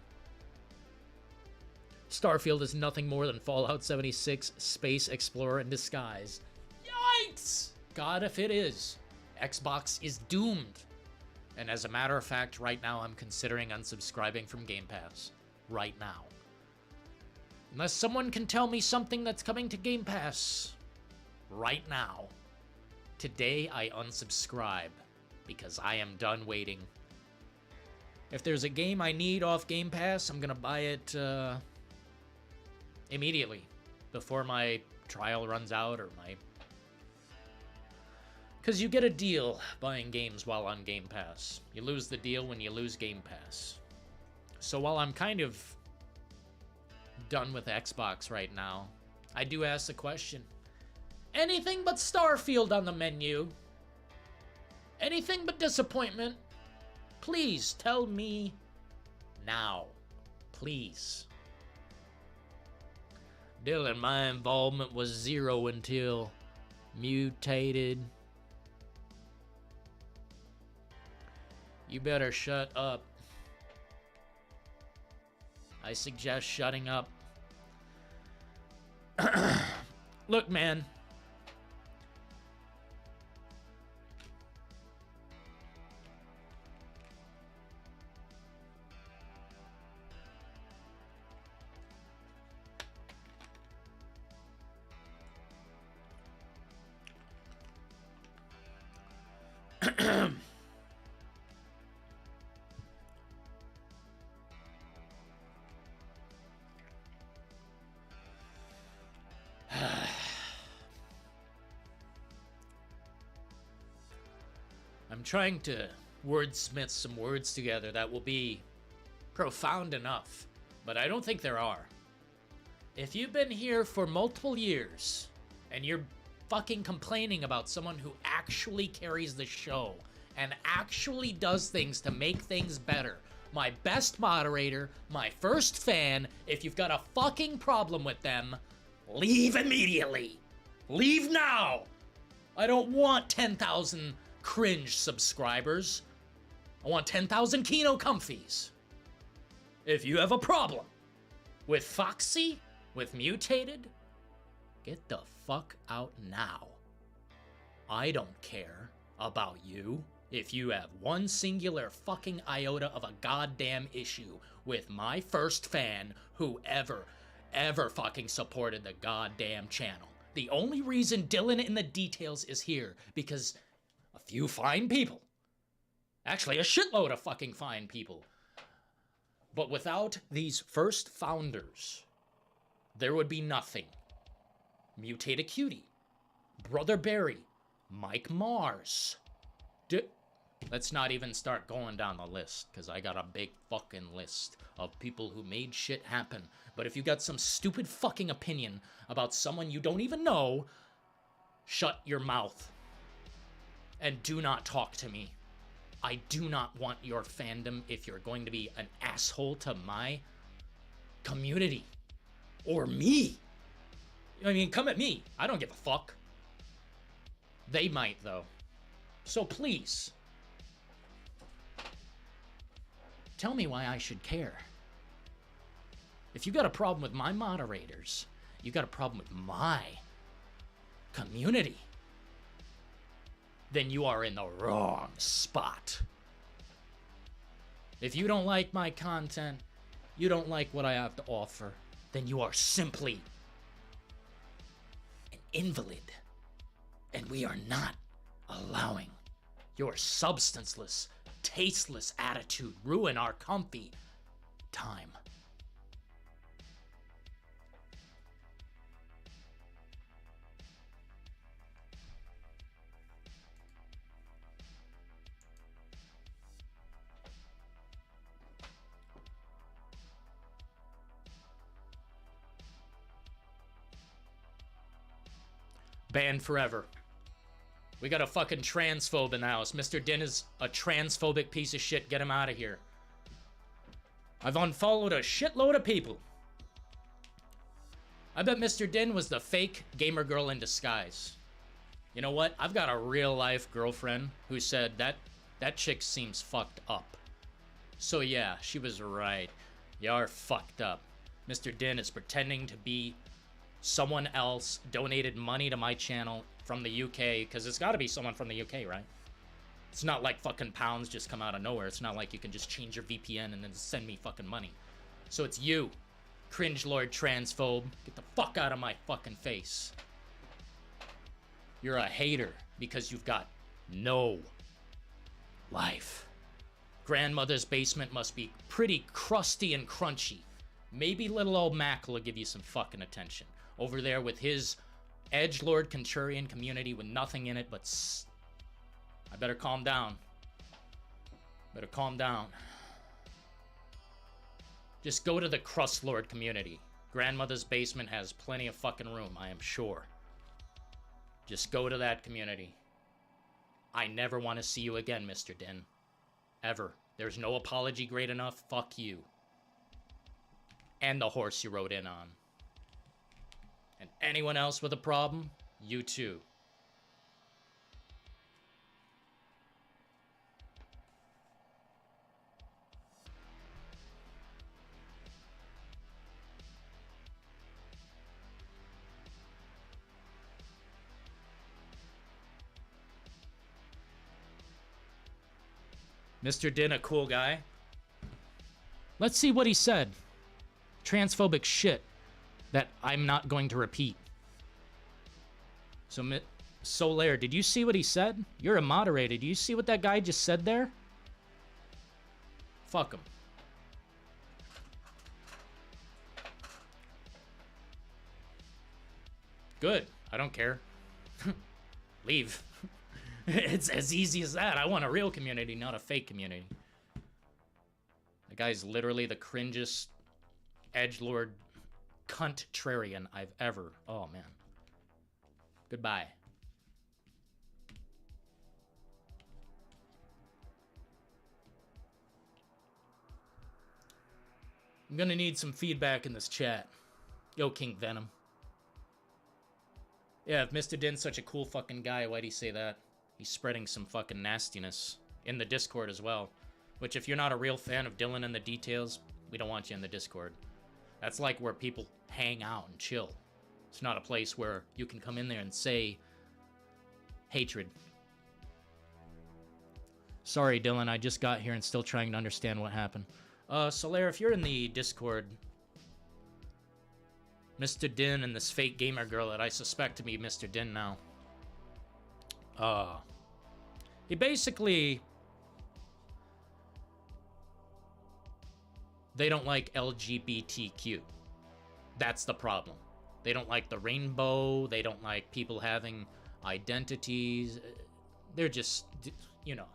Starfield is nothing more than Fallout 76 Space Explorer in disguise. Yikes! God, if it is. Xbox is doomed. And as a matter of fact, right now I'm considering unsubscribing from Game Pass. Right now. Unless someone can tell me something that's coming to Game Pass. Right now. Today I unsubscribe. Because I am done waiting. If there's a game I need off Game Pass, I'm gonna buy it immediately. Before my trial runs out or my... Because you get a deal buying games while on Game Pass. You lose the deal when you lose Game Pass. So while I'm kind of done with Xbox right now, I do ask the question. Anything but Starfield on the menu? Anything but disappointment? Please tell me now. Please. Dillon, my involvement was 0 until mutated. You better shut up. I suggest shutting up. Look, man. I'm trying to wordsmith some words together that will be profound enough, but I don't think there are. if you've been here for multiple years and you're fucking complaining about someone who actually carries the show and actually does things to make things better, my best moderator, my first fan, if you've got a fucking problem with them, leave immediately. Leave now. I don't want 10,000 cringe subscribers. I want 10,000 Kino Comfies. If you have a problem with Foxy, with Mutated, get the fuck out now. I don't care about you if you have one singular fucking iota of a goddamn issue with my first fan who ever fucking supported the goddamn channel. The only reason Dillon in the Details is here because a few fine people, actually a shitload of fucking fine people, but without these first founders, there would be nothing. Mutated Cutie, Brother Barry, Mike Mars. Let's not even start going down the list, because I got a big fucking list of people who made shit happen. But if you got some stupid fucking opinion about someone you don't even know, shut your mouth. And do not talk to me. I do not want your fandom if you're going to be an asshole to my community. Or me. I mean, come at me. I don't give a fuck. They might, though. So please, tell me why I should care. If you got a problem with my moderators, you got a problem with my community, then you are in the wrong spot. If you don't like my content, you don't like what I have to offer, then you are simply an invalid. And we are not allowing your substanceless, tasteless attitude ruin our comfy time. Banned forever. We got a fucking transphobe in the house. Mr. Din is a transphobic piece of shit. Get him out of here. I've unfollowed a shitload of people. I bet Mr. Din was the fake gamer girl in disguise. You know what? I've got a real life girlfriend who said that chick seems fucked up. So yeah, she was right. You're fucked up. Mr. Din is pretending to be someone else, donated money to my channel from the UK, because it's got to be someone from the UK, right? It's not like fucking pounds just come out of nowhere. It's not like you can just change your VPN and then send me fucking money. So it's you, cringe lord transphobe. Get the fuck out of my fucking face. You're a hater because you've got no life. Grandmother's basement must be pretty crusty and crunchy. Maybe little old Mac will give you some fucking attention. Over there with his edgelord Contrarian community with nothing in it but I better calm down. Better calm down. Just go to the Crust Lord community. Grandmother's basement has plenty of fucking room, I am sure. Just go to that community. I never want to see you again, Mr. Din. Ever. There's no apology great enough. Fuck you. And the horse you rode in on. And anyone else with a problem, you too. Mr. Din, a cool guy. Let's see what he said. Transphobic shit that I'm not going to repeat. So, Solaire, did you see what he said? You're a moderator. Do you see what that guy just said there? Fuck him. Good. I don't care. Leave. It's as easy as that. I want a real community, not a fake community. The guy's literally the cringest edgelord contrarian I've ever... Oh, man. Goodbye. I'm gonna need some feedback in this chat. Yo, King Venom. Yeah, if Mr. Din's such a cool fucking guy, why'd he say that? He's spreading some fucking nastiness in the Discord as well. Which, if you're not a real fan of Dillon and the Details, we don't want you in the Discord. That's like where people hang out and chill. It's not a place where you can come in there and say hatred. Sorry, Dillon, I just got here and still trying to understand what happened. Solaire, if you're in the Discord, Mr. Din and this fake gamer girl that I suspect to be Mr. Din now. He basically... They don't like LGBTQ. That's the problem. They don't like the rainbow. They don't like people having identities. They're just, you know.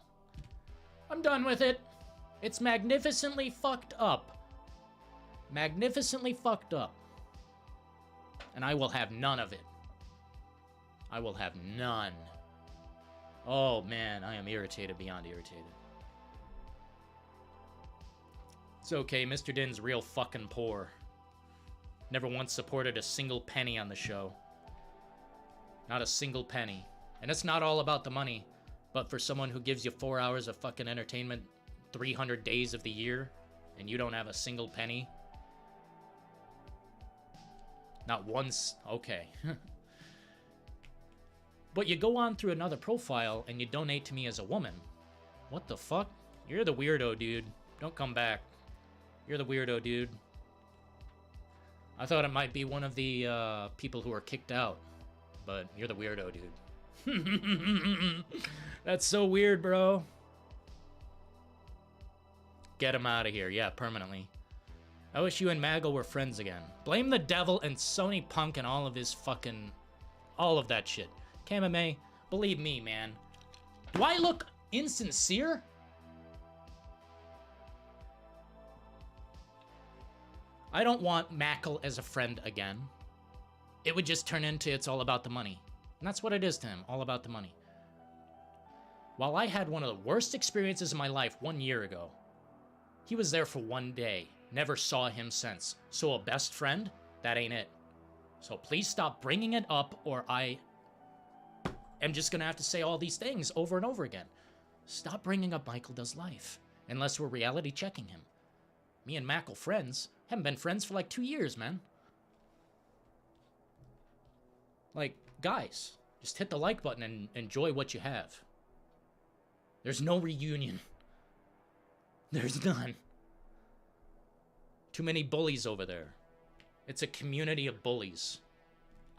I'm done with it. It's magnificently fucked up. Magnificently fucked up. And I will have none of it. I will have none. Oh, man, I am irritated beyond irritated. It's okay, Mr. Din's real fucking poor. Never once supported a single penny on the show. Not a single penny. And it's not all about the money, but for someone who gives you 4 hours of fucking entertainment 300 days of the year, and you don't have a single penny? Not once? Okay. But you go on through another profile and you donate to me as a woman. What the fuck? You're the weirdo, dude. Don't come back. You're the weirdo, dude. I thought it might be one of the people who were kicked out, but you're the weirdo, dude. That's so weird, bro. Get him out of here. Yeah, permanently. I wish you and Maggle were friends again. Blame the devil and Sony Punk and all of his fucking... all of that shit. KMMA, believe me, man. Do I look insincere? I don't want Mackle as a friend again. It would just turn into it's all about the money. And that's what it is to him, all about the money. While I had one of the worst experiences in my life 1 year ago, he was there for 1 day. Never saw him since. So a best friend? That ain't it. So please stop bringing it up or I am just gonna have to say all these things over and over again. Stop bringing up Michael Does Life. Unless we're reality checking him. Me and Mackle friends. Haven't been friends for like 2 years, man. Like, guys, just hit the like button and enjoy what you have. There's no reunion. There's none. Too many bullies over there. It's a community of bullies.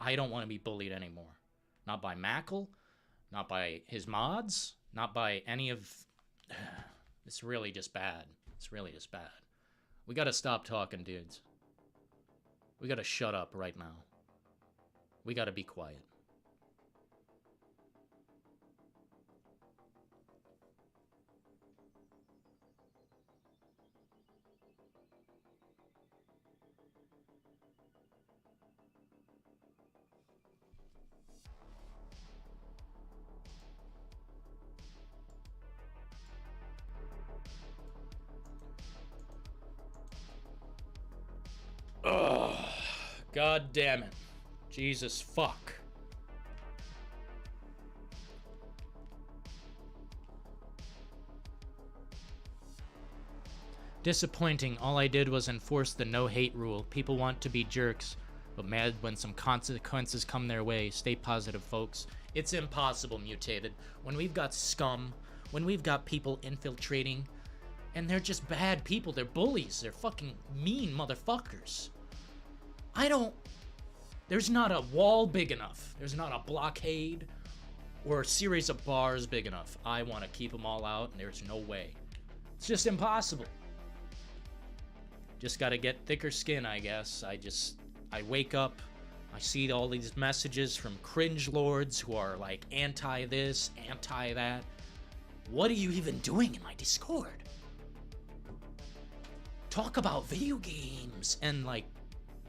I don't want to be bullied anymore. Not by Mackle, not by his mods, not by any of... It's really just bad. It's really just bad. We gotta stop talking, dudes. We gotta shut up right now. We gotta be quiet. Ugh. God damn it. Jesus fuck. Disappointing. All I did was enforce the no-hate rule. People want to be jerks, but mad when some consequences come their way. Stay positive, folks. It's impossible, Mutated. When we've got scum, when we've got people infiltrating, and they're just bad people. They're bullies. They're fucking mean motherfuckers. There's not a wall big enough. There's not a blockade or a series of bars big enough. I want to keep them all out, and there's no way. It's just impossible. Just gotta get thicker skin, I guess. I wake up, I see all these messages from cringe lords who are like anti this, anti that. What are you even doing in my Discord? Talk about video games and like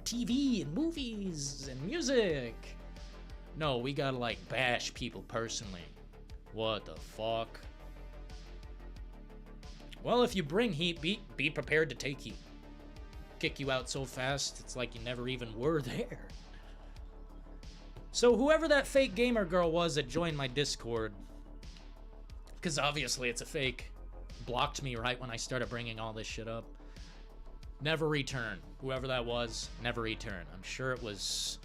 TV and movies and music. No, we gotta, like, bash people personally. What the fuck? Well, if you bring heat, be prepared to take heat. Kick you out so fast, it's like you never even were there. So whoever that fake gamer girl was that joined my Discord, because obviously it's a fake, blocked me right when I started bringing all this shit up. Never return. Whoever that was, never return. I'm sure it was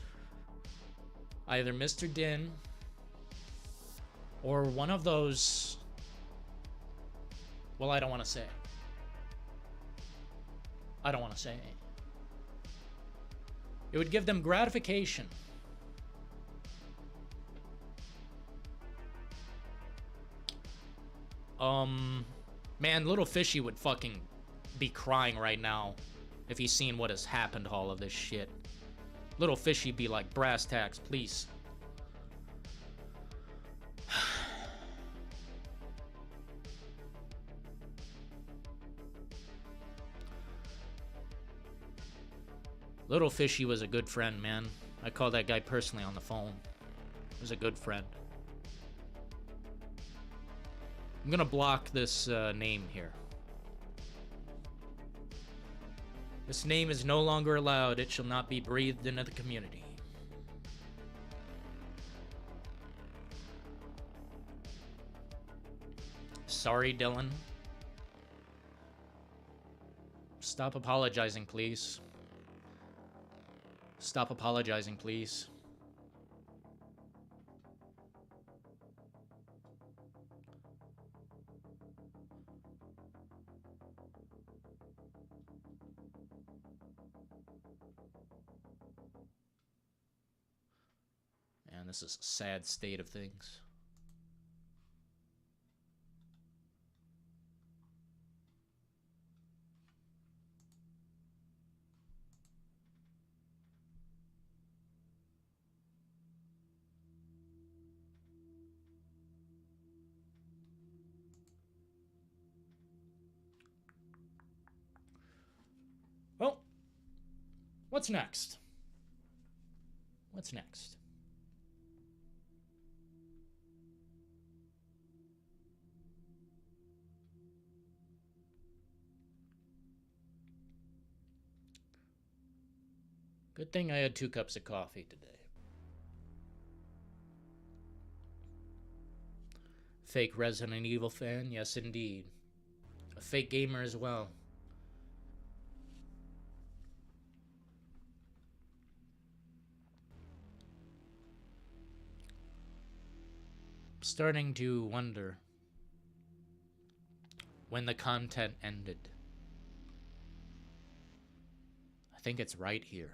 either Mr. Din or one of those... Well, I don't want to say. I don't want to say. It would give them gratification. Man, Little Fishy would fucking be crying right now if he's seen what has happened to all of this shit. Little Fishy be like, brass tacks, please. Little Fishy was a good friend, man. I called that guy personally on the phone. He was a good friend. I'm gonna block this name here. This name is no longer allowed. It shall not be breathed into the community. Sorry, Dillon. Stop apologizing, please. Stop apologizing, please. Man, this is a sad state of things. Well, what's next? What's next? Good thing I had 2 cups of coffee today. Fake Resident Evil fan? Yes, indeed. A fake gamer as well. Starting to wonder when the content ended. I think it's right here.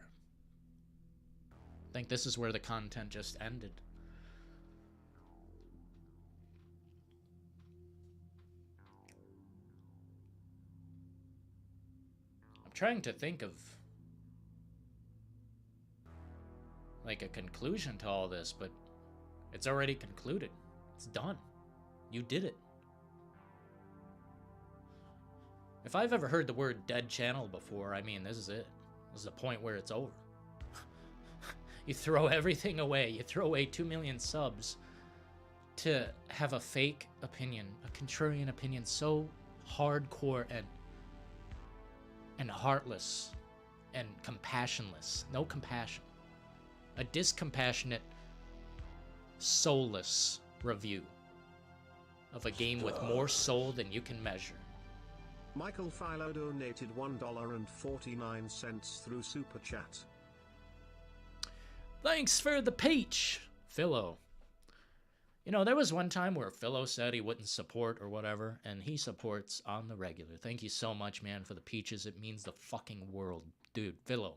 I think this is where the content just ended. I'm trying to think of like a conclusion to all this, but it's already concluded. It's done. You did it. If I've ever heard the word dead channel before, I mean, this is it. This is the point where it's over. You throw everything away. You throw away 2 million subs to have a fake opinion, a contrarian opinion so hardcore and heartless and compassionless. No compassion. A discompassionate, soulless review of a game with more soul than you can measure. Michael Philo donated $1.49 through Super Chat. Thanks for the peach, Philo. You know, there was one time where Philo said he wouldn't support or whatever, and he supports on the regular. Thank you so much, man, for the peaches. It means the fucking world. Dude, Philo.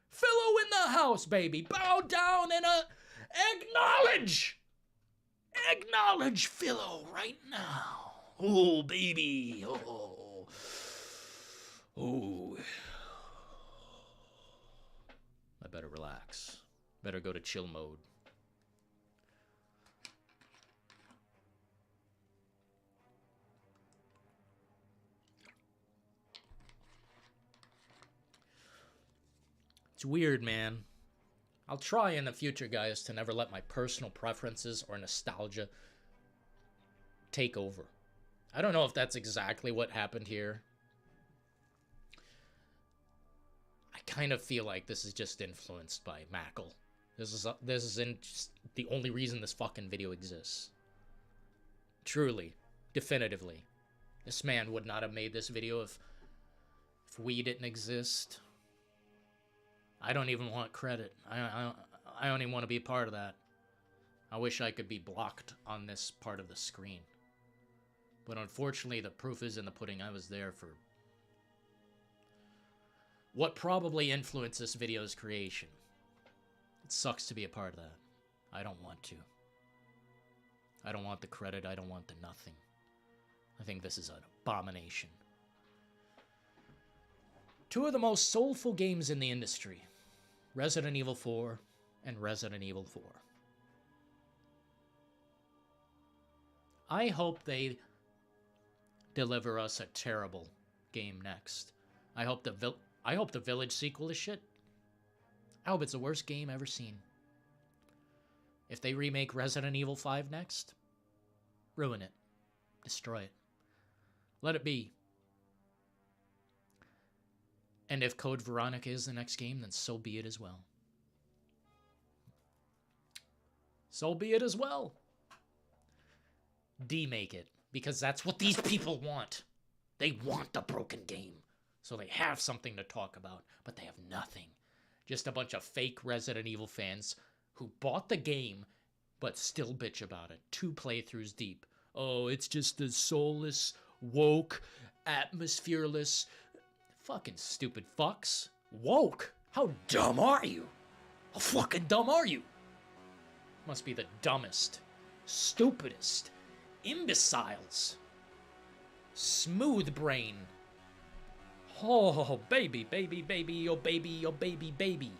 Philo in the house, baby. Bow down and acknowledge. Acknowledge Philo right now. Oh, baby. Oh. Oh. I better relax. Better go to chill mode. It's weird, man. I'll try in the future, guys, to never let my personal preferences or nostalgia take over. I don't know if that's exactly what happened here. I kind of feel like this is just influenced by Mackle. This isn't just the only reason this fucking video exists. Truly, definitively. This man would not have made this video if we didn't exist. I don't even want credit. I don't even want to be a part of that. I wish I could be blocked on this part of the screen. But unfortunately, the proof is in the pudding. I was there for what probably influenced this video's creation. It sucks to be a part of that. I don't want to. I don't want the credit. I don't want the nothing. I think this is an abomination. Two of the most soulful games in the industry. Resident Evil 4 and Resident Evil 4. I hope they deliver us a terrible game next. I hope the Village sequel is shit. I hope it's the worst game ever seen. If they remake Resident Evil 5 next, ruin it. Destroy it. Let it be. And if Code Veronica is the next game, then so be it as well. So be it as well. Demake it. Because that's what these people want. They want the broken game. So they have something to talk about, but they have nothing. Just a bunch of fake Resident Evil fans who bought the game, but still bitch about it. 2 playthroughs deep. Oh, it's just a soulless, woke, atmosphereless... Fucking stupid fucks. Woke? How dumb are you? How fucking dumb are you? Must be the dumbest, stupidest, imbeciles. Smooth brain. Oh, baby, baby, baby, oh baby, oh baby, baby.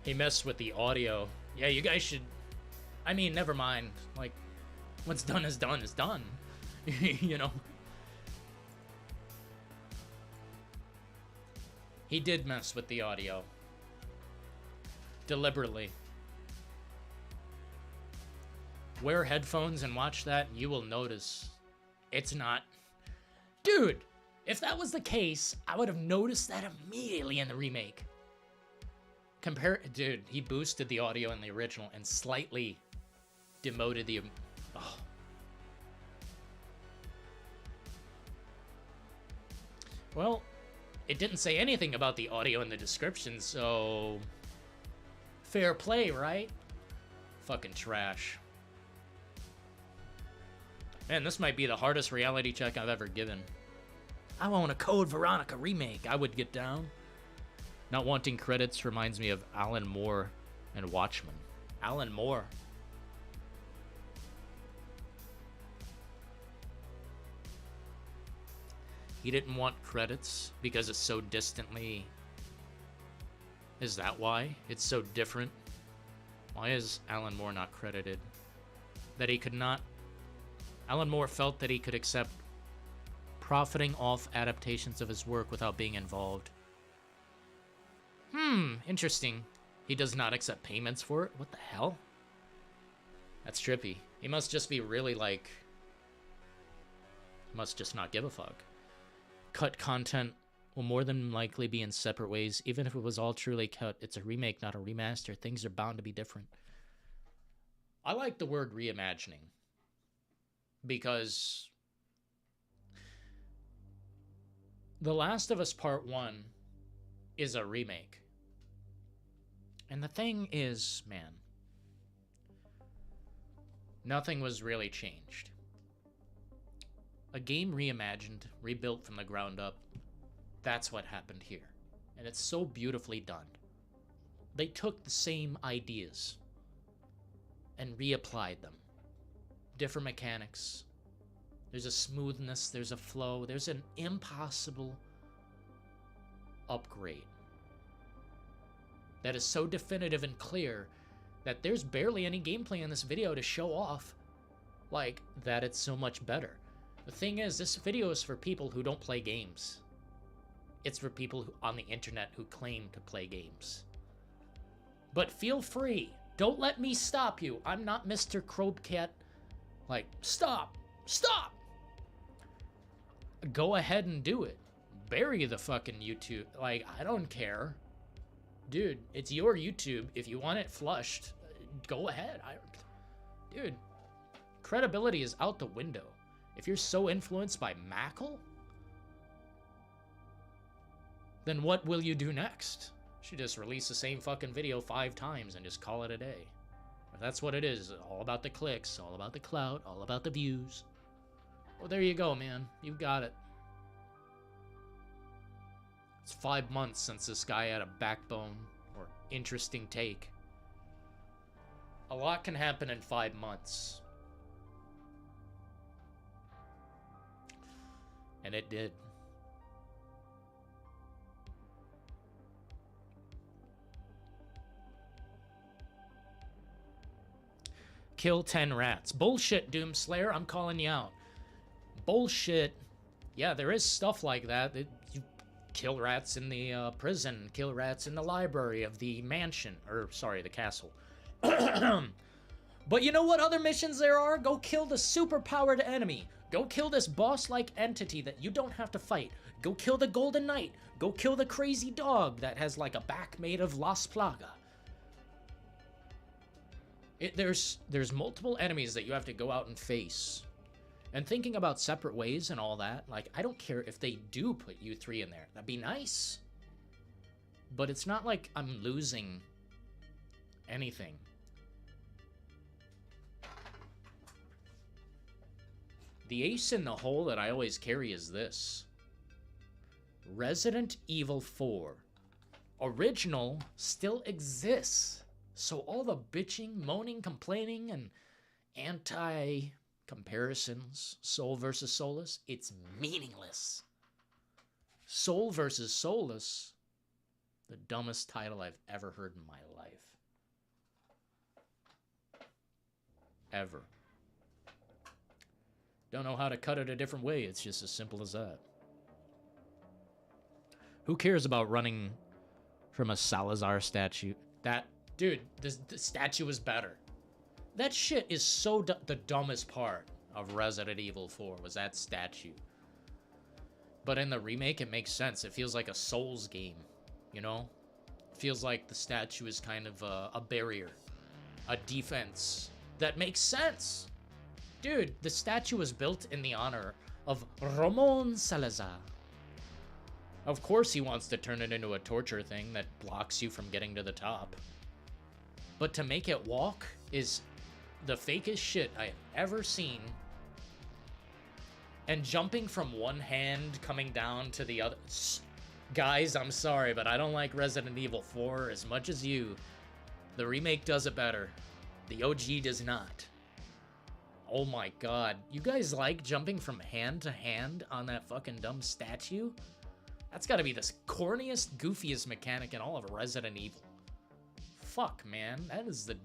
He messed with the audio. Yeah, you guys should... I mean, never mind. Like, what's done is done is done. You know? He did mess with the audio. Deliberately. Wear headphones and watch that, and you will notice it's not... Dude! If that was the case, I would have noticed that immediately in the remake. Dude, he boosted the audio in the original and slightly demoted the... Oh. Well, it didn't say anything about the audio in the description, so... Fair play, right? Fucking trash. Man, this might be the hardest reality check I've ever given. I want a Code Veronica remake. I would get down. Not wanting credits reminds me of Alan Moore and Watchmen. Alan Moore. He didn't want credits because it's so distantly... Is that why? It's so different? Why is Alan Moore not credited? That he could not... Alan Moore felt that he could accept profiting off adaptations of his work without being involved. Interesting. He does not accept payments for it? What the hell? That's trippy. He must just be really, like... Must just not give a fuck. Cut content will more than likely be in separate ways. Even if it was all truly cut, it's a remake, not a remaster. Things are bound to be different. I like the word reimagining. Because... The Last of Us Part 1 is a remake. And the thing is, man, nothing was really changed. A game reimagined, rebuilt from the ground up, that's what happened here. And it's so beautifully done. They took the same ideas and reapplied them. Different mechanics. There's a smoothness, there's a flow, there's an impossible upgrade that is so definitive and clear that there's barely any gameplay in this video to show off like that it's so much better. The thing is, this video is for people who don't play games. It's for people on the internet who claim to play games. But feel free. Don't let me stop you. I'm not Mr. Crowbcat. Like, stop. Stop! Go ahead and do it. Bury the fucking YouTube. Like, I don't care. Dude, it's your YouTube. If you want it flushed, go ahead. Dude, credibility is out the window. If you're so influenced by Mackle, then what will you do next? You should just release the same fucking video 5 times and just call it a day. If that's what it is, all about the clicks, all about the clout, all about the views. Well, there you go, man. You've got it. It's 5 months since this guy had a backbone or interesting take. A lot can happen in 5 months. And it did. Kill 10 rats. Bullshit, Doomslayer. I'm calling you out. Bullshit. Yeah, there is stuff like that. You kill rats in the prison. Kill rats in the library of the mansion. Or, sorry, the castle. But you know what other missions there are? Go kill the super-powered enemy. Go kill this boss-like entity that you don't have to fight. Go kill the Golden Knight. Go kill the crazy dog that has like a back made of Las Plaga. There's multiple enemies that you have to go out and face. And thinking about separate ways and all that, like, I don't care if they do put you 3 in there. That'd be nice. But it's not like I'm losing anything. The ace in the hole that I always carry is this. Resident Evil 4. Original still exists. So all the bitching, moaning, complaining, and anti-comparisons, Soul versus Soulless, it's meaningless. Soul versus Soulless, the dumbest title I've ever heard in my life. Ever. Don't know how to cut it a different way. It's just as simple as that. Who cares about running from a Salazar statue? Dude, the statue is better. That shit is so the dumbest part of Resident Evil 4 was that statue. But in the remake, it makes sense. It feels like a Souls game, you know? It feels like the statue is kind of a barrier, a defense that makes sense. Dude, the statue was built in the honor of Ramon Salazar. Of course he wants to turn it into a torture thing that blocks you from getting to the top. But to make it walk is the fakest shit I've ever seen. And jumping from one hand coming down to the other. Guys, I'm sorry, but I don't like Resident Evil 4 as much as you. The remake does it better. The OG does not. Oh my god. You guys like jumping from hand to hand on that fucking dumb statue? That's gotta be the corniest, goofiest mechanic in all of Resident Evil. Fuck, man. That is the...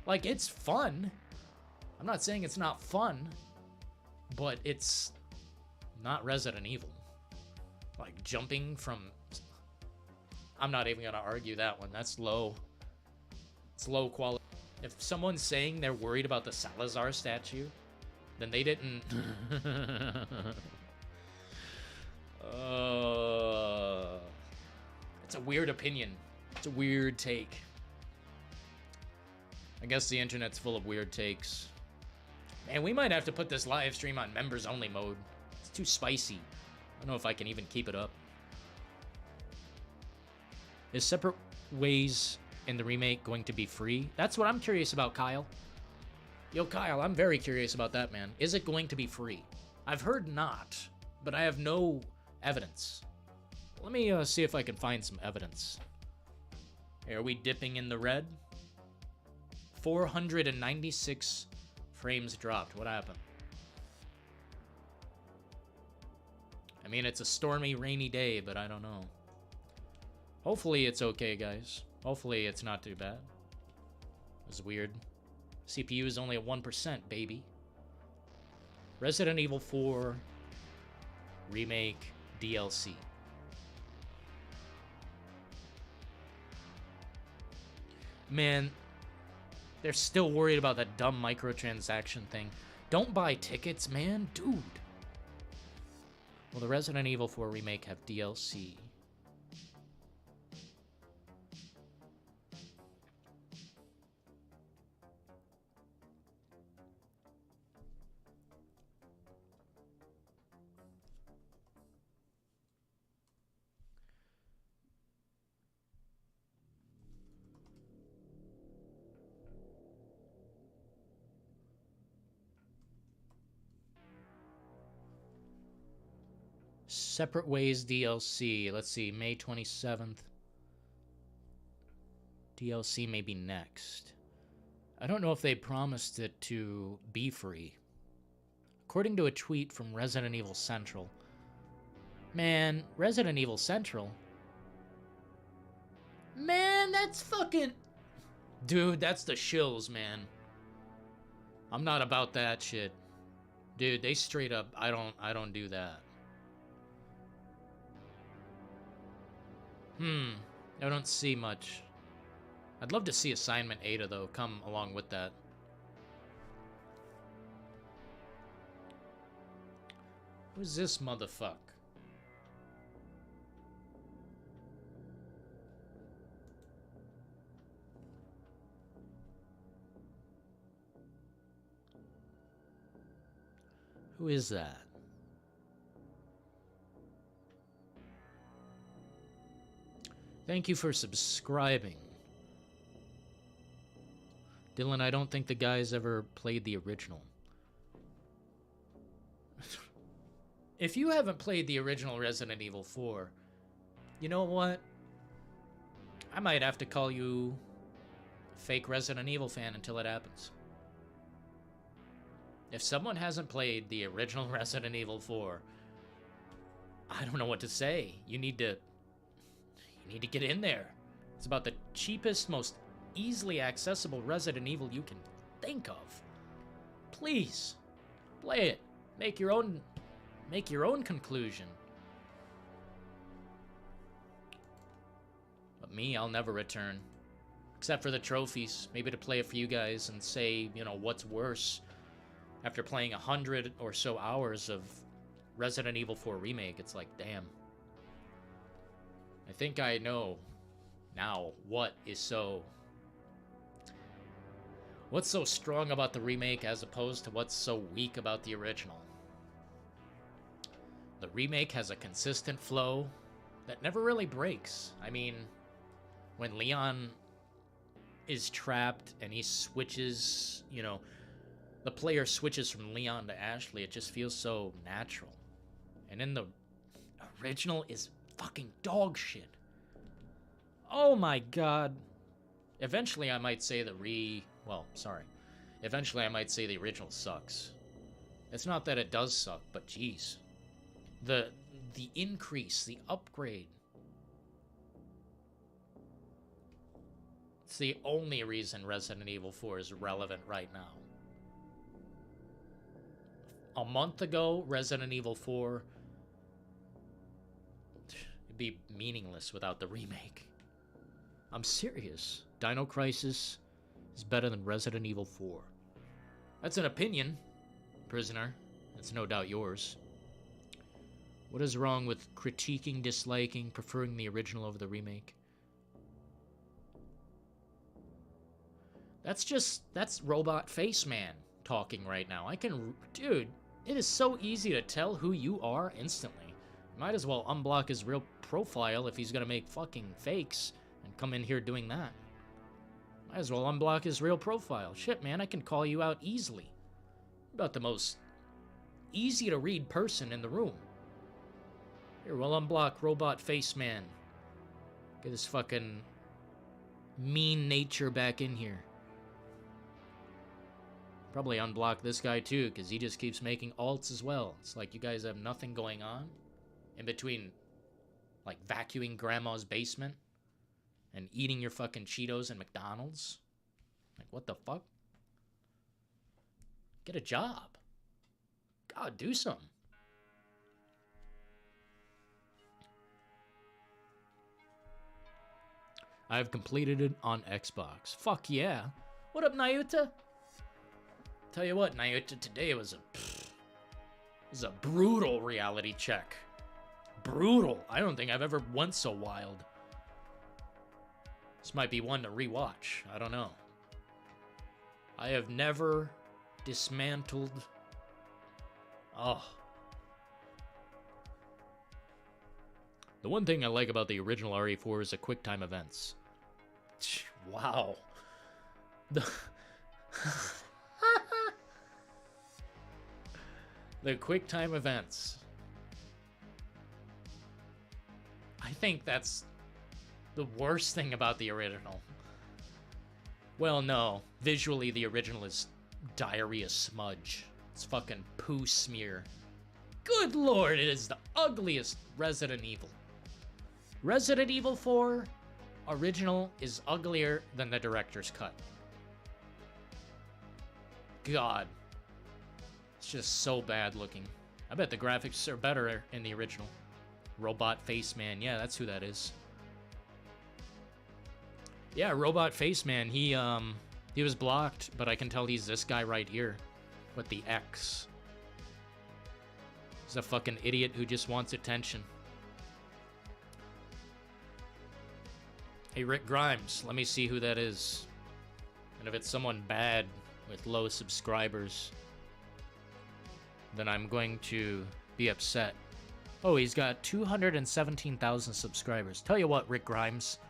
Like, it's fun. I'm not saying it's not fun, but it's not Resident Evil. Like, jumping from... I'm not even gonna argue that one. That's low. It's low quality. If someone's saying they're worried about the Salazar statue, then they didn't... It's a weird opinion. It's a weird take. I guess the internet's full of weird takes. Man, we might have to put this live stream on members only mode. It's too spicy. I don't know if I can even keep it up. Is separate ways in the remake going to be free? That's what I'm curious about, Kyle. Yo, Kyle, I'm very curious about that, man. Is it going to be free? I've heard not, but I have no evidence. Let me see if I can find some evidence. Are we dipping in the red? 496 frames dropped. What happened? I mean, it's a stormy, rainy day, but I don't know. Hopefully it's okay, guys. Hopefully it's not too bad. It was weird. CPU is only at 1%, baby. Resident Evil 4 Remake DLC. Man, they're still worried about that dumb microtransaction thing. Don't buy tickets, man. Dude. Will the Resident Evil 4 Remake have DLC? Separate Ways DLC. Let's see, May 27th. DLC may be next. I don't know if they promised it to be free. According to a tweet from Resident Evil Central. Man, Resident Evil Central? Man, that's fucking... Dude, that's the shills, man. I'm not about that shit. Dude, they straight up... I don't do that. I don't see much. I'd love to see Assignment Ada, though, come along with that. Who's this motherfucker? Who is that? Thank you for subscribing. Dillon, I don't think the guy's ever played the original. If you haven't played the original Resident Evil 4, you know what? I might have to call you a fake Resident Evil fan until it happens. If someone hasn't played the original Resident Evil 4, I don't know what to say. You need to get in there. It's about the cheapest, most easily accessible Resident Evil you can think of. Please, play it. Make your own conclusion. But me, I'll never return. Except for the trophies. Maybe to play it for you guys and say, you know, what's worse after playing 100 or so hours of Resident Evil 4 Remake. It's like, damn. I think I know now what's so strong about the remake as opposed to what's so weak about the original. The remake has a consistent flow that never really breaks. I mean, when Leon is trapped and he switches, you know, the player switches from Leon to Ashley, it just feels so natural. And in the original is fucking dog shit. Oh my god. Eventually I might say Eventually I might say the original sucks. It's not that it does suck, but geez. The increase, the upgrade. It's the only reason Resident Evil 4 is relevant right now. A month ago, Resident Evil 4 it'd be meaningless without the remake. I'm serious. Dino Crisis is better than Resident Evil 4. That's an opinion, prisoner. That's no doubt yours. What is wrong with critiquing, disliking, preferring the original over the remake? That's Robot Face Man talking right now. Dude, it is so easy to tell who you are instantly. Might as well unblock his real profile if he's gonna make fucking fakes and come in here doing that. Might as well unblock his real profile. Shit, man, I can call you out easily. You're about the most easy to read person in the room. Here, we'll unblock Robot Face Man. Get his fucking mean nature back in here. Probably unblock this guy too, because he just keeps making alts as well. It's like you guys have nothing going on in between, like vacuuming grandma's basement and eating your fucking Cheetos and McDonald's. Like, what the fuck? Get a job. God, do something. I've completed it on Xbox. Fuck yeah. What up, Nayuta? Tell you what, Nayuta, today was a brutal reality check. Brutal. I don't think I've ever went so wild. This might be one to rewatch. I don't know. I have never dismantled... Oh. The one thing I like about the original RE4 is the QuickTime events. Wow. The QuickTime events. I think that's the worst thing about the original. Well, no. Visually, the original is diarrhea smudge. It's fucking poo smear. Good lord, it is the ugliest Resident Evil. Resident Evil 4 original is uglier than the director's cut. God. It's just so bad looking. I bet the graphics are better in the original. Robot Face Man. Yeah, that's who that is. Yeah, Robot Face Man. He was blocked, but I can tell he's this guy right here with the X. He's a fucking idiot who just wants attention. Hey, Rick Grimes, let me see who that is. And if it's someone bad with low subscribers, then I'm going to be upset. Oh, he's got 217,000 subscribers. Tell you what, Rick Grimes.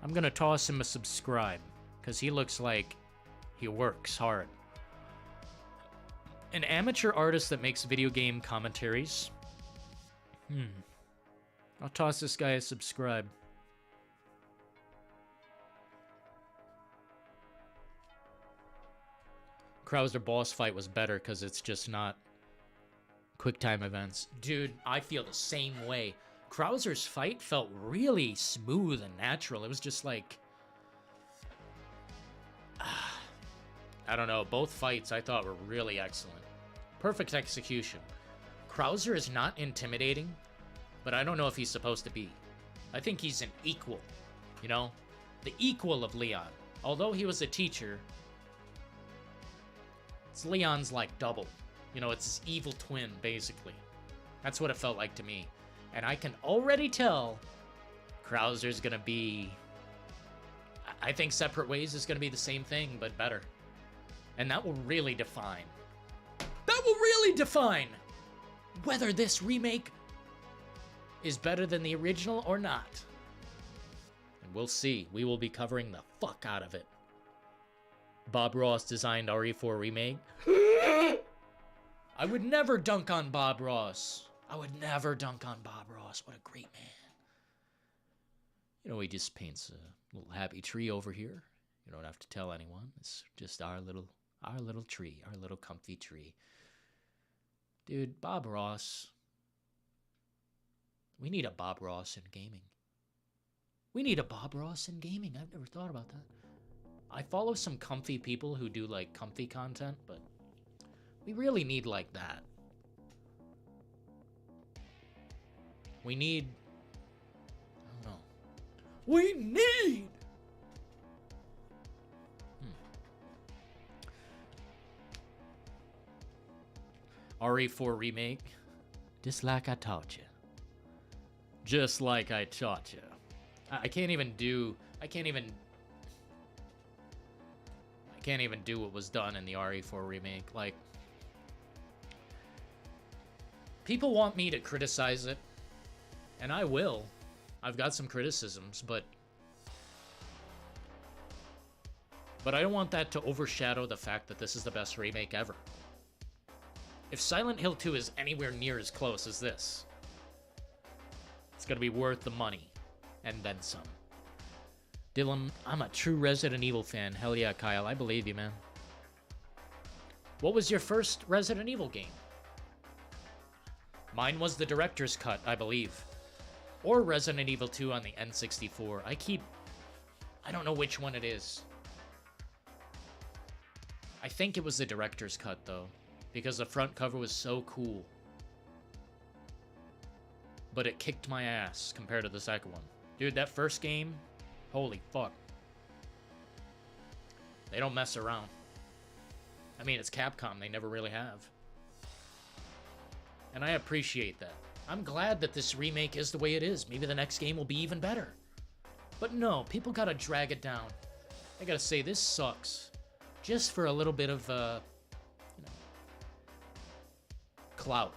I'm gonna toss him a subscribe, because he looks like he works hard. An amateur artist that makes video game commentaries. I'll toss this guy a subscribe. Krauser boss fight was better because it's just not QuickTime events. Dude, I feel the same way. Krauser's fight felt really smooth and natural. It was just like... I don't know. Both fights I thought were really excellent. Perfect execution. Krauser is not intimidating, but I don't know if he's supposed to be. I think he's an equal, you know? The equal of Leon. Although he was a teacher, it's Leon's like double. You know, it's his evil twin, basically. That's what it felt like to me. And I can already tell Krauser's gonna be... I think Separate Ways is gonna be the same thing, but better. And that will really define... That will really define whether this remake is better than the original or not. And we'll see. We will be covering the fuck out of it. Bob Ross designed RE4 Remake. I would never dunk on Bob Ross. I would never dunk on Bob Ross. What a great man. You know, he just paints a little happy tree over here. You don't have to tell anyone. It's just our little tree, our little comfy tree. Dude, Bob Ross. We need a Bob Ross in gaming. We need a Bob Ross in gaming. I've never thought about that. I follow some comfy people who do, like, comfy content, but we really need, like, that. We need... I don't know. We need... RE4 Remake. Just like I taught you. Just like I taught you. I can't even do what was done in the RE4 Remake. Like, people want me to criticize it, and I will. I've got some criticisms, but I don't want that to overshadow the fact that this is the best remake ever. If Silent Hill 2 is anywhere near as close as this, it's gonna be worth the money. And then some. Dillon, I'm a true Resident Evil fan. Hell yeah, Kyle. I believe you, man. What was your first Resident Evil game? Mine was the director's cut, I believe. Or Resident Evil 2 on the N64. I don't know which one it is. I think it was the director's cut, though. Because the front cover was so cool. But it kicked my ass compared to the second one. Dude, that first game, holy fuck. They don't mess around. I mean, it's Capcom. They never really have. And I appreciate that. I'm glad that this remake is the way it is. Maybe the next game will be even better. But no, people gotta drag it down. I gotta say, this sucks. Just for a little bit of, clout.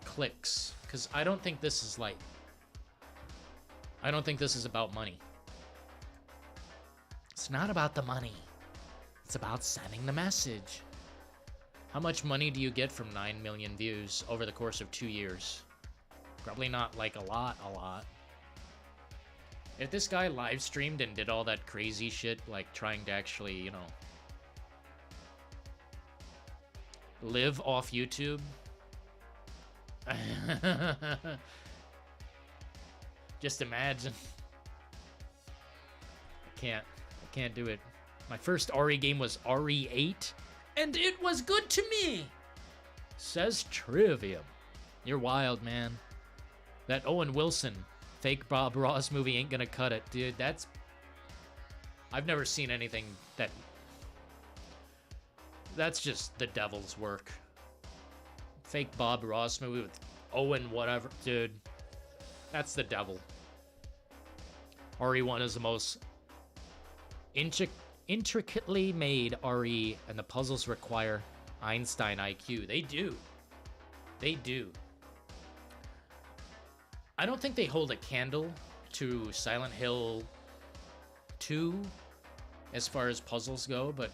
Clicks. Because I don't think this is like... I don't think this is about money. It's not about the money. It's about sending the message. How much money do you get from 9 million views over the course of 2 years? Probably not like a lot. If this guy live streamed and did all that crazy shit, like trying to actually, you know, live off YouTube, just imagine. I can't do it. My first RE game was RE8, and it was good to me, says Trivium. You're wild, man. That Owen Wilson fake Bob Ross movie ain't gonna cut it, dude. I've never seen anything that's just the devil's work. Fake Bob Ross movie with Owen whatever, dude. That's the devil. RE1 is the most intricately made RE, and the puzzles require Einstein IQ. They do. They do. I don't think they hold a candle to Silent Hill 2 as far as puzzles go, but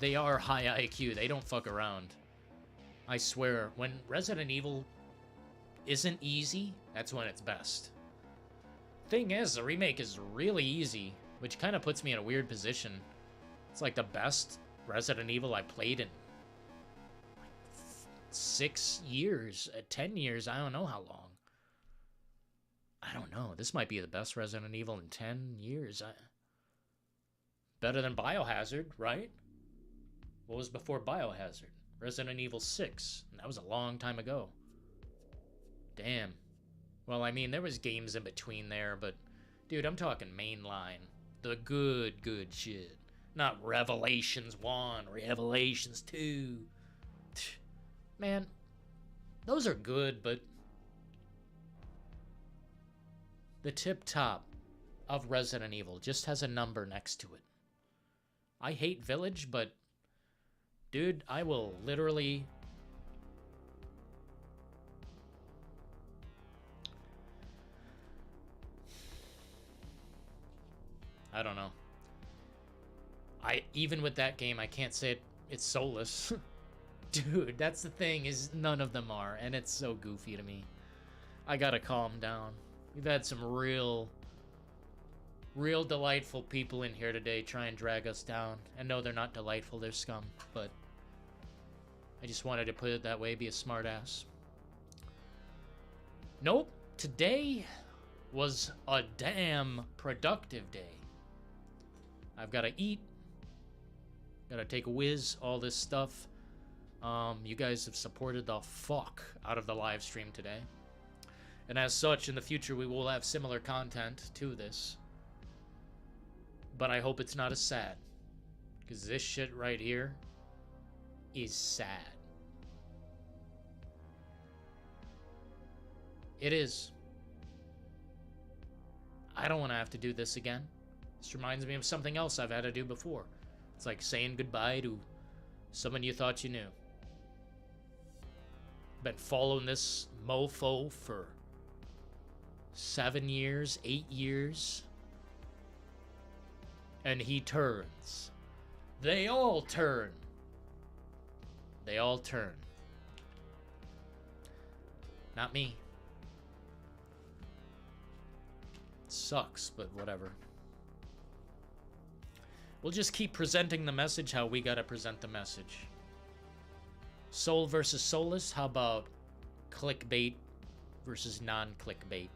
they are high IQ. They don't fuck around. I swear, when Resident Evil isn't easy, that's when it's best. Thing is, the remake is really easy, which kind of puts me in a weird position. It's like the best Resident Evil I played in 6 years, 10 years, I don't know how long. I don't know. This might be the best Resident Evil in 10 years. Better than Biohazard, right? What was before Biohazard? Resident Evil 6. And that was a long time ago. Damn. Well, I mean, there was games in between there, but... Dude, I'm talking mainline. The good shit. Not Revelations 1, Revelations 2. Man, those are good, but... The tip-top of Resident Evil just has a number next to it. I hate Village, but... Dude, I will literally... I don't know. Even with that game, I can't say it's Soulless. Dude, that's the thing, is none of them are, and it's so goofy to me. I gotta calm down. We've had some real delightful people in here today try and drag us down. And no, they're not delightful, they're scum, but I just wanted to put it that way, be a smartass. Nope, today was a damn productive day. I've got to eat, gotta take a whiz, all this stuff. You guys have supported the fuck out of the live stream today. And as such, in the future, we will have similar content to this. But I hope it's not as sad. Because this shit right here is sad. It is. I don't want to have to do this again. This reminds me of something else I've had to do before. It's like saying goodbye to someone you thought you knew. Been following this mofo for 7 years, 8 years. And he turns. They all turn. They all turn. Not me. Sucks, but whatever. We'll just keep presenting the message how we gotta present the message. Soul versus soulless. How about clickbait versus non-clickbait?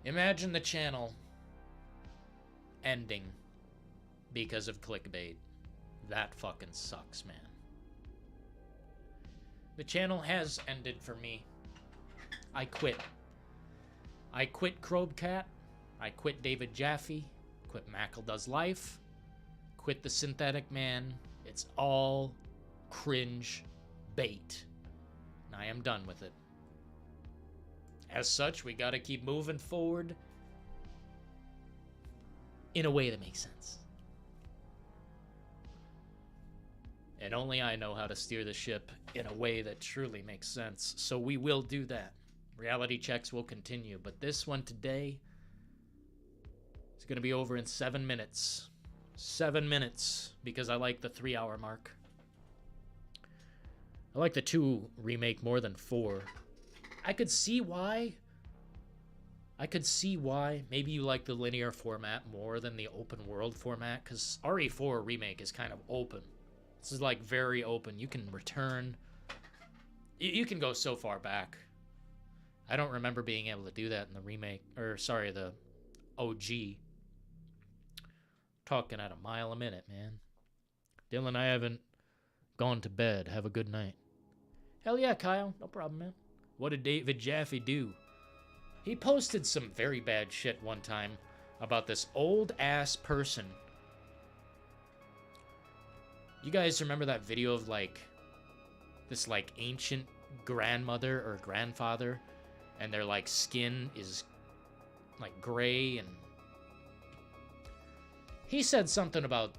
Imagine the channel ending because of clickbait. That fucking sucks, man. The channel has ended for me. I quit. I quit Crowbcat. I quit David Jaffe. Quit Mackle Does Life. Quit the Synthetic Man. It's all cringe bait. And I am done with it. As such, we gotta keep moving forward in a way that makes sense. And only I know how to steer the ship in a way that truly makes sense. So we will do that. Reality checks will continue. But this one today is going to be over in 7 minutes. 7 minutes. Because I like the 3-hour mark. I like the 2 remake more than 4. I could see why. Maybe you like the linear format more than the open world format. Because RE4 remake is kind of open. This is like very open. You can return. You can go so far back. I don't remember being able to do that in the remake. Or, sorry, the OG. Talking at a mile a minute, man. Dillon, I haven't gone to bed. Have a good night. Hell yeah, Kyle. No problem, man. What did David Jaffe do? He posted some very bad shit one time about this old-ass person. You guys remember that video of, like, this, like, ancient grandmother or grandfather, and their, like, skin is, like, gray, and he said something about,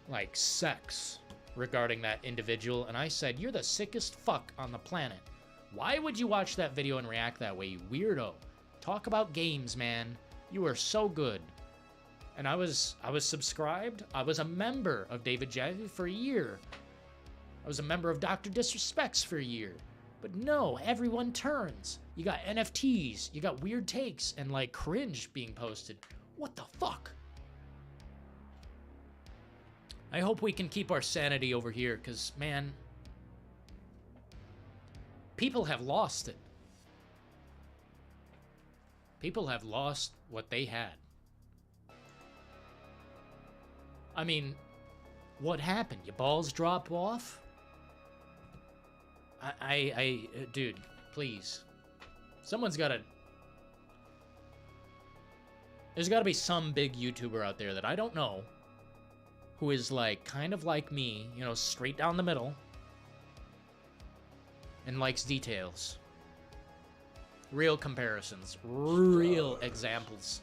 like, sex regarding that individual, and I said, you're the sickest fuck on the planet. Why would you watch that video and react that way, you weirdo? Talk about games, man. You are so good. And I was subscribed. I was a member of David Jaffe for a year. I was a member of Dr. Disrespects for a year. But no, everyone turns. You got NFTs, you got weird takes, and like cringe being posted. What the fuck? I hope we can keep our sanity over here, because, man, people have lost it. People have lost what they had. I mean, what happened? Your balls drop off? Dude, please. Someone's gotta... There's gotta be some big YouTuber out there that I don't know who is, like, kind of like me, you know, straight down the middle, and likes details. Real comparisons. Real examples.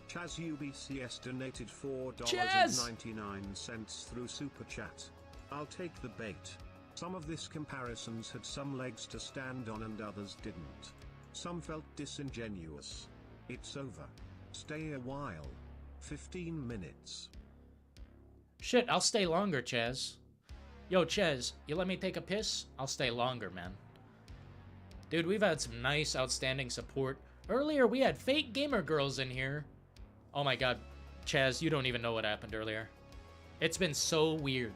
Chaz UBCS donated $4.99 through Super Chat. I'll take the bait. Some of this comparisons had some legs to stand on and others didn't. Some felt disingenuous. It's over. Stay a while. 15 minutes. Shit, I'll stay longer, Chaz. Yo, Chaz, you let me take a piss? I'll stay longer, man. Dude, we've had some nice, outstanding support. Earlier, we had fake gamer girls in here. Oh my god, Chaz, you don't even know what happened earlier. It's been so weird.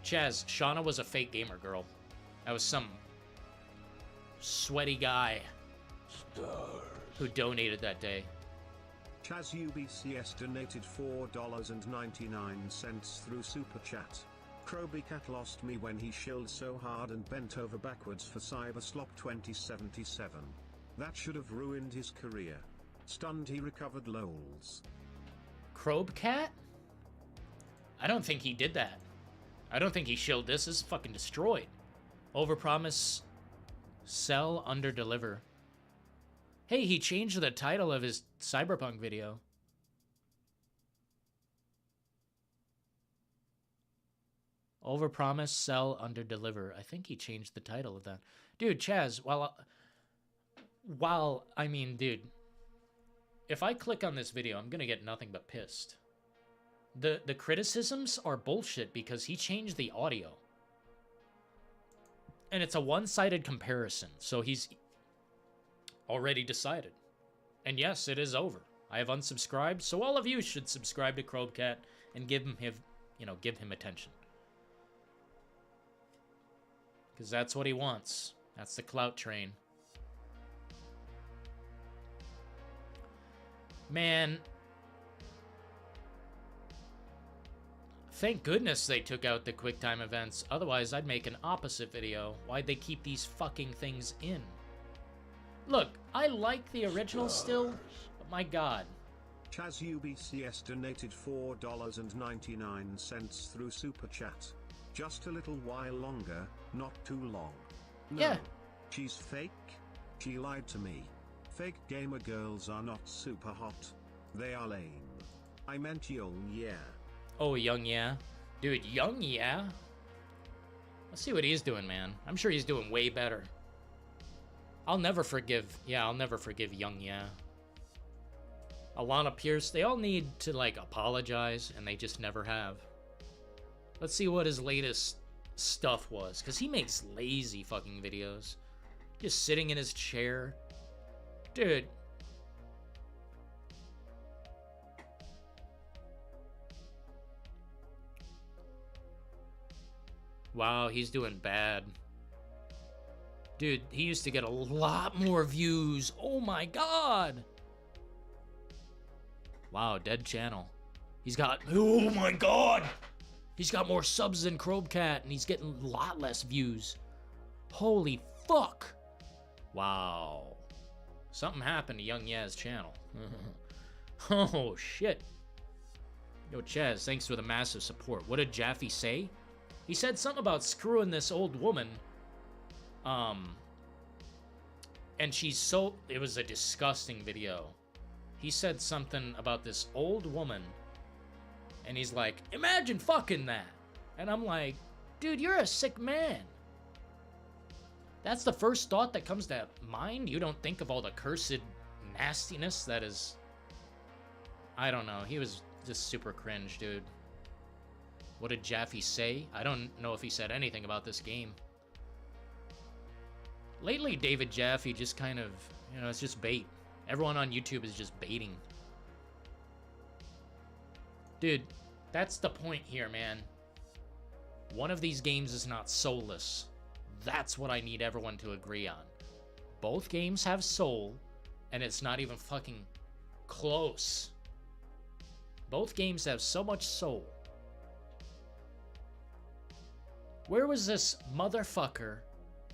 Chaz, Shauna was a fake gamer girl. That was some sweaty guy who donated that day. Chaz UBCS donated $4.99 through Super Chat. Crowbcat lost me when he shilled so hard and bent over backwards for Cyberslop 2077. That should have ruined his career. Stunned he recovered lols. Crowbcat? I don't think he did that. I don't think he shilled this. This is fucking destroyed. Overpromise, sell, underdeliver. Hey, he changed the title of his Cyberpunk video. Overpromise, sell, underdeliver. I think he changed the title of that. Dude, Chaz, I mean, dude, if I click on this video, I'm gonna get nothing but pissed. The criticisms are bullshit because he changed the audio. And it's a one-sided comparison, so he's already decided. And yes, it is over. I have unsubscribed, so all of you should subscribe to Crowbcat and give him give him attention. Because that's what he wants. That's the clout train. Man. Thank goodness they took out the QuickTime events. Otherwise, I'd make an opposite video. Why'd they keep these fucking things in? Look, I like the original still, but my god. Chaz UBCS donated $4.99 through Super Chat. Just a little while longer, not too long. No, Yeah. she's fake. She lied to me. Fake gamer girls are not super hot. They are lame. I meant young, yeah. Oh, Young Yeah. Dude, Young Yeah? Let's see what he's doing, man. I'm sure he's doing way better. I'll never forgive Young Yeah. Alana Pierce, they all need to, like, apologize, and they just never have. Let's see what his latest stuff was, because he makes lazy fucking videos. Just sitting in his chair. Dude. Wow, he's doing bad. Dude, he used to get a lot more views. Oh my god. Wow, dead channel. He's got, oh my god. He's got more subs than Crowbcat, and he's getting a lot less views. Holy fuck. Wow. Something happened to Young Yaz channel. Oh shit. Yo, Chaz, thanks for the massive support. What did Jaffe say? He said something about screwing this old woman. And she's so... It was a disgusting video. He said something about this old woman. And he's like, imagine fucking that. And I'm like, dude, you're a sick man. That's the first thought that comes to mind? You don't think of all the cursed nastiness that is... I don't know. He was just super cringe, dude. What did Jaffe say? I don't know if he said anything about this game. Lately, David Jaffe just kind of, it's just bait. Everyone on YouTube is just baiting. Dude, that's the point here, man. One of these games is not soulless. That's what I need everyone to agree on. Both games have soul, and it's not even fucking close. Both games have so much soul. Where was this motherfucker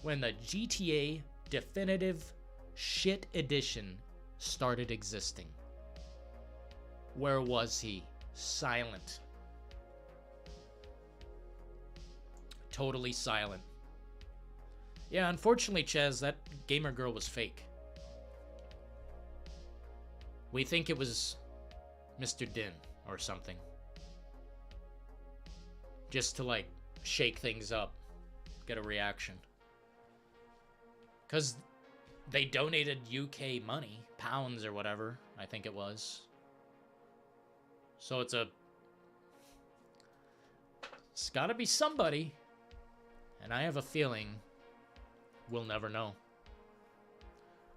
when the GTA Definitive Shit Edition started existing? Where was he? Silent. Totally silent. Yeah, unfortunately, Chaz, that gamer girl was fake. We think it was Mr. Din or something. Just to, like, shake things up. Get a reaction. Because they donated UK money. Pounds or whatever, I think it was. So it's gotta be somebody. And I have a feeling we'll never know.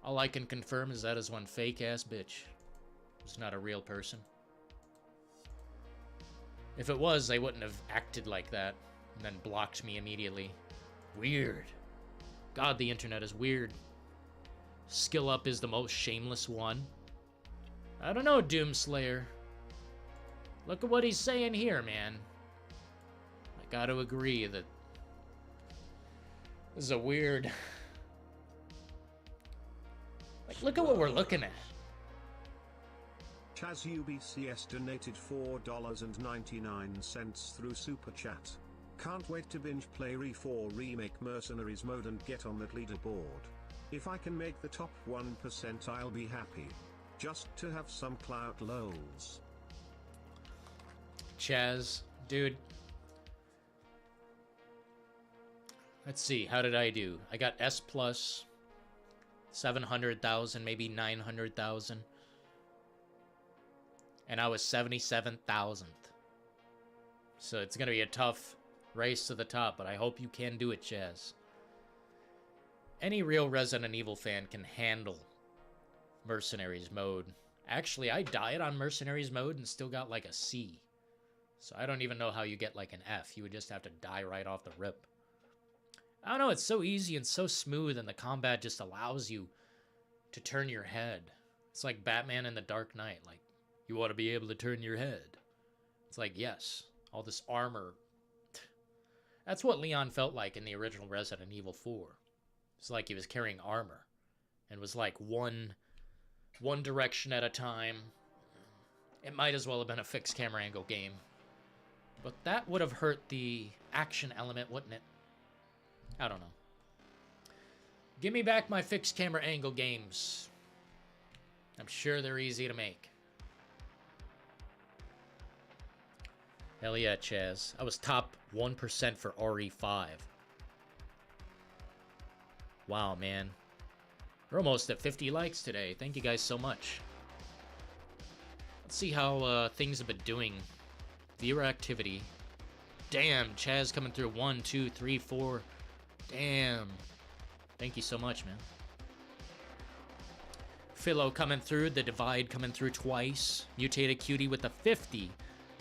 All I can confirm is that is one fake-ass bitch. It's not a real person. If it was, they wouldn't have acted like that and then blocked me immediately. Weird. God, the internet is weird. Skill Up is the most shameless one. I don't know, Doomslayer. Look at what he's saying here, man. I gotta agree that this is a weird... Like, look at what we're looking at. Chaz UBCS donated $4.99 through Super Chat. Can't wait to binge play Re4 Remake Mercenaries mode and get on that leaderboard. If I can make the top 1%, I'll be happy. Just to have some clout lols. Chaz, dude. Let's see, how did I do? I got S+, 700,000, maybe 900,000. And I was 77,000th. So it's going to be a tough race to the top, but I hope you can do it, Chaz. Any real Resident Evil fan can handle Mercenaries mode. Actually, I died on Mercenaries mode and still got like a C. So I don't even know how you get like an F. You would just have to die right off the rip. I don't know, it's so easy and so smooth, and the combat just allows you to turn your head. It's like Batman in the Dark Knight. Like, you want to be able to turn your head. It's like, yes, all this armor. That's what Leon felt like in the original Resident Evil 4. It's like he was carrying armor and was like one direction at a time. It might as well have been a fixed camera angle game. But that would have hurt the action element, wouldn't it? I don't know. Give me back my fixed camera angle games. I'm sure they're easy to make. Hell yeah, Chaz. I was top 1% for RE5. Wow, man. We're almost at 50 likes today. Thank you guys so much. Let's see how things have been doing. Viewer activity. Damn, Chaz coming through. 1, 2, 3, 4. Damn. Thank you so much, man. Philo coming through. The Divide coming through twice. Mutated Cutie with the 50.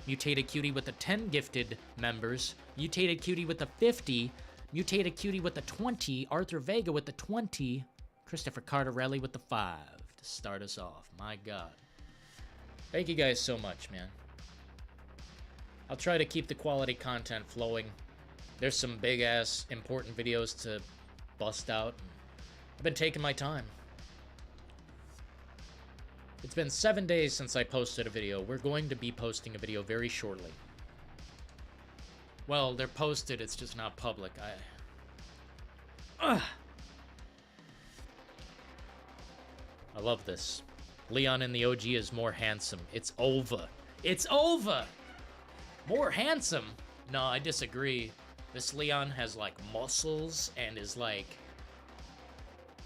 Mutated Cutie with the 10 gifted members. Mutated Cutie with the 50. Mutated Cutie with the 20. Arthur Vega with the 20. Christopher Cardarelli with the 5 to start us off. My God. Thank you guys so much, man. I'll try to keep the quality content flowing. There's some big-ass important videos to bust out. I've been taking my time. It's been 7 days since I posted a video. We're going to be posting a video very shortly. Well, they're posted, it's just not public. I love this. Leon in the OG is more handsome. It's over. It's over! More handsome? No, I disagree. This Leon has, like, muscles and is, like...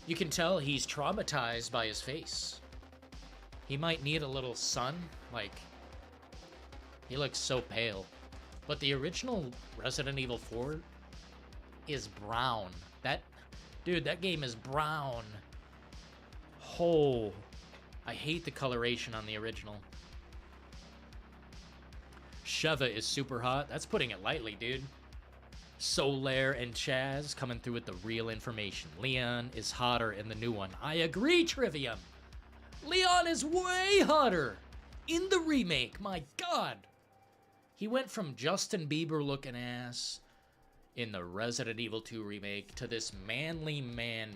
You can tell he's traumatized by his face. He might need a little sun. Like, he looks so pale. But the original Resident Evil 4 is brown. Dude, that game is brown. Oh, I hate the coloration on the original. Sheva is super hot. That's putting it lightly, dude. Solaire and Chaz coming through with the real information. Leon is hotter in the new one. I agree, Trivium. Leon is way hotter in the remake. My God. He went from Justin Bieber looking ass in the Resident Evil 2 remake to this manly man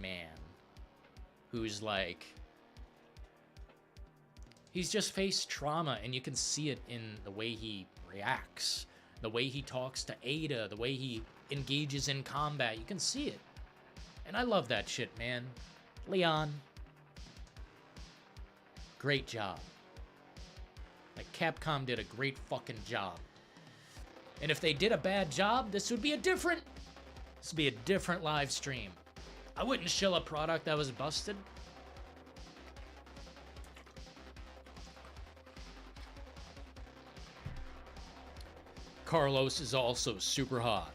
who's like... He's just faced trauma, and you can see it in the way he reacts, the way he talks to Ada, the way he engages in combat. You can see it. And I love that shit, man. Leon. Great job. Like, Capcom did a great fucking job. And if they did a bad job, this would be a different live stream. I wouldn't shill a product that was busted. Carlos is also super hot.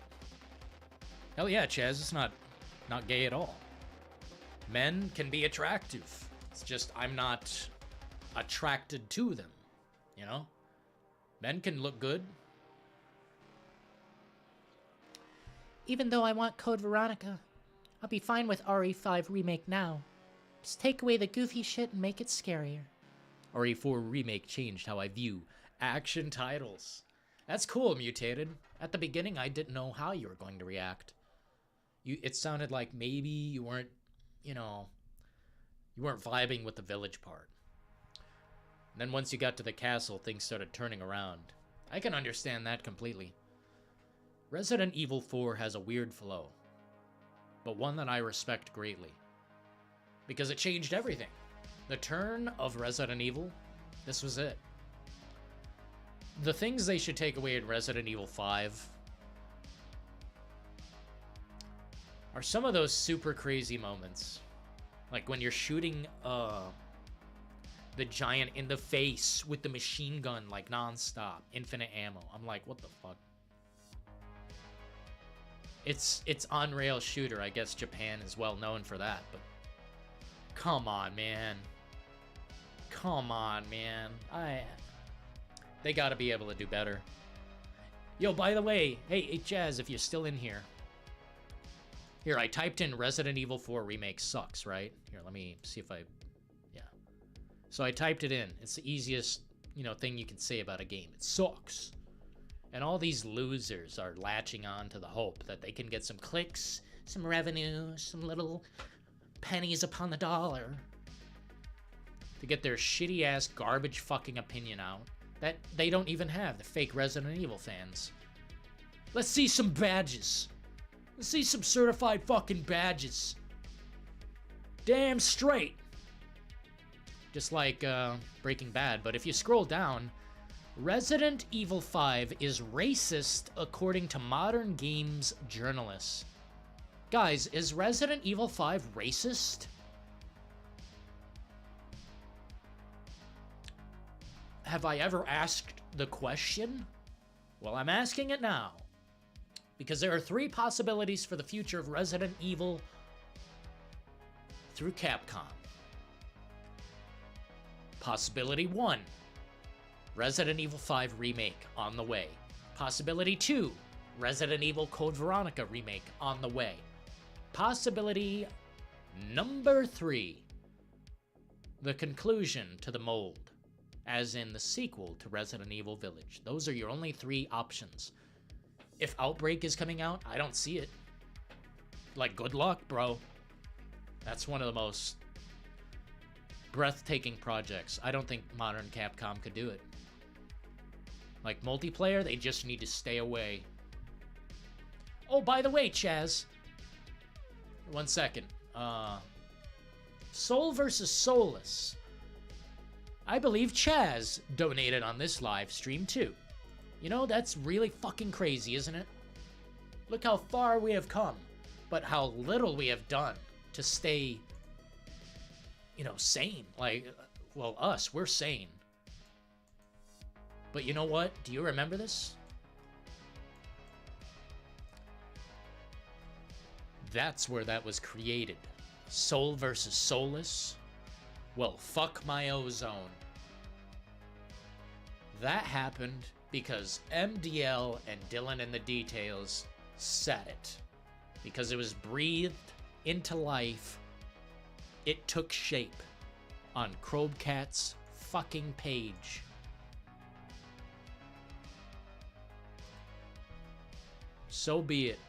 Hell yeah, Chaz, it's not gay at all. Men can be attractive. It's just I'm not attracted to them, you know? Men can look good. Even though I want Code Veronica, I'll be fine with RE5 Remake now. Just take away the goofy shit and make it scarier. RE4 Remake changed how I view action titles. That's cool, Mutated. At the beginning, I didn't know how you were going to react. It sounded like maybe you weren't, you weren't vibing with the village part. And then once you got to the castle, things started turning around. I can understand that completely. Resident Evil 4 has a weird flow, but one that I respect greatly. Because it changed everything. The turn of Resident Evil, this was it. The things they should take away in Resident Evil 5 are some of those super crazy moments. Like when you're shooting the giant in the face with the machine gun, like non-stop, infinite ammo. I'm like, what the fuck? It's on-rail shooter. I guess Japan is well known for that, but come on, man. Come on, man. They gotta be able to do better. Yo, by the way, hey, Jazz, if you're still in here. Here, I typed in Resident Evil 4 Remake sucks, right? Here, let me see if yeah. So I typed it in. It's the easiest, thing you can say about a game. It sucks. And all these losers are latching on to the hope that they can get some clicks, some revenue, some little pennies upon the dollar to get their shitty-ass garbage fucking opinion out that they don't even have, the fake Resident Evil fans. Let's see some badges. Let's see some certified fucking badges. Damn straight. Just like Breaking Bad, but if you scroll down, Resident Evil 5 is racist according to modern games journalists. Guys, is Resident Evil 5 racist? Have I ever asked the question? Well, I'm asking it now. Because there are 3 possibilities for the future of Resident Evil through Capcom. Possibility 1, Resident Evil 5 Remake on the way. Possibility 2, Resident Evil Code Veronica Remake on the way. Possibility number 3, the conclusion to the mold, as in the sequel to Resident Evil Village. Those are your only 3 options. If Outbreak is coming out, I don't see it. Like, good luck, bro. That's one of the most breathtaking projects. I don't think modern Capcom could do it. Like, multiplayer, they just need to stay away. Oh, by the way, Chaz. 1 second. Soul versus Soulless. I believe Chaz donated on this live stream, too. That's really fucking crazy, isn't it? Look how far we have come, but how little we have done to stay, sane. Like, well, we're sane. But you know what? Do you remember this? That's where that was created. Soul versus Soulless. Well, fuck my ozone. That happened because MDL and Dillon in the Details said it. Because it was breathed into life. It took shape on Crowbcat's fucking page. So be it.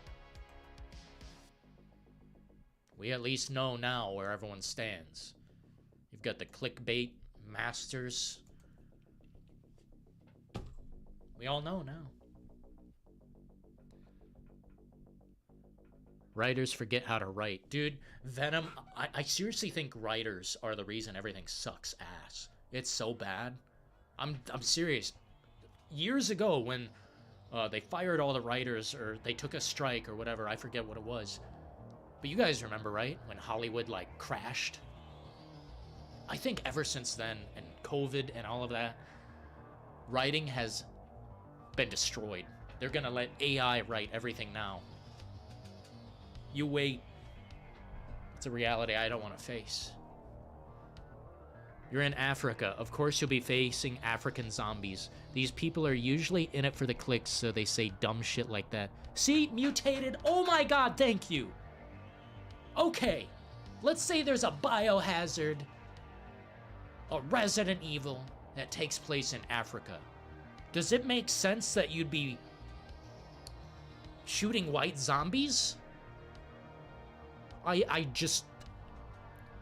We at least know now where everyone stands. You've got the clickbait masters. We all know now. Writers forget how to write. Dude, Venom, I seriously think writers are the reason everything sucks ass. It's so bad. I'm serious. Years ago when they fired all the writers, or they took a strike or whatever, I forget what it was. But you guys remember, right? When Hollywood, crashed? I think ever since then, and COVID and all of that, writing has been destroyed. They're gonna let AI write everything now. You wait. It's a reality I don't want to face. You're in Africa. Of course you'll be facing African zombies. These people are usually in it for the clicks, so they say dumb shit like that. See? Mutated. Oh my god, thank you. Okay. Let's say there's a biohazard, a Resident Evil that takes place in Africa. Does it make sense that you'd be shooting white zombies? I just...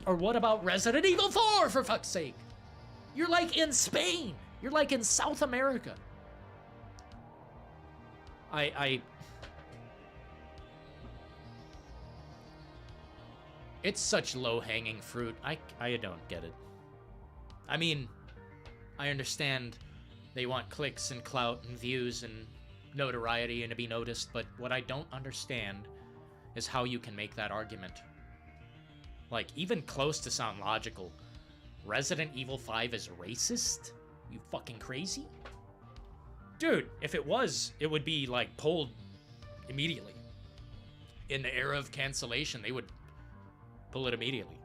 Or what about Resident Evil 4, for fuck's sake? You're like in Spain. You're like in South America. It's such low-hanging fruit. I don't get it. I mean, I understand they want clicks and clout and views and notoriety and to be noticed, but what I don't understand is how you can make that argument. Like, even close to sound logical. Resident Evil 5 is racist? You fucking crazy? Dude, if it was, it would be, pulled immediately. in the era of cancellation, they would pull it immediately.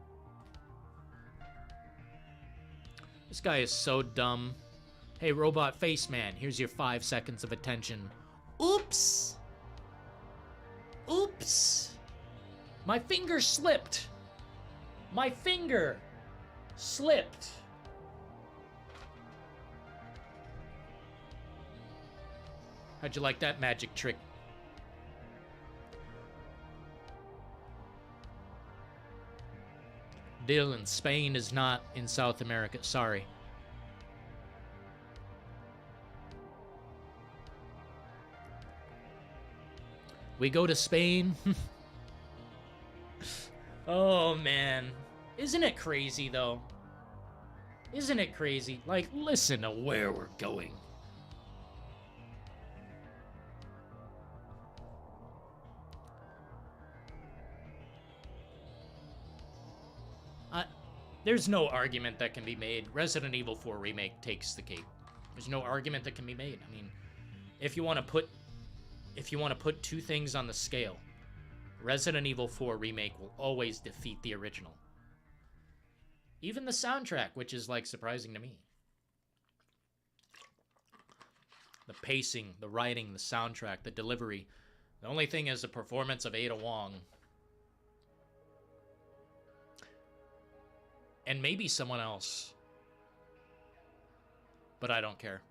This guy is so dumb. Hey, Robot Face Man, here's your 5 seconds of attention. Oops! Oops! My finger slipped! My finger slipped! How'd you like that magic trick? Dillon, Spain is not in South America. Sorry. We go to Spain. Oh, man. Isn't it crazy, though? Isn't it crazy? Like, listen to where we're going. There's no argument that can be made. Resident Evil 4 Remake takes the cake. There's no argument that can be made. I mean, if you want to put two things on the scale, Resident Evil 4 Remake will always defeat the original. Even the soundtrack, which is, like, surprising to me. The pacing, the writing, the soundtrack, the delivery. The only thing is the performance of Ada Wong. And maybe someone else. But I don't care.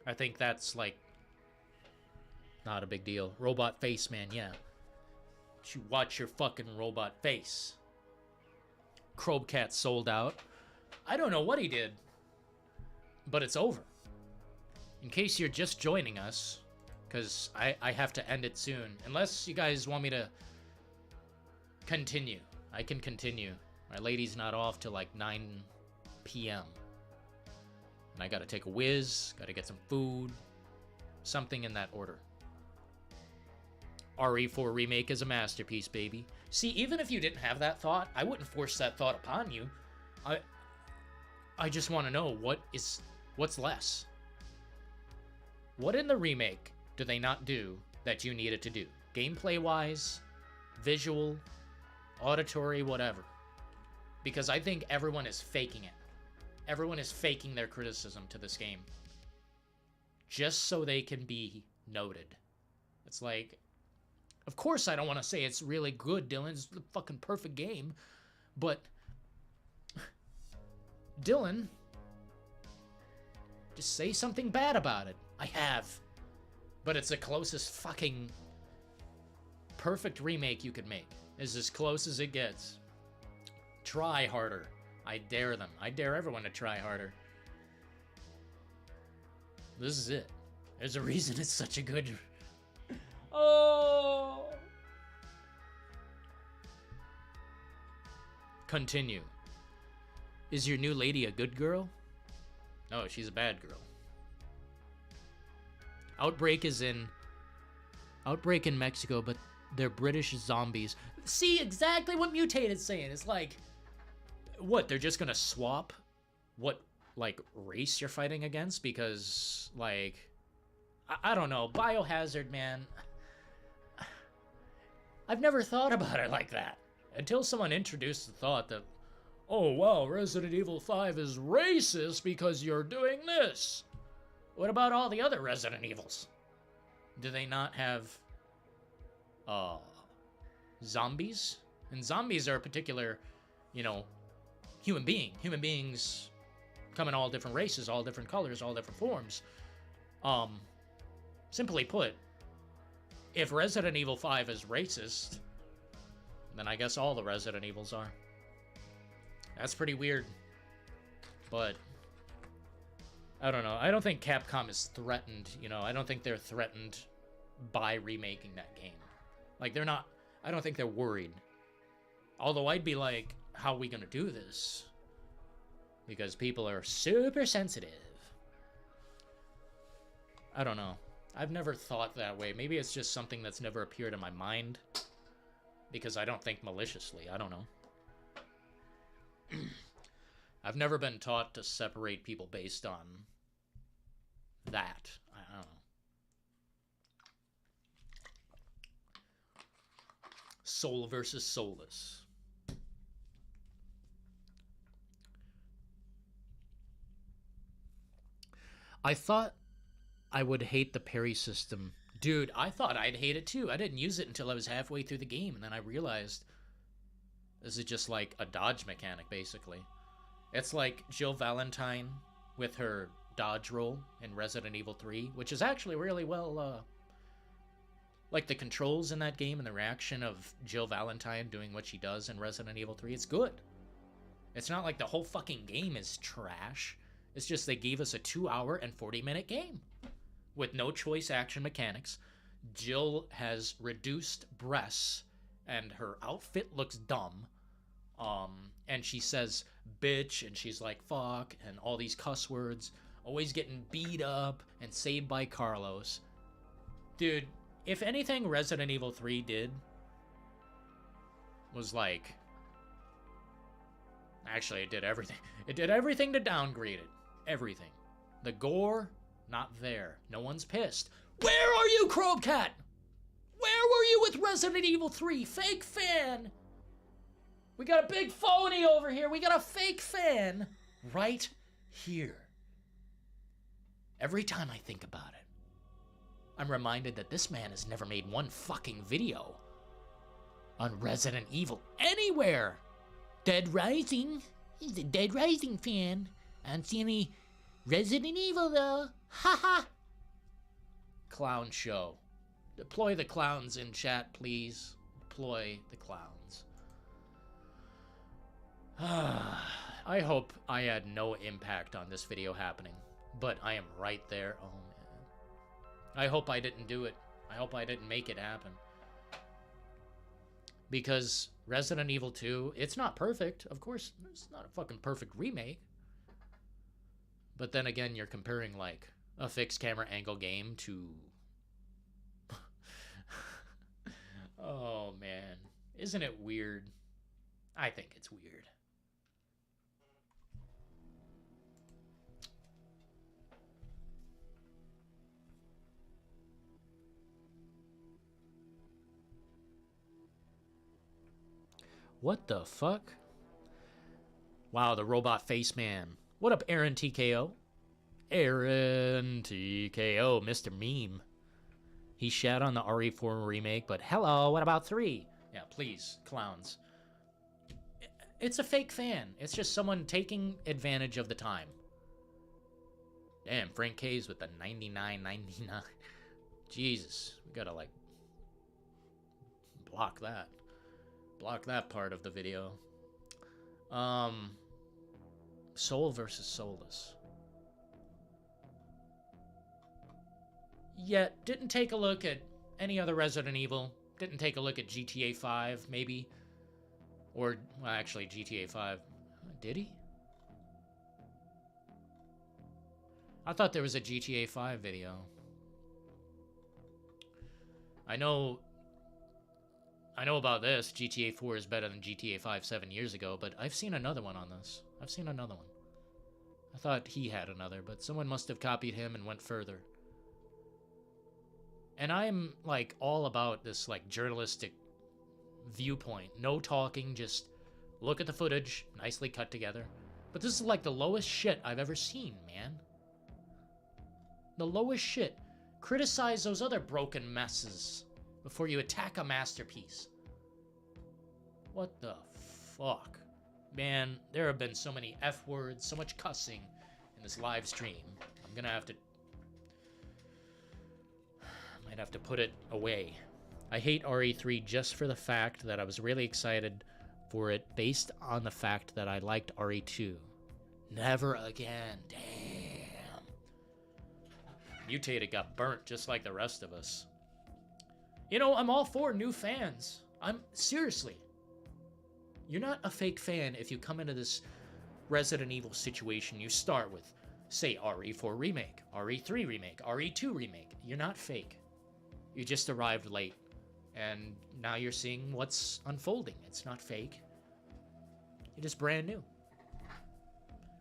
I think that's, like, not a big deal. Robot Face Man, yeah. You watch your fucking robot face. Crowbcat sold out. I don't know what he did. But it's over. In case you're just joining us, because I have to end it soon. Unless you guys want me to continue. I can continue. My lady's not off till like 9 p.m. And I gotta take a whiz, gotta get some food. Something in that order. RE4 Remake is a masterpiece, baby. See, even if you didn't have that thought, I wouldn't force that thought upon you. I just want to know what's less. What in the remake do they not do that you needed to do? Gameplay-wise, visual, auditory, whatever. Because I think everyone is faking it. Everyone is faking their criticism to this game. Just so they can be noted. It's like, of course I don't want to say it's really good, Dillon. It's the fucking perfect game. But, Dillon, just say something bad about it. I have. But it's the closest fucking perfect remake you could make. It's as close as it gets. Try harder. I dare them. I dare everyone to try harder. This is it. There's a reason it's such a good... Oh! Continue. Is your new lady a good girl? No, she's a bad girl. Outbreak in Mexico, but they're British zombies. See exactly what Mutated's saying. It's like, what, they're just gonna swap what, like, race you're fighting against? Because, like, I don't know. Biohazard, man. I've never thought about it like that. Until someone introduced the thought that, oh, wow, Resident Evil 5 is racist because you're doing this. What about all the other Resident Evils? Do they not have, zombies? And zombies are a particular, you know, human being. Human beings come in all different races, all different colors, all different forms. Simply put, if Resident Evil 5 is racist, then I guess all the Resident Evils are. That's pretty weird. But I don't know. I don't think Capcom is threatened, you know. I don't think they're threatened by remaking that game. Like, they're not... I don't think they're worried. Although I'd be like, how are we gonna do this? Because people are super sensitive. I don't know. I've never thought that way. Maybe it's just something that's never appeared in my mind. Because I don't think maliciously. I don't know. I've never been taught to separate people based on that. I don't know. Soul versus Soulless. I thought I would hate the parry system. Dude, I thought I'd hate it too. I didn't use it until I was halfway through the game, and then I realized this is just like a dodge mechanic, basically. It's like Jill Valentine with her dodge roll in Resident Evil 3, which is actually really well, like the controls in that game and the reaction of Jill Valentine doing what she does in Resident Evil 3, it's good. It's not like the whole fucking game is trash. It's just they gave us a 2-hour and 40-minute game with no choice action mechanics. Jill has reduced breasts and her outfit looks dumb. And she says bitch and she's like fuck and all these cuss words, always getting beat up and saved by Carlos. Dude, if anything Resident Evil 3 did was like, actually it did everything. It did everything to downgrade it. Everything. The gore, not there. No one's pissed. Where are you, Crowbcat? Where were you with Resident Evil 3? Fake fan. We got a big phony over here. We got a fake fan right here. Every time I think about it, I'm reminded that this man has never made one fucking video on Resident Evil anywhere. Dead Rising. He's a Dead Rising fan. I don't see any Resident Evil though. Haha. Clown show. Deploy the clowns in chat, please. Deploy the clowns. I hope I had no impact on this video happening, but I am right there. Oh man. I hope I didn't do it. I hope I didn't make it happen. Because Resident Evil 2, it's not perfect. Of course, it's not a fucking perfect remake. But then again, you're comparing like a fixed camera angle game to... Oh man. Isn't it weird? I think it's weird. What the fuck? Wow, the robot face man. What up, Aaron TKO? Aaron TKO, Mr. Meme. He shat on the RE4 remake, but hello, what about 3? Yeah, please, clowns. It's a fake fan. It's just someone taking advantage of the time. Damn, Frank K's with the 99.99. Jesus, we gotta like block that. Block that part of the video. Soul versus Soulless. Yeah, didn't take a look at any other Resident Evil. Didn't take a look at GTA 5, maybe. Or, well, actually, GTA 5. Did he? I thought there was a GTA 5 video. I know about this. GTA 4 is better than GTA 5 7 years ago, but I've seen another one on this. I've seen another one. I thought he had another, but someone must have copied him and went further. And I'm, like, all about this, like, journalistic viewpoint. No talking, just look at the footage, nicely cut together. But this is, like, the lowest shit I've ever seen, man. The lowest shit. Criticize those other broken messes before you attack a masterpiece. What the fuck? Man, there have been so many F words, so much cussing in this live stream. I'm gonna have to... might have to put it away. I hate RE3 just for the fact that I was really excited for it based on the fact that I liked RE2. Never again. Damn. Mutated got burnt just like the rest of us. You know, I'm all for new fans. Seriously. You're not a fake fan if you come into this Resident Evil situation. You start with, say, RE4 Remake, RE3 Remake, RE2 Remake. You're not fake. You just arrived late. And now you're seeing what's unfolding. It's not fake. It is brand new.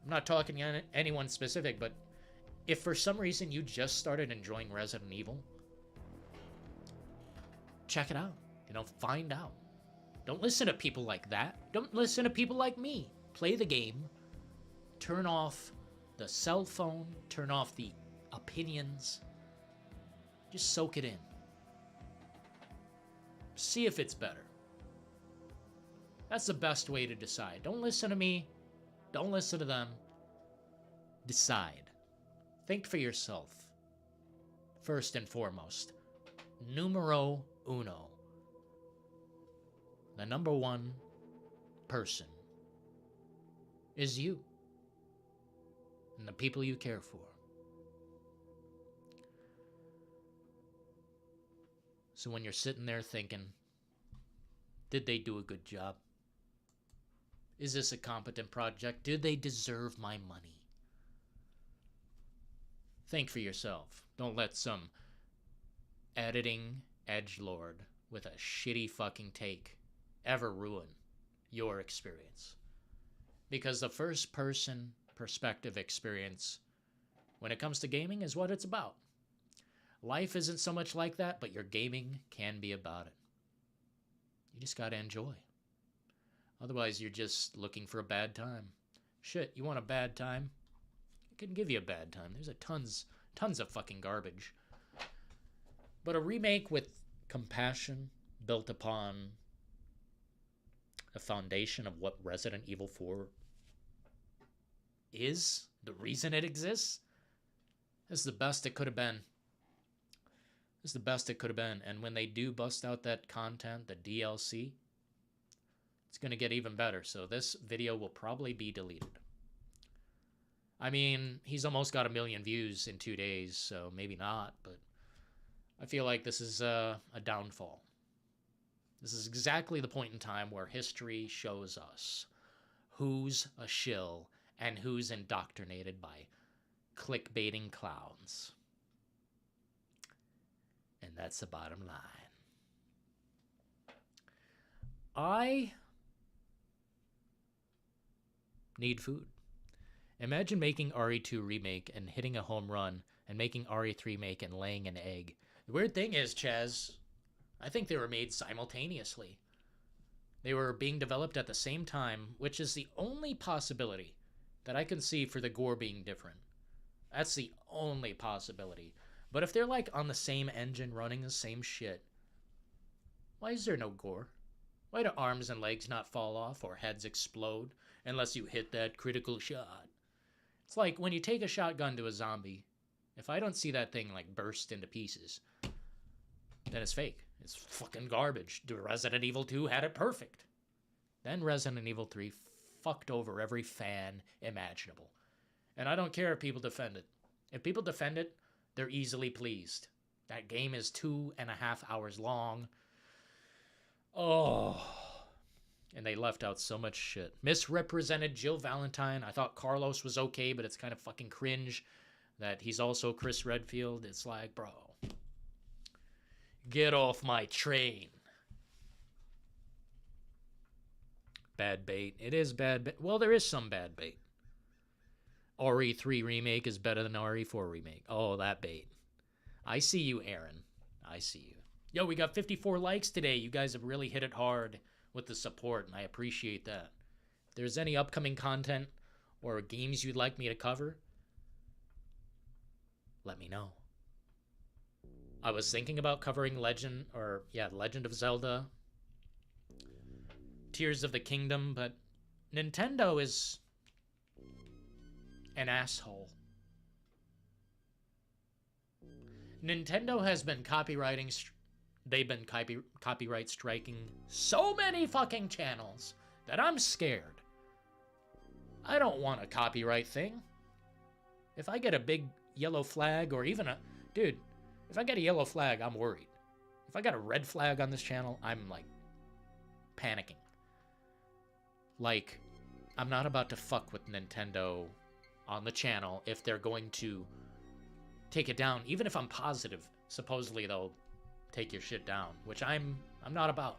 I'm not talking to anyone specific, but if for some reason you just started enjoying Resident Evil, check it out. You know, find out. Don't listen to people like that. Don't listen to people like me. Play the game. Turn off the cell phone. Turn off the opinions. Just soak it in. See if it's better. That's the best way to decide. Don't listen to me. Don't listen to them. Decide. Think for yourself. First and foremost. Numero uno. The number one person is you and the people you care for. So when you're sitting there thinking, did they do a good job? Is this a competent project? Do they deserve my money? Think for yourself. Don't let some editing edgelord with a shitty fucking take ever ruin your experience. Because the first person perspective experience when it comes to gaming is what it's about. Life isn't so much like that, but your gaming can be about it. You just gotta enjoy. Otherwise, you're just looking for a bad time. Shit, you want a bad time? I can give you a bad time. There's tons of fucking garbage. But a remake with compassion built upon a foundation of what Resident Evil 4 is, the reason it exists, is the best it could have been. It's the best it could have been. And when they do bust out that content, the DLC, it's going to get even better. So this video will probably be deleted. I mean, he's almost got 1 million views in 2 days, so maybe not, but I feel like this is a downfall. This is exactly the point in time where history shows us who's a shill and who's indoctrinated by clickbaiting clowns. And that's the bottom line. I need food. Imagine making RE2 Remake and hitting a home run and making RE3 Remake and laying an egg. The weird thing is, Chaz, I think they were made simultaneously. They were being developed at the same time, which is the only possibility that I can see for the gore being different. That's the only possibility. But if they're like on the same engine running the same shit, why is there no gore? Why do arms and legs not fall off or heads explode unless you hit that critical shot? It's like when you take a shotgun to a zombie, if I don't see that thing like burst into pieces, then it's fake. It's fucking garbage. Resident Evil 2 had it perfect. Then Resident Evil 3 fucked over every fan imaginable. And I don't care if people defend it. If people defend it, they're easily pleased. That game is 2.5 hours long. Oh. And they left out so much shit. Misrepresented Jill Valentine. I thought Carlos was okay, but it's kind of fucking cringe that he's also Chris Redfield. It's like, bro, get off my train. Bad bait. It is bad bait. Well, there is some bad bait. RE3 Remake is better than RE4 Remake. Oh, that bait. I see you, Aaron. I see you. Yo, we got 54 likes today. You guys have really hit it hard with the support, and I appreciate that. If there's any upcoming content or games you'd like me to cover, let me know. I was thinking about covering Legend of Zelda, Tears of the Kingdom, but Nintendo is an asshole. Nintendo has been they've been copyright striking so many fucking channels that I'm scared. I don't want a copyright thing. If I get a big yellow flag or even if I get a yellow flag, I'm worried. If I got a red flag on this channel, I'm like panicking. Like, I'm not about to fuck with Nintendo on the channel if they're going to take it down, even if I'm positive supposedly they'll take your shit down, which I'm not about.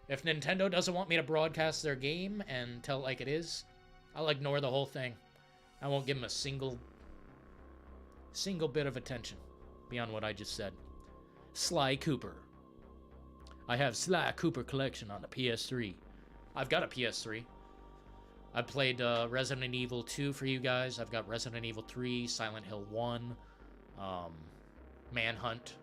If Nintendo doesn't want me to broadcast their game and tell it like it is, I'll ignore the whole thing. I won't give them a single bit of attention beyond what I just said. Sly Cooper. I have Sly Cooper Collection on the PS3. I've got a PS3. I played Resident Evil 2 for you guys. I've got Resident Evil 3, Silent Hill 1, Manhunt.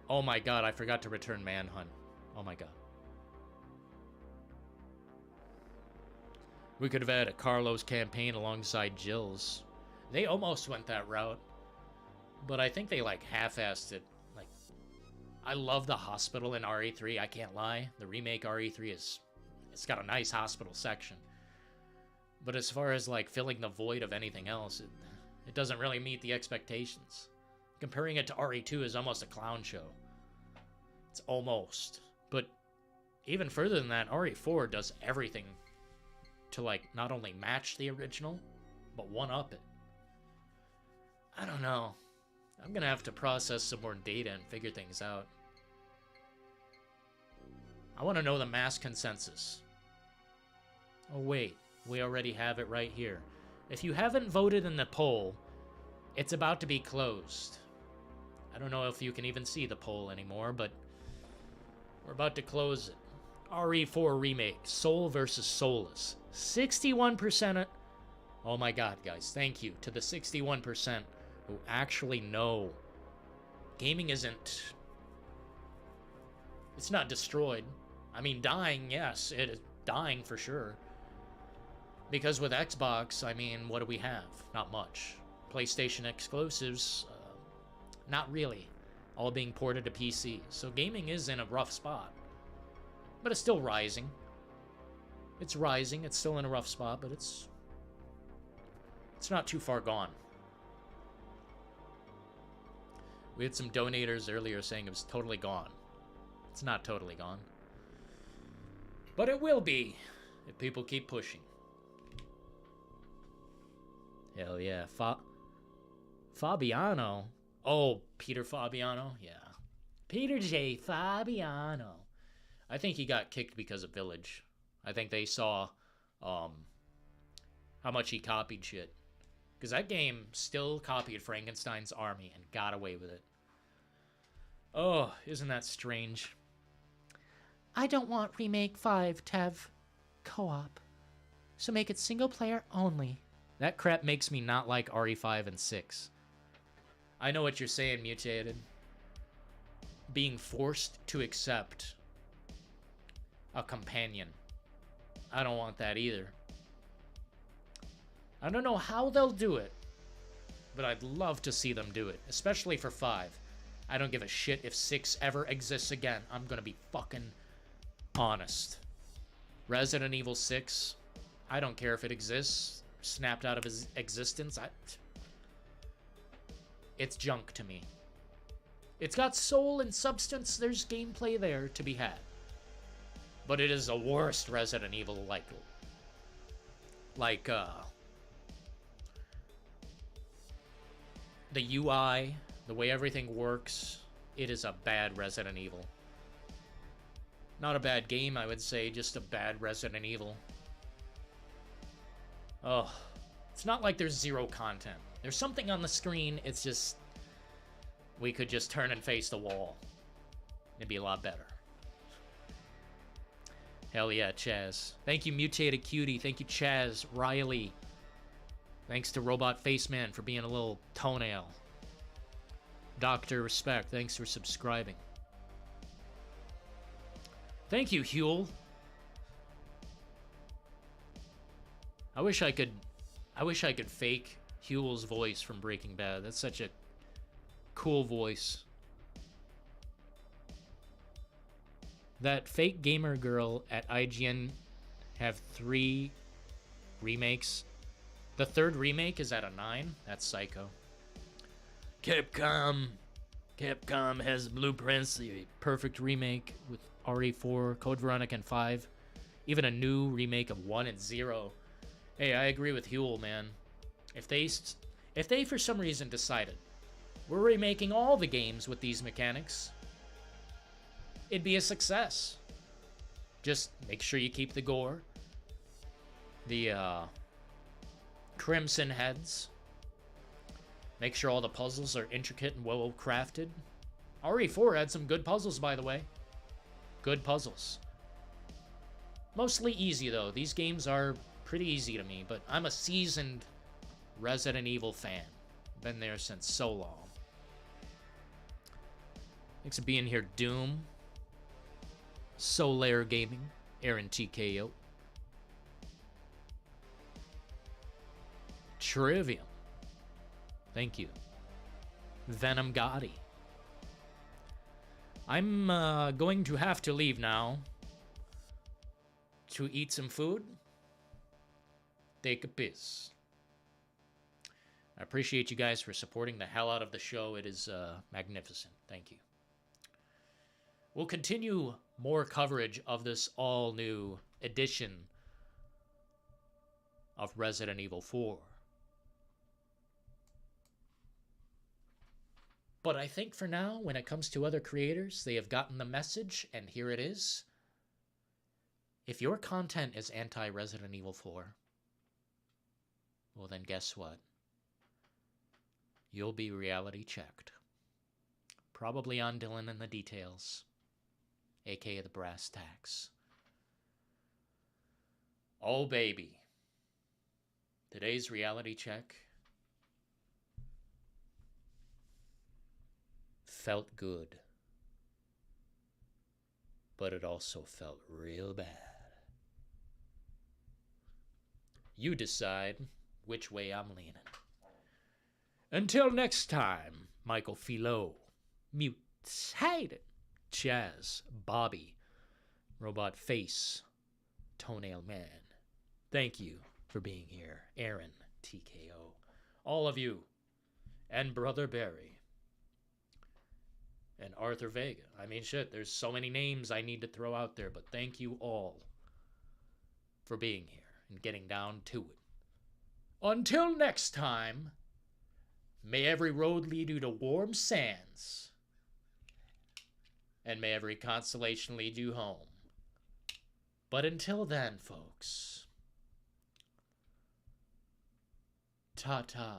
Oh my god, I forgot to return Manhunt. Oh my god. We could have had a Carlos campaign alongside Jill's. They almost went that route, but I think they like half-assed it. Like, I love the hospital in RE3, I can't lie. The remake RE3 it's got a nice hospital section. But as far as like filling the void of anything else, it doesn't really meet the expectations. Comparing it to RE2 is almost a clown show. It's almost. But even further than that, RE4 does everything to like not only match the original, but one-up it. I don't know. I'm gonna have to process some more data and figure things out. I want to know the mass consensus. Oh wait, we already have it right here. If you haven't voted in the poll, it's about to be closed. I don't know if you can even see the poll anymore, but we're about to close it. RE4 Remake, Soul versus Soulless. 61%. Oh my god, guys, thank you to the 61% who actually know gaming isn't... It's not destroyed. I mean, dying, yes, it is dying for sure. Because with Xbox, I mean, what do we have? Not much. PlayStation exclusives, not really. All being ported to PC. So gaming is in a rough spot. But it's still rising. It's rising. It's still in a rough spot, but it's not too far gone. We had some donators earlier saying it was totally gone. It's not totally gone. But it will be if people keep pushing. Hell yeah. Fabiano. Oh, Peter Fabiano? Yeah. Peter J. Fabiano. I think he got kicked because of Village. I think they saw how much he copied shit. Because that game still copied Frankenstein's Army and got away with it. Oh, isn't that strange? I don't want Remake 5 to have co-op, so make it single player only. That crap makes me not like RE5 and 6. I know what you're saying, Mutated. Being forced to accept a companion. I don't want that either. I don't know how they'll do it, but I'd love to see them do it, especially for 5. I don't give a shit if 6 ever exists again. I'm gonna be fucking honest. Resident Evil 6, I don't care if it exists, snapped out of his existence. It's junk to me. It's got soul and substance. There's gameplay there to be had. But it is the worst Resident Evil, like the UI, the way everything works, it is a bad Resident Evil. Not a bad game, I would say, just a bad Resident Evil. Oh, it's not like there's zero content. There's something on the screen, it's just... We could just turn and face the wall. It'd be a lot better. Hell yeah, Chaz. Thank you, Mutated Cutie. Thank you, Chaz, Riley. Thanks to Robot Faceman for being a little toenail. Dr. Respect, thanks for subscribing. Thank you, Huel. I wish I could fake Huel's voice from Breaking Bad. That's such a cool voice. That fake gamer girl at IGN have 3 remakes. The 3rd remake is at a 9. That's psycho. Capcom has blueprints. The perfect remake with RE4, Code Veronica, and 5. Even a new remake of 1 and 0. Hey, I agree with Huel, man. If they for some reason decided we're remaking all the games with these mechanics, it'd be a success. Just make sure you keep the gore, the crimson heads, make sure all the puzzles are intricate and well crafted, RE4 had some good puzzles, by the way. Good puzzles. Mostly easy, though. These games are pretty easy to me, but I'm a seasoned Resident Evil fan. Been there since so long. Thanks for being here, Doom. Solar Gaming. Aaron TKO. Trivium. Thank you. Venom Gotti. I'm going to have to leave now to eat some food, take a piss. I appreciate you guys for supporting the hell out of the show. It is magnificent. Thank you. We'll continue more coverage of this all-new edition of Resident Evil 4. But I think for now, when it comes to other creators, they have gotten the message, and here it is. If your content is anti-Resident Evil 4, well then guess what? You'll be reality checked. Probably on Dillon and the Details, aka the brass tacks. Oh baby. Today's reality check felt good, but it also felt real bad. You decide which way I'm leaning. Until next time, Michael Philo, Mutes, Hayden, Chaz, Bobby, Robot Face, Toenail Man. Thank you for being here. Aaron, TKO, all of you, and Brother Barry. And Arthur Vega. I mean, shit, there's so many names I need to throw out there, but thank you all for being here and getting down to it. Until next time, may every road lead you to warm sands, and may every constellation lead you home. But until then, folks, ta-ta.